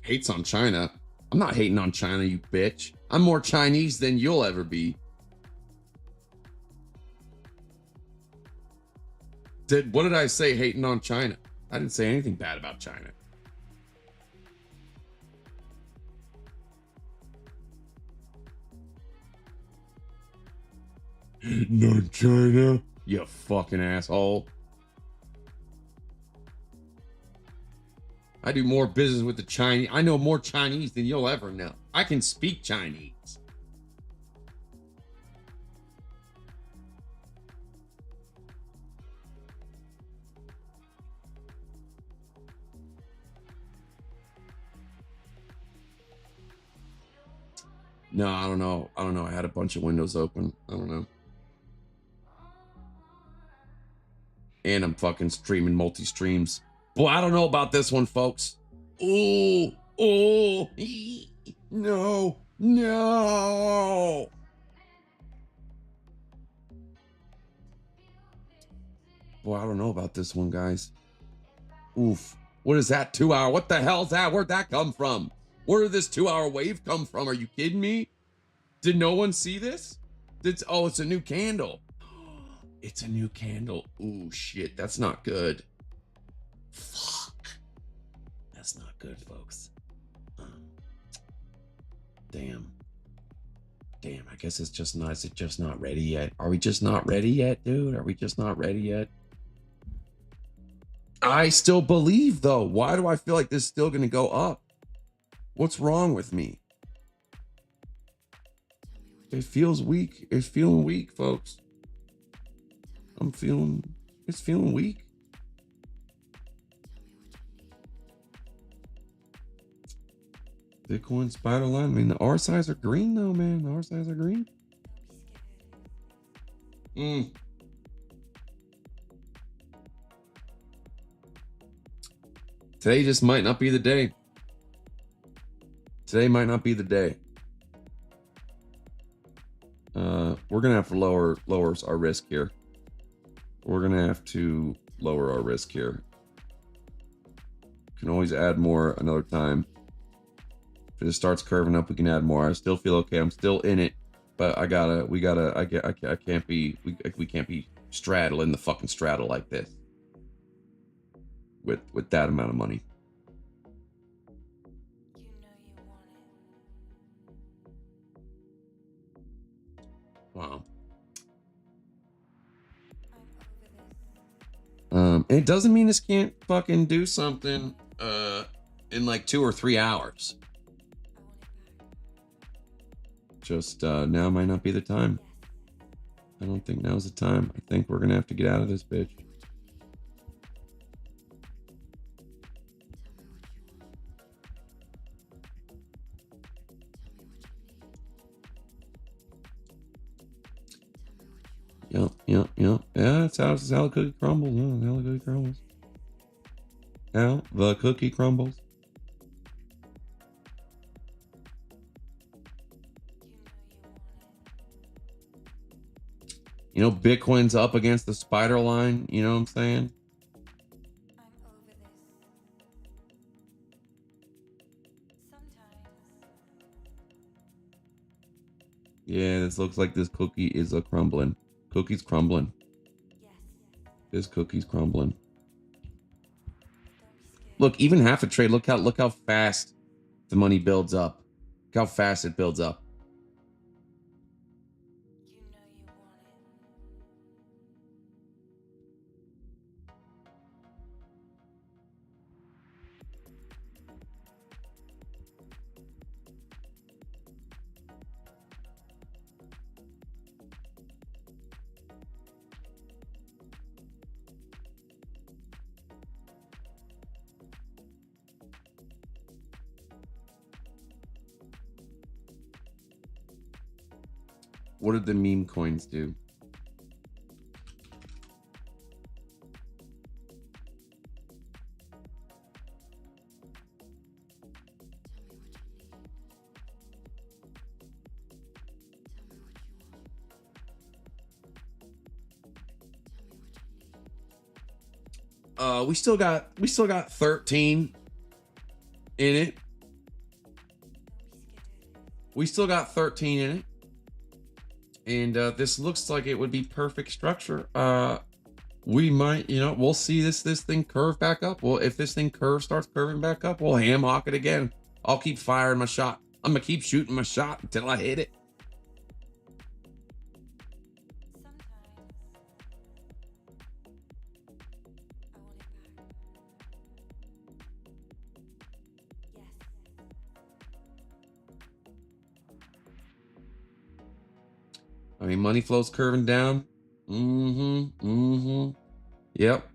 Hates on China. I'm not hating on China, you bitch. I'm more Chinese than you'll ever be. What did I say hating on China? I didn't say anything bad about China. Not China. You fucking asshole. I do more business with the Chinese. I know more Chinese than you'll ever know. I can speak Chinese. No, I don't know. I don't know. I had a bunch of windows open. I don't know. And I'm fucking streaming multi-streams. Boy, I don't know about this one, folks. Oh, oh, no, no. Boy, I don't know about this one, guys. Oof. What is that 2 hour? What the hell's that? Where'd that come from? Where did this 2 hour wave come from? Are you kidding me? Did no one see this? Oh, it's a new candle. It's a new candle. Ooh, shit. That's not good. Fuck. That's not good, folks. Damn. Damn, I guess it's just not, is it just not ready yet? Are we just not ready yet, dude? Are we just not ready yet? I still believe, though. Why do I feel like this is still going to go up? What's wrong with me? It feels weak. It's feeling weak, folks. It's feeling weak. Bitcoin spider line. I mean, the RSIs are green though, man. The RSIs are green. Today just might not be the day. Today might not be the day. We're gonna have to lower our risk here. We're gonna have to lower our risk here. Can always add more another time. If it starts curving up, we can add more. I still feel okay. I'm still in it, but I can't be straddling the fucking straddle like this with that amount of money. Wow. It doesn't mean this can't fucking do something in like 2 or 3 hours. Just now might not be the time. I don't think now's the time. I think we're gonna have to get out of this bitch. Yep. Yeah, that's how the cookie crumbles. Yeah, how the cookie crumbles. How the cookie crumbles. You know, Bitcoin's up against the spider line. You know what I'm saying? Yeah, this looks like this cookie is a crumbling. Cookie's crumbling. This cookie's crumbling. Look, even half a trade. Look how fast the money builds up. Look how fast it builds up. What did the meme coins do? We still got 13 in it. We still got 13 in it. And this looks like it would be perfect structure. We might, you know, we'll see this thing curve back up. Well, if this thing starts curving back up, we'll ham hock it again. I'll keep firing my shot. I'm gonna keep shooting my shot until I hit it. I mean, money flow's curving down. Yep.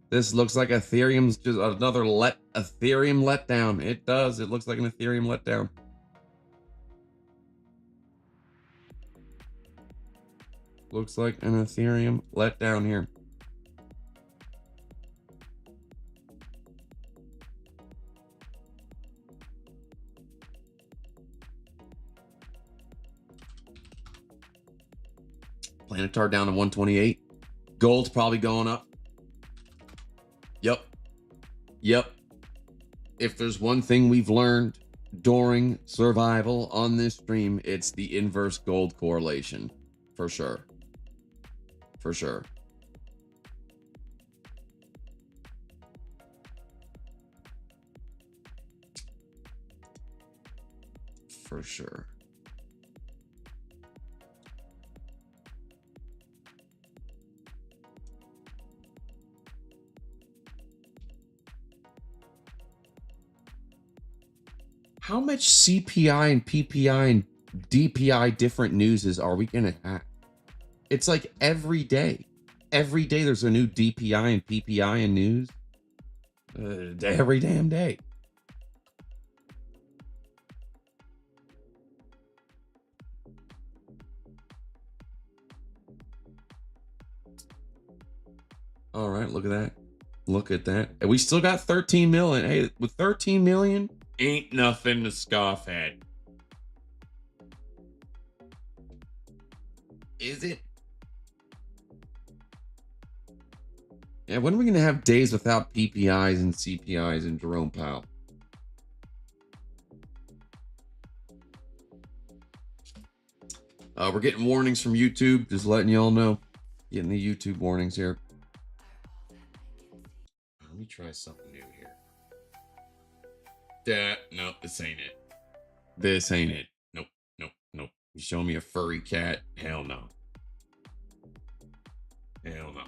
This looks like Ethereum's just another Ethereum letdown. It does. It looks like an Ethereum letdown. Looks like an Ethereum letdown here. Palantir down to 128. Gold's probably going up. Yep. Yep. If there's one thing we've learned during survival on this stream, it's the inverse gold correlation. For sure. For sure. For sure. How much CPI and PPI and DPI different newses are we gonna have? It's like every day. Every day there's a new DPI and PPI in news. Every damn day. All right, look at that. Look at that. And we still got 13 million. Hey, with 13 million, ain't nothing to scoff at. Is it? Yeah, when are we going to have days without PPIs and CPIs and Jerome Powell? We're getting warnings from YouTube. Just letting y'all know. Getting the YouTube warnings here. Let me try something new here. No, this ain't it. This ain't it. Nope, nope, nope. You show me a furry cat? Hell no. Hell no.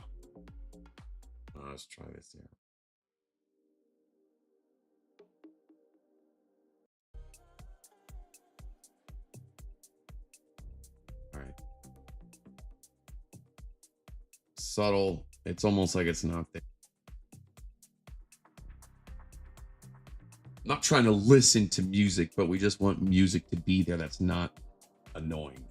Let's try this here. All right. Subtle. It's almost like it's not there. Not trying to listen to music, but we just want music to be there that's not annoying.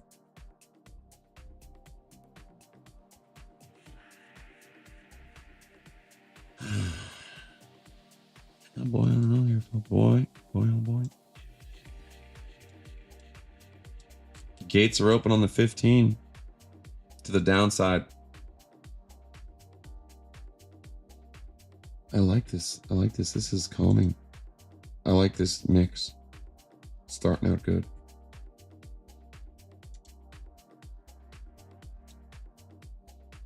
Oh boy, I don't know here. Oh boy, oh boy. Gates are open on the 15 to the downside. I like this. I like this. This is calming. I like this mix. Starting out good.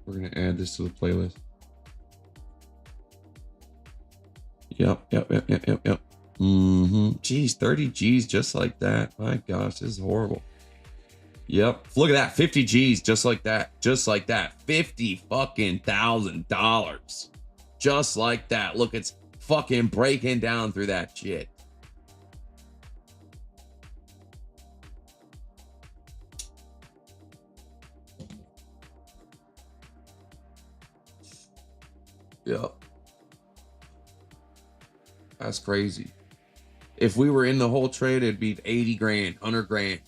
We're going to add this to the playlist. Yep. Geez, 30 G's just like that. My gosh, this is horrible. Yep. Look at that. 50 G's just like that. Just like that. 50 fucking $1,000. Just like that. Look, it's fucking breaking down through that shit. Yep. That's crazy. If we were in the whole trade, it'd be 80 grand, 100 grand.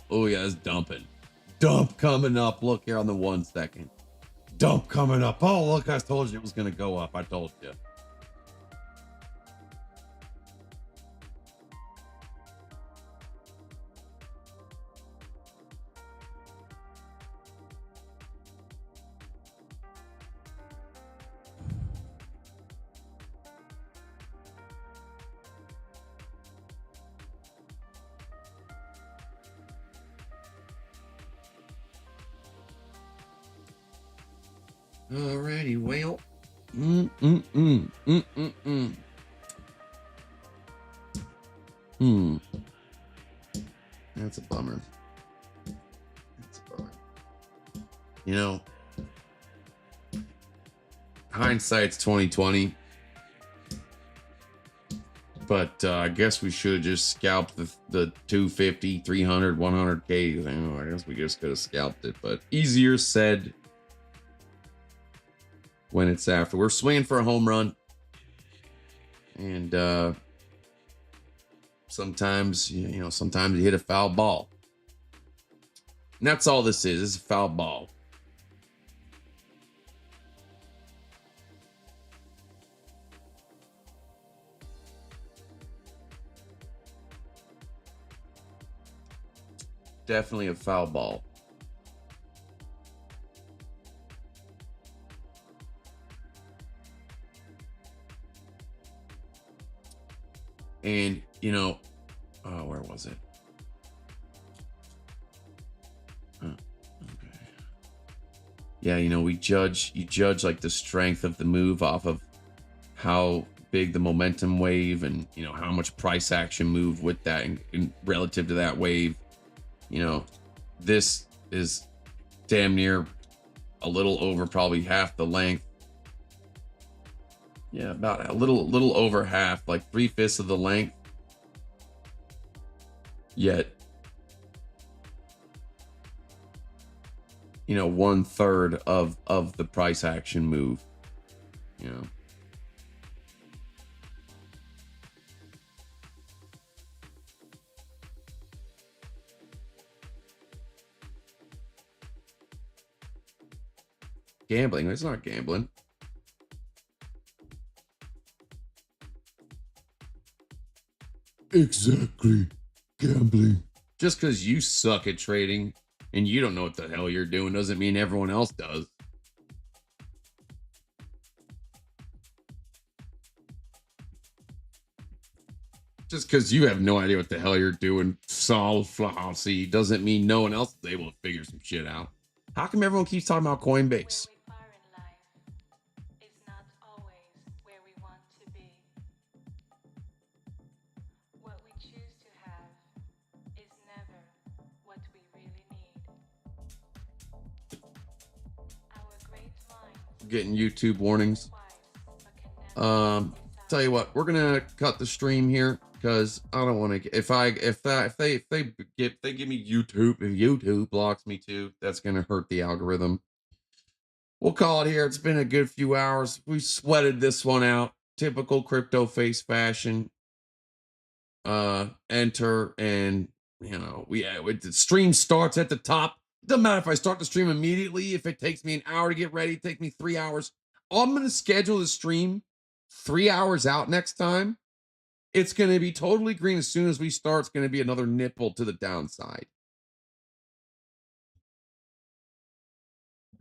Oh yeah, it's dumping. Dump coming up. Look here on the 1 second. Dump coming up. Oh, look, I told you it was going to go up. I told you. Alrighty, well. That's a bummer. That's a bummer. You know, hindsight's 2020. But I guess we should have just scalped the 250, 300, 100K. I guess we just could have scalped it, but easier said when it's after. We're swinging for a home run. And sometimes, sometimes you hit a foul ball. And that's all this is. It's a foul ball. Definitely a foul ball. And, where was it? Okay. Yeah, you judge like the strength of the move off of how big the momentum wave and, how much price action move with that and relative to that wave. This is damn near a little over probably half the length. Yeah, about a little over half, like 3/5 of the length. Yet, 1/3 of the price action move. Gambling. It's not gambling. Exactly. Gambling. Just because you suck at trading and you don't know what the hell you're doing doesn't mean everyone else does. Just because you have no idea what the hell you're doing, see, doesn't mean no one else is able to figure some shit out. How come everyone keeps talking about Coinbase? Getting YouTube warnings. Tell you what, we're gonna cut the stream here because I don't want to. If they give me YouTube, if YouTube blocks me too, that's gonna hurt the algorithm. We'll call it here. It's been a good few hours. We sweated this one out. Typical CryptoFace fashion. Enter and the stream starts at the top. Doesn't matter if I start the stream immediately. If it takes me an hour to get ready, take me 3 hours. I'm going to schedule the stream 3 hours out next time. It's going to be totally green as soon as we start. It's going to be another nipple to the downside.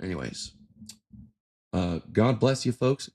Anyways, God bless you, folks.